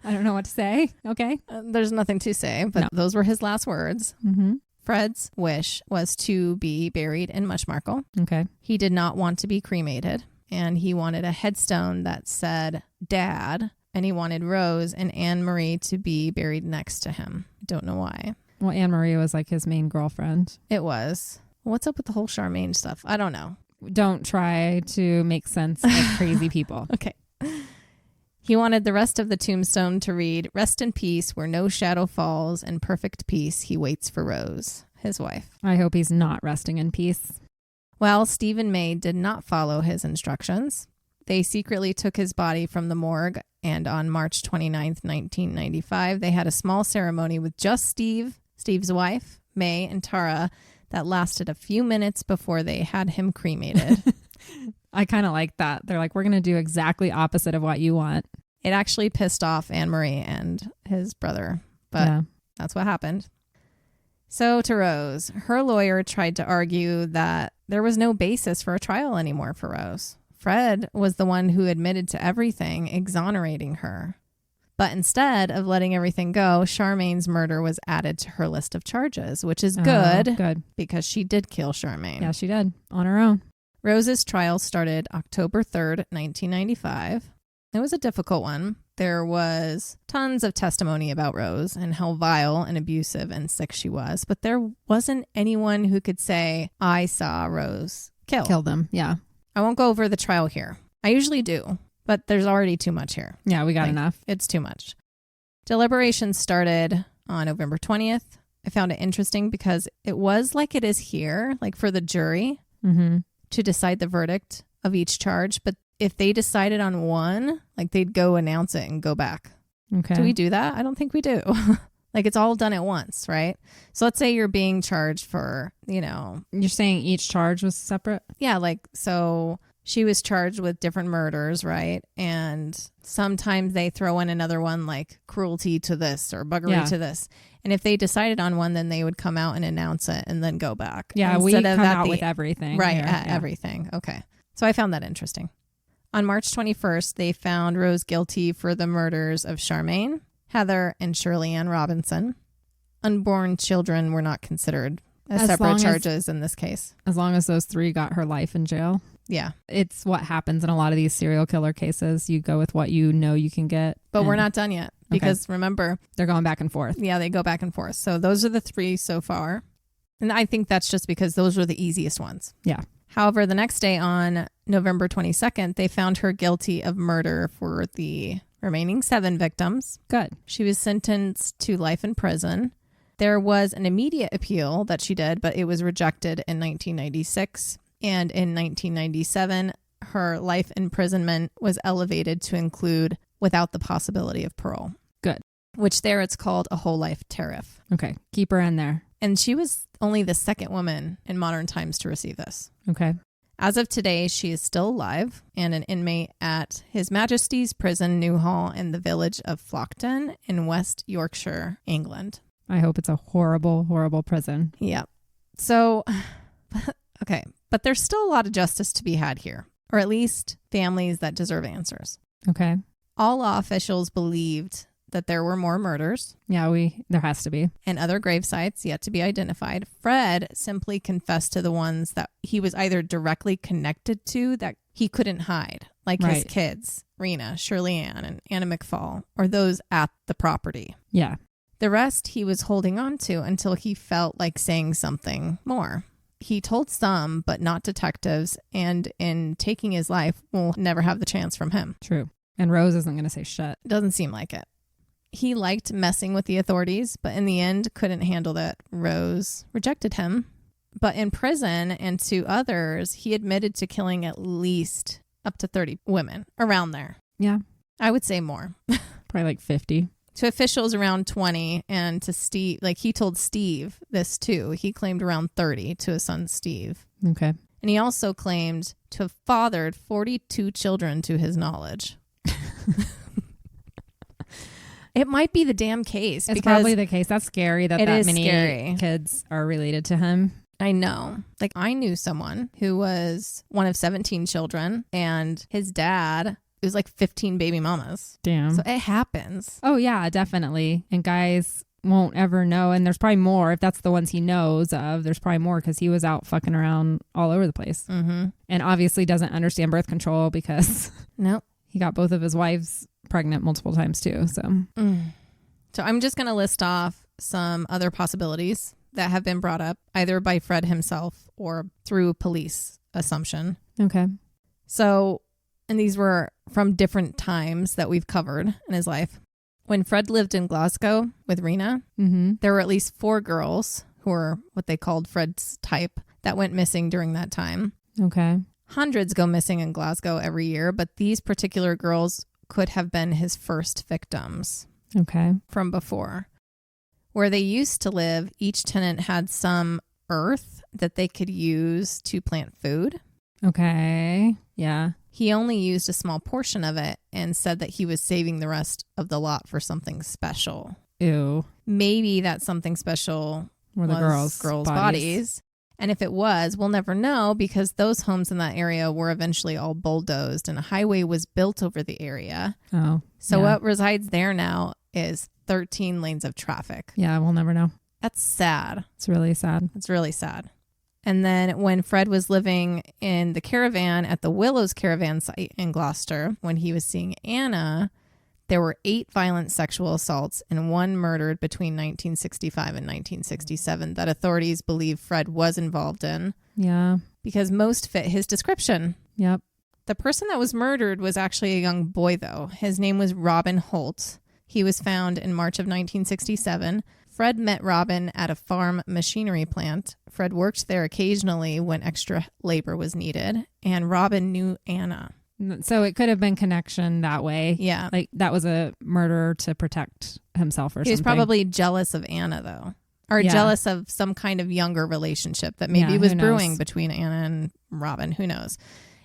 I don't know what to say. Okay. There's nothing to say, but those were his last words. Mm-hmm. Fred's wish was to be buried in Mushmarkle. Okay. He did not want to be cremated, and he wanted a headstone that said Dad, and he wanted Rose and Anne Marie to be buried next to him. Don't know why. Well, Anne Marie was like his main girlfriend. It was. What's up with the whole Charmaine stuff? I don't know. Don't try to make sense of crazy people. Okay. He wanted the rest of the tombstone to read, "Rest in peace where no shadow falls, and perfect peace he waits for Rose," his wife. I hope he's not resting in peace. Well, Steve and May did not follow his instructions. They secretly took his body from the morgue, and on March 29th, 1995, they had a small ceremony with just Steve, Steve's wife, May, and Tara that lasted a few minutes before they had him cremated. I kind of like that. They're like, we're going to do exactly opposite of what you want. It actually pissed off Anne Marie and his brother, but that's what happened. So to Rose, her lawyer tried to argue that there was no basis for a trial anymore for Rose. Fred was the one who admitted to everything, exonerating her. But instead of letting everything go, Charmaine's murder was added to her list of charges, which is good because she did kill Charmaine. Yeah, she did on her own. Rose's trial started October 3rd, 1995. It was a difficult one. There was tons of testimony about Rose and how vile and abusive and sick she was, but there wasn't anyone who could say, I saw Rose kill them. Yeah. I won't go over the trial here. I usually do, but there's already too much here. Yeah, we got enough. It's too much. Deliberations started on November 20th. I found it interesting because it was like it is here, like for the jury to decide the verdict of each charge. But if they decided on one, like they'd go announce it and go back. Okay. Do we do that? I don't think we do. Like it's all done at once, right? So let's say you're being charged for, You're saying each charge was separate? Yeah, like so she was charged with different murders, right? And sometimes they throw in another one like cruelty to this or buggery to this. And if they decided on one, then they would come out and announce it and then go back. Yeah, we come out with everything. Right, here. Everything. Okay. So I found that interesting. On March 21st, they found Rose guilty for the murders of Charmaine, Heather, and Shirley Ann Robinson. Unborn children were not considered as separate charges in this case. As long as those three got her life in jail. Yeah. It's what happens in a lot of these serial killer cases. You go with what you know you can get. But we're not done yet because remember, they're going back and forth. Yeah, they go back and forth. So those are the three so far. And I think that's just because those were the easiest ones. Yeah. However, the next day on November 22nd, they found her guilty of murder for the remaining 7 victims. Good. She was sentenced to life in prison. There was an immediate appeal that she did, but it was rejected in 1996. And in 1997, her life imprisonment was elevated to include without the possibility of parole. Good. Which there it's called a whole life tariff. Okay. Keep her in there. And she was only the second woman in modern times to receive this. Okay. As of today, she is still alive and an inmate at His Majesty's Prison Newhall in the village of Flockton in West Yorkshire, England. I hope it's a horrible, horrible prison. Yeah. So Okay, but there's still a lot of justice to be had here, or at least families that deserve answers. Okay. All law officials believed that there were more murders. Yeah, there has to be. And other grave sites yet to be identified. Fred simply confessed to the ones that he was either directly connected to that he couldn't hide, like his kids, Rena, Shirley Ann, and Anna McFall, or those at the property. Yeah. The rest he was holding on to until he felt like saying something more. He told some, but not detectives, and in taking his life, we'll never have the chance from him. True. And Rose isn't going to say shit. Doesn't seem like it. He liked messing with the authorities, but in the end couldn't handle that Rose rejected him. But in prison and to others, he admitted to killing at least up to 30 women, around there. Yeah. I would say more. Probably like 50. To officials, around 20, and to Steve, like he told Steve this too. He claimed around 30 to his son Steve. Okay. And he also claimed to have fathered 42 children to his knowledge. It might be the damn case. It's probably the case. That's scary that many kids are related to him. I know. Like, I knew someone who was one of 17 children, and his dad, it was like 15 baby mamas. Damn. So it happens. Oh, yeah, definitely. And guys won't ever know. And there's probably more. If that's the ones he knows of, there's probably more because he was out fucking around all over the place. Mm-hmm. And obviously doesn't understand birth control because nope. He got both of his wives pregnant multiple times too. So I'm just going to list off some other possibilities that have been brought up either by Fred himself or through police assumption. Okay. So, and these were from different times that we've covered in his life. When Fred lived in Glasgow with Rena, there were at least 4 girls who were what they called Fred's type that went missing during that time. Okay. Hundreds go missing in Glasgow every year, but these particular girls could have been his first victims. Okay. From before. Where they used to live, each tenant had some earth that they could use to plant food. Okay. Yeah. He only used a small portion of it and said that he was saving the rest of the lot for something special. Ew. Maybe that something special were the girls' bodies. And if it was, we'll never know because those homes in that area were eventually all bulldozed and a highway was built over the area. Oh. So what resides there now is 13 lanes of traffic. Yeah, we'll never know. That's sad. It's really sad. It's really sad. And then when Fred was living in the caravan at the Willows caravan site in Gloucester, when he was seeing Anna, there were 8 violent sexual assaults and 1 murdered between 1965 and 1967 that authorities believe Fred was involved in. Yeah. Because most fit his description. Yep. The person that was murdered was actually a young boy, though. His name was Robin Holt. He was found in March of 1967. Fred met Robin at a farm machinery plant. Fred worked there occasionally when extra labor was needed. And Robin knew Anna. So it could have been connection that way. Yeah. Like that was a murder to protect himself or something. He was probably jealous of Anna, though. Or jealous of some kind of younger relationship that maybe was brewing between Anna and Robin. Who knows?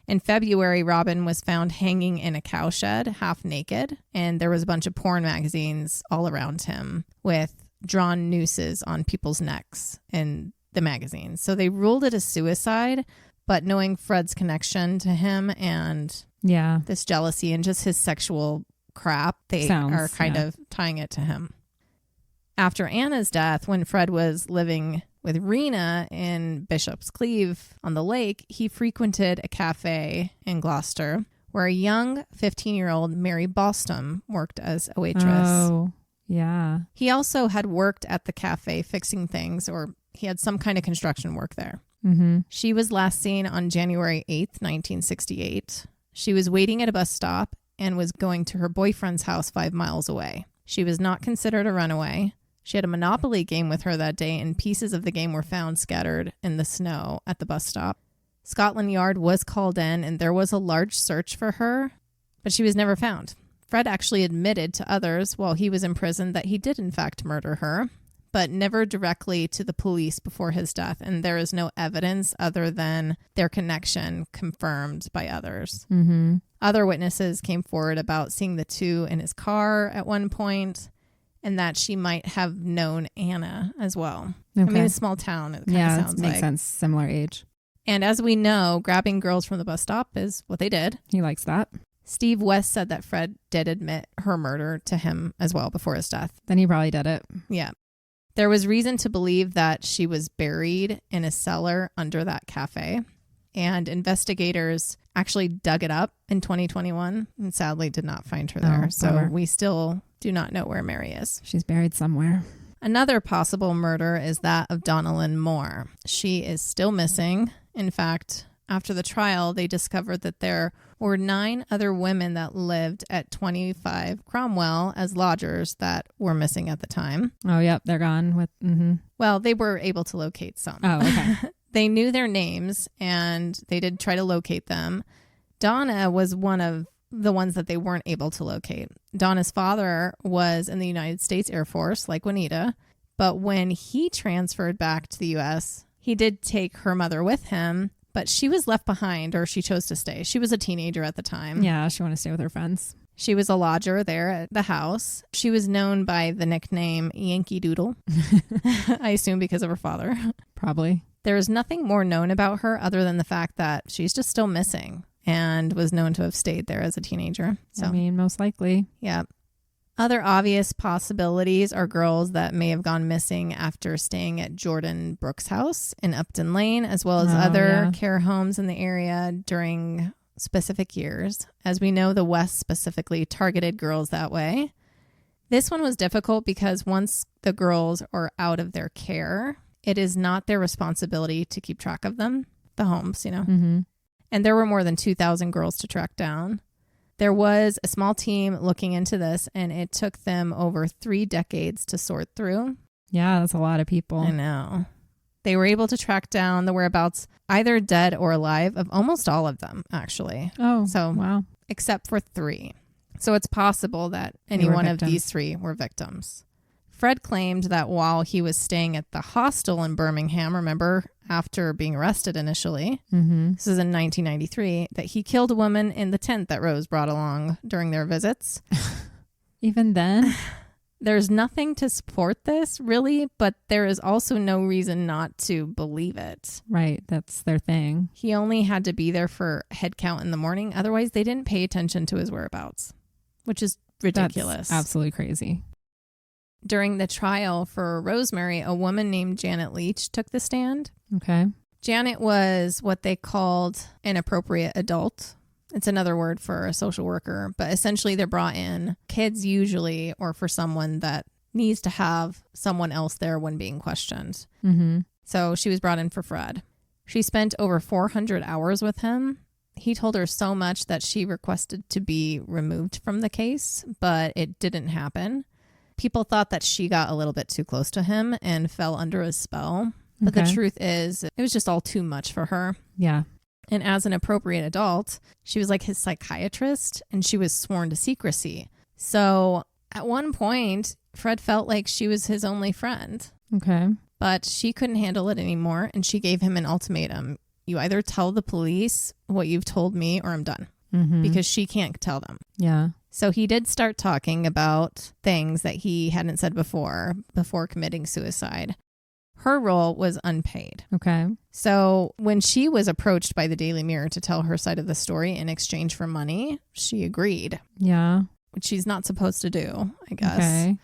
In February, Robin was found hanging in a cowshed, half naked. And there was a bunch of porn magazines all around him with drawn nooses on people's necks in the magazines. So they ruled it a suicide. But knowing Fred's connection to him and this jealousy and just his sexual crap, they are kind of tying it to him. After Anna's death, when Fred was living with Rena in Bishop's Cleeve on the lake, he frequented a cafe in Gloucester where a young 15-year-old Mary Boston worked as a waitress. Oh, yeah. He also had worked at the cafe fixing things, or he had some kind of construction work there. Mm-hmm. She was last seen on January 8th, 1968. She was waiting at a bus stop and was going to her boyfriend's house 5 miles away. She was not considered a runaway. She had a Monopoly game with her that day, and pieces of the game were found scattered in the snow at the bus stop. Scotland Yard was called in, and there was a large search for her, but she was never found. Fred actually admitted to others while he was in prison that he did in fact murder her, but never directly to the police before his death, and there is no evidence other than their connection confirmed by others. Mm-hmm. Other witnesses came forward about seeing the two in his car at one point, and that she might have known Anna as well. Okay. I mean, a small town, it kind of sounds makes sense. Similar age. And as we know, grabbing girls from the bus stop is what they did. He likes that. Steve West said that Fred did admit her murder to him as well before his death. Then he probably did it. Yeah. There was reason to believe that she was buried in a cellar under that cafe. And investigators actually dug it up in 2021 and sadly did not find her there. So we still do not know where Mary is. She's buried somewhere. Another possible murder is that of Donalyn Moore. She is still missing. In fact, after the trial, they discovered that there were 9 other women that lived at 25 Cromwell as lodgers that were missing at the time. Oh, yep. They're gone with... Mm-hmm. Well, they were able to locate some. Oh, okay. They knew their names and they did try to locate them. Donna was one of the ones that they weren't able to locate. Donna's father was in the United States Air Force, like Juanita, but when he transferred back to the U.S., he did take her mother with him, but she was left behind, or she chose to stay. She was a teenager at the time. Yeah, she wanted to stay with her friends. She was a lodger there at the house. She was known by the nickname Yankee Doodle, I assume because of her father. Probably. There is nothing more known about her other than the fact that she's just still missing and was known to have stayed there as a teenager. So, I mean, most likely. Yeah. Other obvious possibilities are girls that may have gone missing after staying at Jordan Brooks' house in Upton Lane, as well as other care homes in the area during specific years. As we know, the West specifically targeted girls that way. This one was difficult because once the girls are out of their care, it is not their responsibility to keep track of them, the homes, you know. Mm-hmm. And there were more than 2,000 girls to track down. There was a small team looking into this, and it took them over 3 decades to sort through. Yeah, that's a lot of people. I know. They were able to track down the whereabouts, either dead or alive, of almost all of them, actually. Oh, so wow. Except for 3. So it's possible that any one of these 3 were victims. Fred claimed that while he was staying at the hostel in Birmingham, remember, after being arrested initially, this is in 1993, that he killed a woman in the tent that Rose brought along during their visits. Even then? There's nothing to support this, really, but there is also no reason not to believe it. Right, that's their thing. He only had to be there for head count in the morning. Otherwise, they didn't pay attention to his whereabouts, which is ridiculous. That's absolutely crazy. During the trial for Rosemary, a woman named Janet Leach took the stand. Okay. Janet was what they called an appropriate adult. It's another word for a social worker, but essentially they're brought in kids usually, or for someone that needs to have someone else there when being questioned. Mm-hmm. So she was brought in for Fred. She spent over 400 hours with him. He told her so much that she requested to be removed from the case, but it didn't happen. People thought that she got a little bit too close to him and fell under his spell. But the truth is, it was just all too much for her. Yeah. And as an appropriate adult, she was like his psychiatrist and she was sworn to secrecy. So at one point, Fred felt like she was his only friend. Okay. But she couldn't handle it anymore and she gave him an ultimatum. You either tell the police what you've told me or I'm done. Mm-hmm. Because she can't tell them. Yeah. So he did start talking about things that he hadn't said before committing suicide. Her role was unpaid. Okay. So when she was approached by the Daily Mirror to tell her side of the story in exchange for money, she agreed. Yeah. Which she's not supposed to do, I guess. Okay.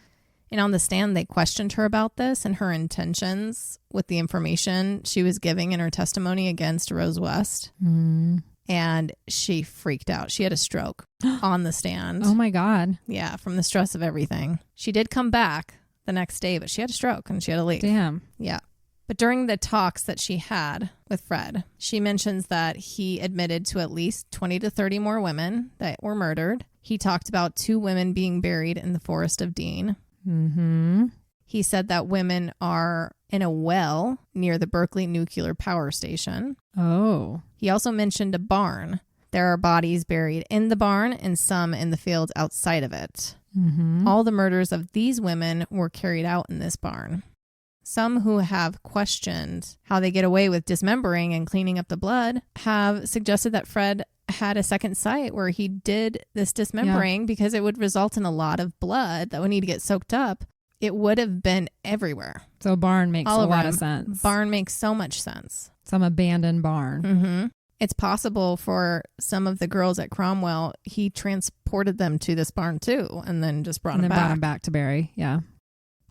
And on the stand, they questioned her about this and her intentions with the information she was giving in her testimony against Rose West. Mm. And she freaked out. She had a stroke on the stand. Oh my God. Yeah, from the stress of everything. She did come back the next day, but she had a stroke and she had to leave. Damn. Yeah. But during the talks that she had with Fred, she mentions that he admitted to at least 20 to 30 more women that were murdered. He talked about 2 women being buried in the Forest of Dean. Mm-hmm. He said that women are in a well near the Berkeley Nuclear Power Station. Oh. He also mentioned a barn. There are bodies buried in the barn and some in the fields outside of it. Mm-hmm. All the murders of these women were carried out in this barn. Some who have questioned how they get away with dismembering and cleaning up the blood have suggested that Fred had a second site where he did this dismembering because it would result in a lot of blood that would need to get soaked up. It would have been everywhere. So barn makes a lot of sense. Barn makes so much sense. Some abandoned barn. Mm-hmm. It's possible for some of the girls at Cromwell, he transported them to this barn too and then just brought them back to bury. Yeah.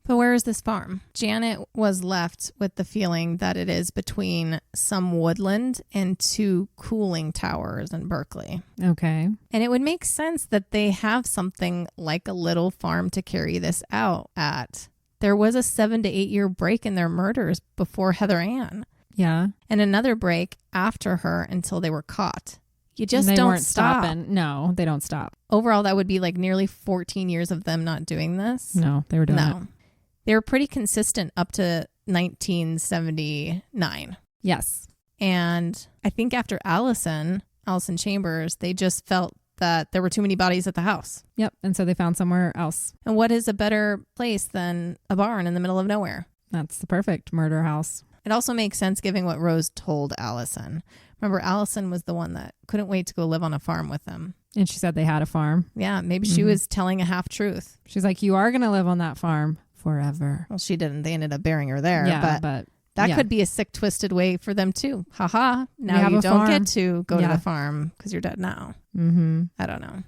But where is this farm? Janet was left with the feeling that it is between some woodland and 2 cooling towers in Berkeley. Okay. And it would make sense that they have something like a little farm to carry this out at. There was a 7 to 8 year break in their murders before Heather Ann. Yeah. And another break after her until they were caught. You just they don't weren't stop. Stopping. No, they don't stop. Overall, that would be like nearly 14 years of them not doing this. No, they were doing it. They were pretty consistent up to 1979. Yes. And I think after Allison Chambers, they just felt that there were too many bodies at the house. Yep. And so they found somewhere else. And what is a better place than a barn in the middle of nowhere? That's the perfect murder house. It also makes sense given what Rose told Allison. Remember, Allison was the one that couldn't wait to go live on a farm with them. And she said they had a farm. Yeah, maybe she was telling a half truth. She's like, you are going to live on that farm forever. Well, she didn't. They ended up burying her there. Yeah, but that could be a sick, twisted way for them too. Haha. Now you don't get to go to the farm because you're dead now. Mm-hmm. I don't know.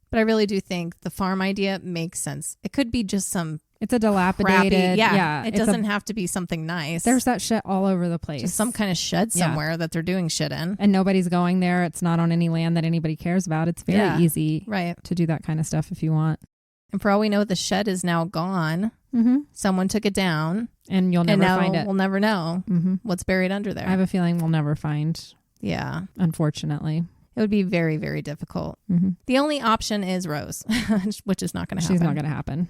But I really do think the farm idea makes sense. It could be just some... It's a dilapidated. Crappy, it doesn't have to be something nice. There's that shit all over the place. Just some kind of shed somewhere that they're doing shit in. And nobody's going there. It's not on any land that anybody cares about. It's very easy to do that kind of stuff if you want. And for all we know, the shed is now gone. Mm-hmm. Someone took it down. And you'll never find it. We'll never know what's buried under there. I have a feeling we'll never find. Yeah. Unfortunately. It would be very, very difficult. Mm-hmm. The only option is Rose, which is not going to happen. She's not going to happen.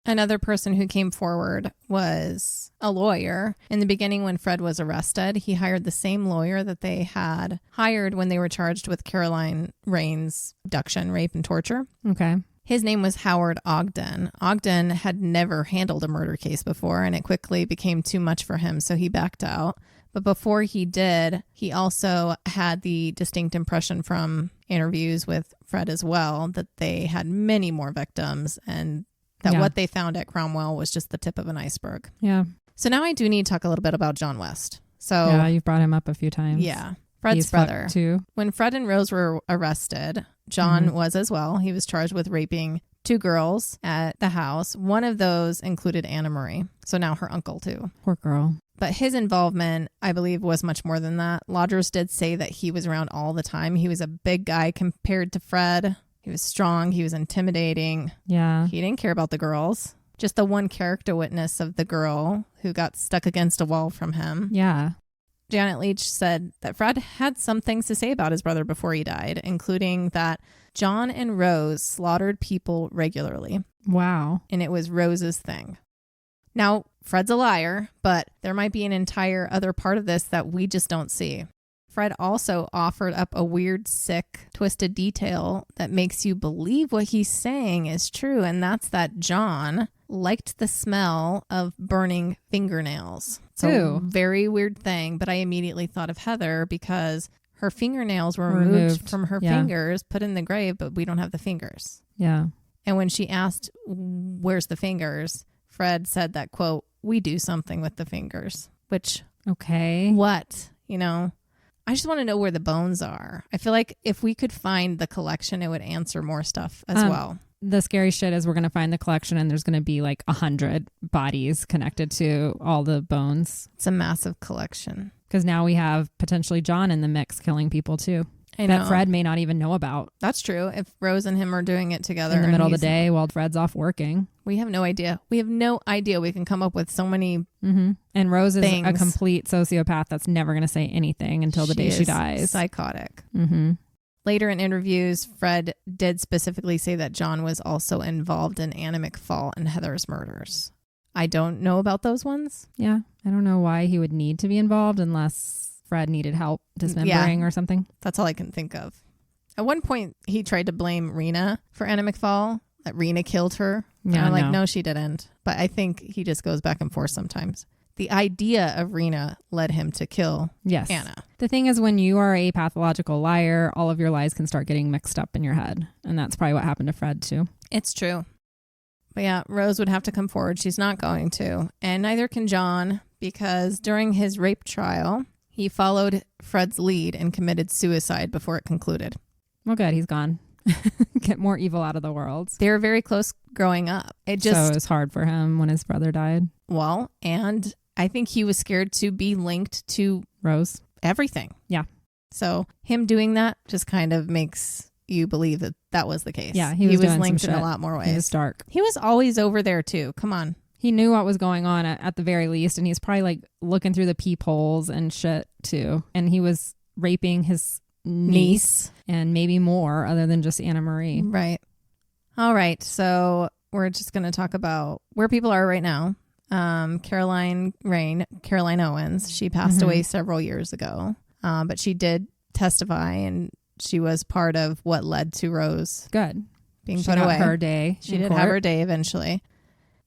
Another person who came forward was a lawyer. In the beginning, when Fred was arrested, he hired the same lawyer that they had hired when they were charged with Caroline Rain's abduction, rape, and torture. Okay. His name was Howard Ogden. Ogden had never handled a murder case before, and it quickly became too much for him, so he backed out. But before he did, he also had the distinct impression from interviews with Fred as well that they had many more victims and that what they found at Cromwell was just the tip of an iceberg. Yeah. So now I do need to talk a little bit about John West. So yeah, you've brought him up a few times. Yeah. Fred's brother. Too. When Fred and Rose were arrested, John was as well. He was charged with raping 2 girls at the house. One of those included Anna Marie. So now her uncle too. Poor girl. But his involvement, I believe, was much more than that. Lodgers did say that he was around all the time. He was a big guy compared to Fred. He was strong. He was intimidating. Yeah. He didn't care about the girls. Just the one character witness of the girl who got stuck against a wall from him. Yeah. Janet Leach said that Fred had some things to say about his brother before he died, including that John and Rose slaughtered people regularly. Wow. And it was Rose's thing. Now, Fred's a liar, but there might be an entire other part of this that we just don't see. Fred also offered up a weird, sick, twisted detail that makes you believe what he's saying is true, and that's that John liked the smell of burning fingernails. It's a very weird thing, but I immediately thought of Heather because her fingernails were removed from her fingers, put in the grave, but we don't have the fingers. Yeah. And when she asked, where's the fingers? Fred said that, quote, we do something with the fingers, which... Okay. What? You know... I just want to know where the bones are. I feel like if we could find the collection, it would answer more stuff as well. The scary shit is we're going to find the collection and there's going to be like 100 bodies connected to all the bones. It's a massive collection. Because now we have potentially John in the mix killing people too. I know. That Fred may not even know about. That's true. If Rose and him are doing it together. In the middle of the day while Fred's off working. We have no idea. We have no idea. We can come up with so many And Rose is things. a complete sociopath that's never going to say anything until the day she dies. Psychotic. Mm-hmm. Later in interviews, Fred did specifically say that John was also involved in Anna McFall and Heather's murders. I don't know about those ones. Yeah. I don't know why he would need to be involved unless Fred needed help dismembering or something. That's all I can think of. At one point, he tried to blame Rena for Anna McFall, that Rena killed her. Yeah, I'm like, no, she didn't. But I think he just goes back and forth sometimes. the idea of Rena led him to kill Anna. The thing is, when you are a pathological liar, all of your lies can start getting mixed up in your head. And that's probably what happened to Fred, too. It's true. But yeah, Rose would have to come forward. She's not going to. And neither can John, because during his rape trial, he followed Fred's lead and committed suicide before it concluded. Well, good. He's gone. Get more evil out of the world. They were very close growing up. So it was hard for him when his brother died. Well, and I think he was scared to be linked to Rose. Everything. Yeah. So him doing that just kind of makes you believe that that was the case. Yeah, he was doing linked some in shit. a lot more ways. He was dark. He was always over there too. Come on. He knew what was going on at the very least, and he's probably like looking through the peepholes and shit too. And he was raping his niece and maybe more other than just Anna Marie. Right. All right. So we're just going to talk about where people are right now. Caroline Owens, she passed away several years ago, but she did testify, and she was part of what led to Rose being put away. Her day. She did have her day eventually.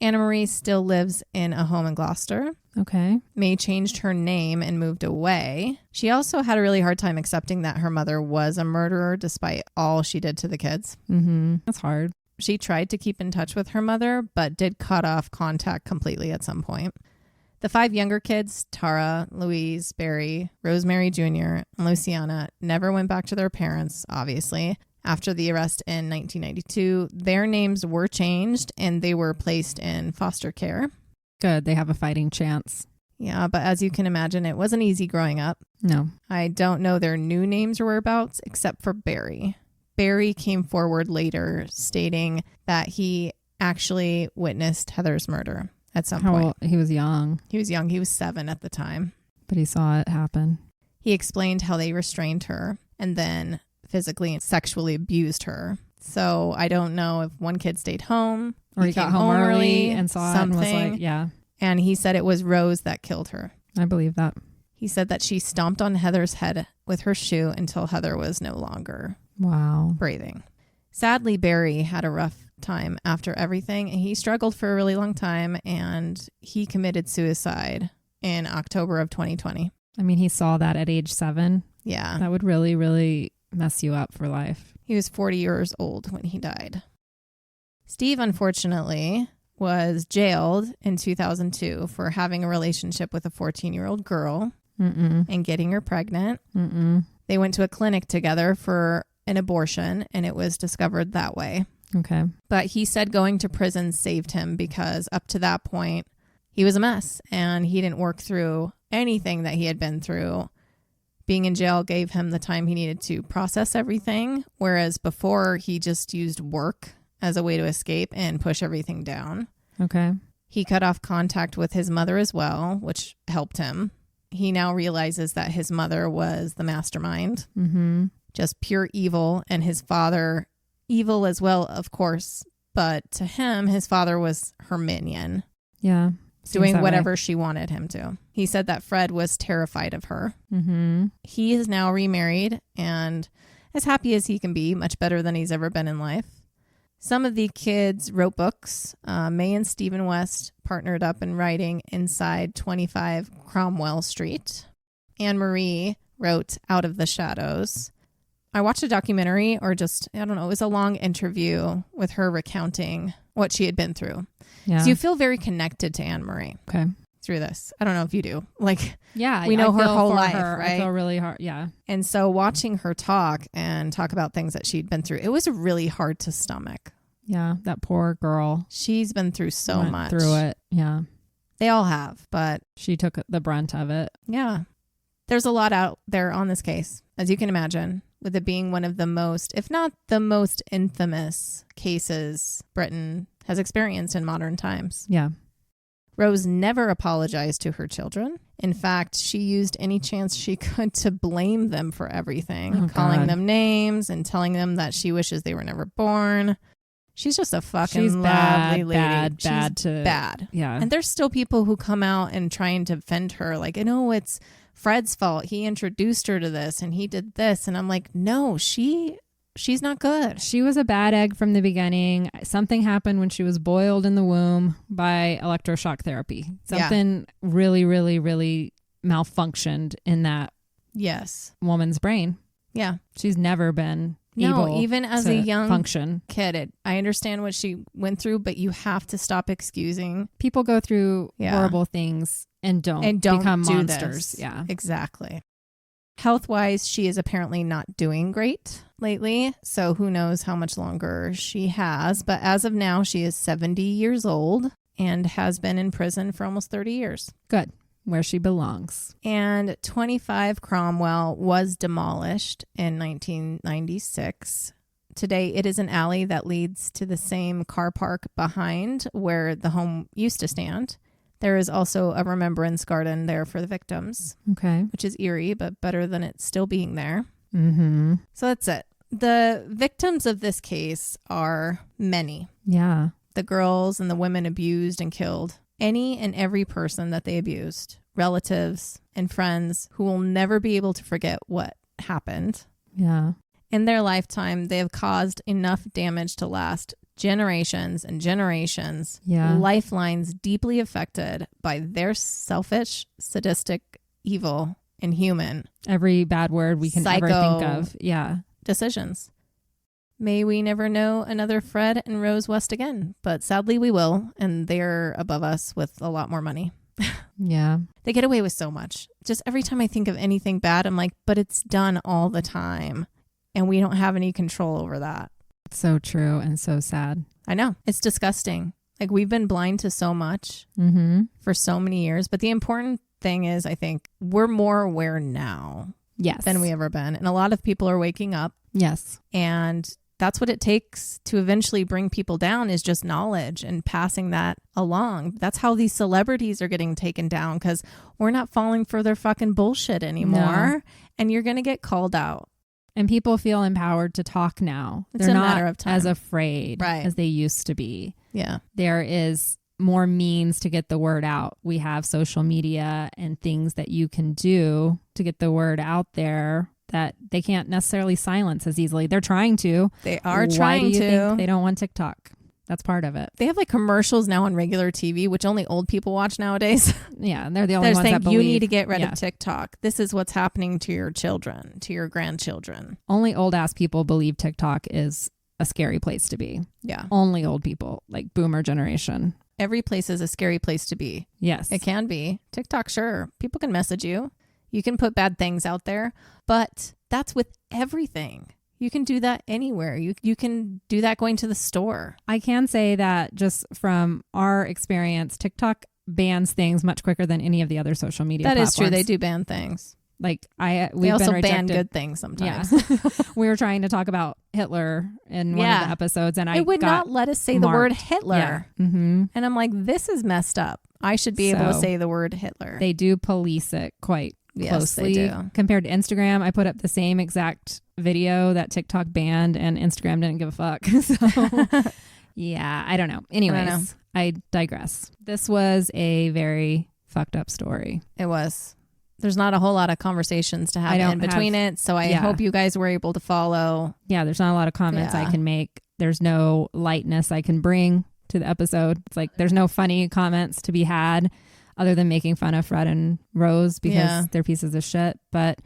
Anna Marie still lives in a home in Gloucester. Okay. May changed her name and moved away. She also had a really hard time accepting that her mother was a murderer despite all she did to the kids. That's hard. She tried to keep in touch with her mother, but did cut off contact completely at some point. The 5 younger kids, Tara, Louise, Barry, Rosemary Jr., and Luciana, never went back to their parents, obviously. After the arrest in 1992, their names were changed and they were placed in foster care. Good. They have a fighting chance. Yeah, but as you can imagine, it wasn't easy growing up. No. I don't know their new names or whereabouts except for Barry. Barry came forward later stating that he actually witnessed Heather's murder at some point. He was young. He was young. He was 7 at the time. But he saw it happen. He explained how they restrained her and then physically and sexually abused her. So I don't know if one kid stayed home or he got home early and saw something. It and was like, yeah. And he said it was Rose that killed her. I believe that. He said that she stomped on Heather's head with her shoe until Heather was no longer breathing. Sadly, Barry had a rough time after everything. He struggled for a really long time and he committed suicide in October of 2020. I mean, he saw that at age 7. Yeah. That would really, really mess you up for life. He was 40 years old when he died. Steve, unfortunately, was jailed in 2002 for having a relationship with a 14-year-old girl and getting her pregnant. They went to a clinic together for an abortion, and it was discovered that way. Okay. But he said going to prison saved him because up to that point, he was a mess, and he didn't work through anything that he had been through. Being in jail gave him the time he needed to process everything, whereas before he just used work as a way to escape and push everything down. Okay. He cut off contact with his mother as well, which helped him. He now realizes that his mother was the mastermind, just pure evil, and his father evil as well, of course. But to him, his father was her minion. Yeah. Doing whatever she wanted him to. He said that Fred was terrified of her. He is now remarried and as happy as he can be, much better than he's ever been in life. Some of the kids wrote books. May and Stephen West partnered up in writing Inside 25 Cromwell Street. Anne Marie wrote Out of the Shadows. I watched a documentary it was a long interview with her recounting what she had been through. Yeah. So you feel very connected to Anne Marie. Okay. Through this. I don't know if you do. Yeah, we know her whole life, right? I feel really hard. Yeah. And so watching her talk about things that she'd been through, it was really hard to sstomach. Yeah, that poor girl. She's been through so much. Through it. Yeah. They all have, but she took the brunt of it. Yeah. There's a lot out there on this case, as you can imagine, with it being one of the most, if not the most infamous cases Britain has experienced in modern times. Yeah. Rose never apologized to her children. In fact, she used any chance she could to blame them for everything, calling them names and telling them that she wishes they were never born. She's just a fucking lovely lady. Bad. Yeah. And there's still people who come out and try and defend her. It's Fred's fault. He introduced her to this and he did this. And I'm like, no, she she's not good. She was a bad egg from the beginning. Something happened when she was boiled in the womb by electroshock therapy. Something really, really, really malfunctioned in that woman's brain. Yeah. She's never been able even as to a young function. Kid, I understand what she went through, but you have to stop excusing. People go through horrible things and don't become monsters. This. Yeah, exactly. Health-wise, she is apparently not doing great lately, so who knows how much longer she has. But as of now, she is 70 years old and has been in prison for almost 30 years. Good. Where she belongs. And 25 Cromwell was demolished in 1996. Today, it is an alley that leads to the same car park behind where the home used to stand. There is also a remembrance garden there for the victims. Okay. Which is eerie, but better than it still being there. Mm-hmm. So that's it. The victims of this case are many. Yeah. The girls and the women abused and killed. Any and every person that they abused, relatives and friends who will never be able to forget what happened. Yeah. In their lifetime, they have caused enough damage to last generations and generations. Yeah. Lifelines deeply affected by their selfish, sadistic, evil, inhuman. Every bad word we can ever think of. Yeah. Decisions. May we never know another Fred and Rose West again, but sadly we will, and they're above us with a lot more money. Yeah. They get away with so much. Just every time I think of anything bad, I'm like, but it's done all the time, and we don't have any control over that. So true and so sad. I know. It's disgusting. Like, we've been blind to so much for so many years, but the important thing is, I think, we're more aware now than we ever been, and a lot of people are waking up. Yes. And that's what it takes to eventually bring people down, is just knowledge and passing that along. That's how these celebrities are getting taken down, because we're not falling for their fucking bullshit anymore. No. And you're going to get called out. And people feel empowered to talk now. It's They're a not matter of time. as afraid as they used to be. Yeah. There is more means to get the word out. We have social media and things that you can do to get the word out there that they can't necessarily silence as easily. They're trying to. They are Why trying do you to. think they don't want TikTok? That's part of it. They have like commercials now on regular TV, which only old people watch nowadays. Yeah, and they're the only ones saying, that believe. You need to get rid of TikTok. This is what's happening to your children, to your grandchildren. Only old ass people believe TikTok is a scary place to be. Yeah. Only old people, like boomer generation. Every place is a scary place to be. Yes. It can be. TikTok, sure. People can message you. You can put bad things out there, but that's with everything. You can do that anywhere. You can do that going to the store. I can say that just from our experience, TikTok bans things much quicker than any of the other social media platforms. That is true. They do ban things. Like we also ban good things sometimes. Yeah. We were trying to talk about Hitler in one of the episodes, and it would not let us say the word Hitler. Yeah. Mm-hmm. And I'm like, this is messed up. I should be able to say the word Hitler. They do police it quite closely. Yes, they do. Compared to Instagram, I put up the same exact video that TikTok banned, and Instagram didn't give a fuck. So, yeah, I don't know. Anyways, I digress. This was a very fucked up story. It was. There's not a whole lot of conversations to have in between it, so I hope you guys were able to follow. Yeah, there's not a lot of comments I can make. There's no lightness I can bring to the episode. It's like there's no funny comments to be had other than making fun of Fred and Rose because they're pieces of shit. But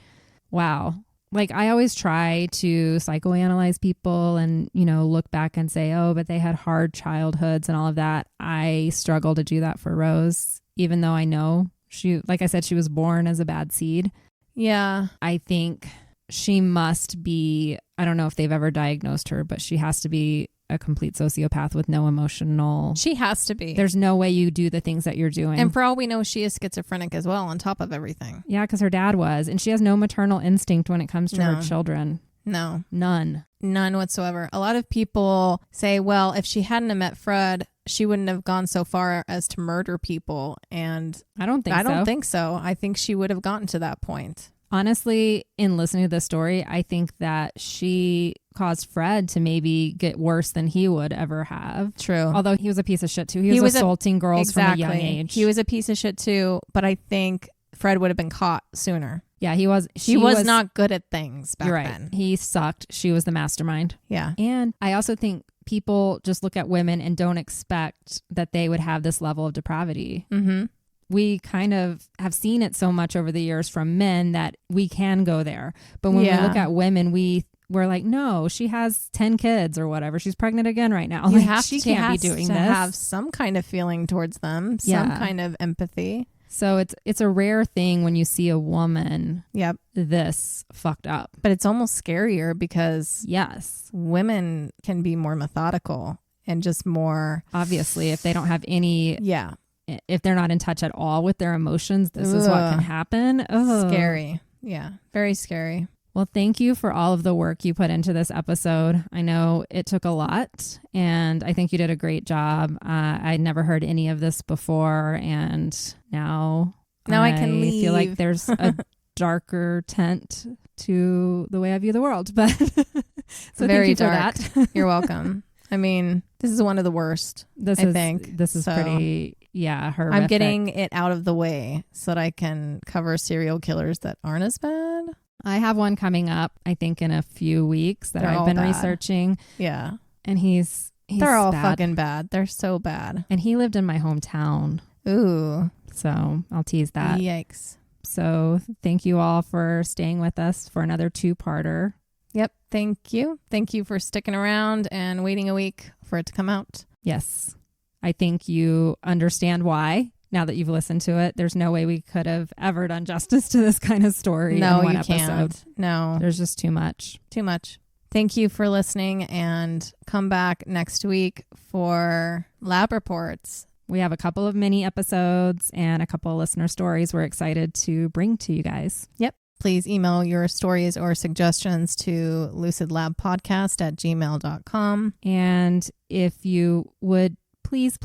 wow. Like, I always try to psychoanalyze people and, you know, look back and say, oh, but they had hard childhoods and all of that. I struggle to do that for Rose, even though I know she, like I said, she was born as a bad seed. Yeah. I think she must be, I don't know if they've ever diagnosed her, but she has to be a complete sociopath with no emotional. She has to be. There's no way you do the things that you're doing. And for all we know, she is schizophrenic as well, on top of everything. Yeah, because her dad was. And she has no maternal instinct when it comes to her children. No. None whatsoever. A lot of people say, well, if she hadn't have met Fred, she wouldn't have gone so far as to murder people. And I don't think so. I think she would have gotten to that point. Honestly, in listening to this story, I think that she caused Fred to maybe get worse than he would ever have. True. Although he was a piece of shit too. He was assaulting girls from a young age. He was a piece of shit too. But I think Fred would have been caught sooner. Yeah, he was. She was not good at things back then. He sucked. She was the mastermind. Yeah. And I also think people just look at women and don't expect that they would have this level of depravity. Mm-hmm. We kind of have seen it so much over the years from men that we can go there. But when we look at women, we're like, no, she has 10 kids or whatever. She's pregnant again right now. She can't be doing this. Have some kind of feeling towards them, some kind of empathy. So it's a rare thing when you see a woman this fucked up. But it's almost scarier because women can be more methodical and just more... Obviously, if they don't have any... Yeah. If they're not in touch at all with their emotions, this is what can happen. Scary. Yeah. Very scary. Well, thank you for all of the work you put into this episode. I know it took a lot, and I think you did a great job. I'd never heard any of this before, and now I can leave. Feel like there's a darker tint to the way I view the world. But so very thank you dark. For that. You're welcome. I mean, this is one of the worst. This is pretty, horrific. I'm getting it out of the way so that I can cover serial killers that aren't as bad. I have one coming up, I think, in a few weeks that I've been researching. Yeah. And he's they're all fucking bad. They're so bad. And he lived in my hometown. Ooh. So I'll tease that. Yikes. So thank you all for staying with us for another 2-parter. Yep. Thank you. Thank you for sticking around and waiting a week for it to come out. Yes. I think you understand why now that you've listened to it. There's no way we could have ever done justice to this kind of story in one episode. Can't. No. There's just too much. Too much. Thank you for listening, and come back next week for lab reports. We have a couple of mini episodes and a couple of listener stories we're excited to bring to you guys. Yep. Please email your stories or suggestions to lucidlabpodcast@gmail.com. And if you would please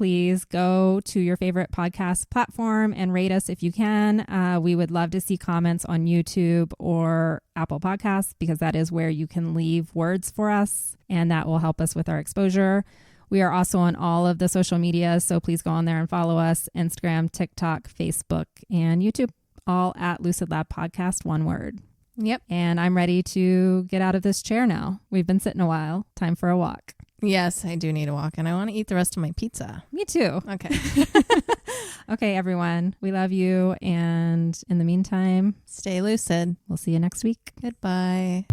go to your favorite podcast platform and rate us if you can. We would love to see comments on YouTube or Apple Podcasts, because that is where you can leave words for us, and that will help us with our exposure. We are also on all of the social media, so please go on there and follow us: Instagram, TikTok, Facebook, and YouTube. All at Lucid Lab Podcast, one word. Yep. And I'm ready to get out of this chair now. We've been sitting a while. Time for a walk. Yes, I do need a walk, and I want to eat the rest of my pizza. Me too. Okay. Okay, everyone. We love you. And in the meantime, stay lucid. We'll see you next week. Goodbye.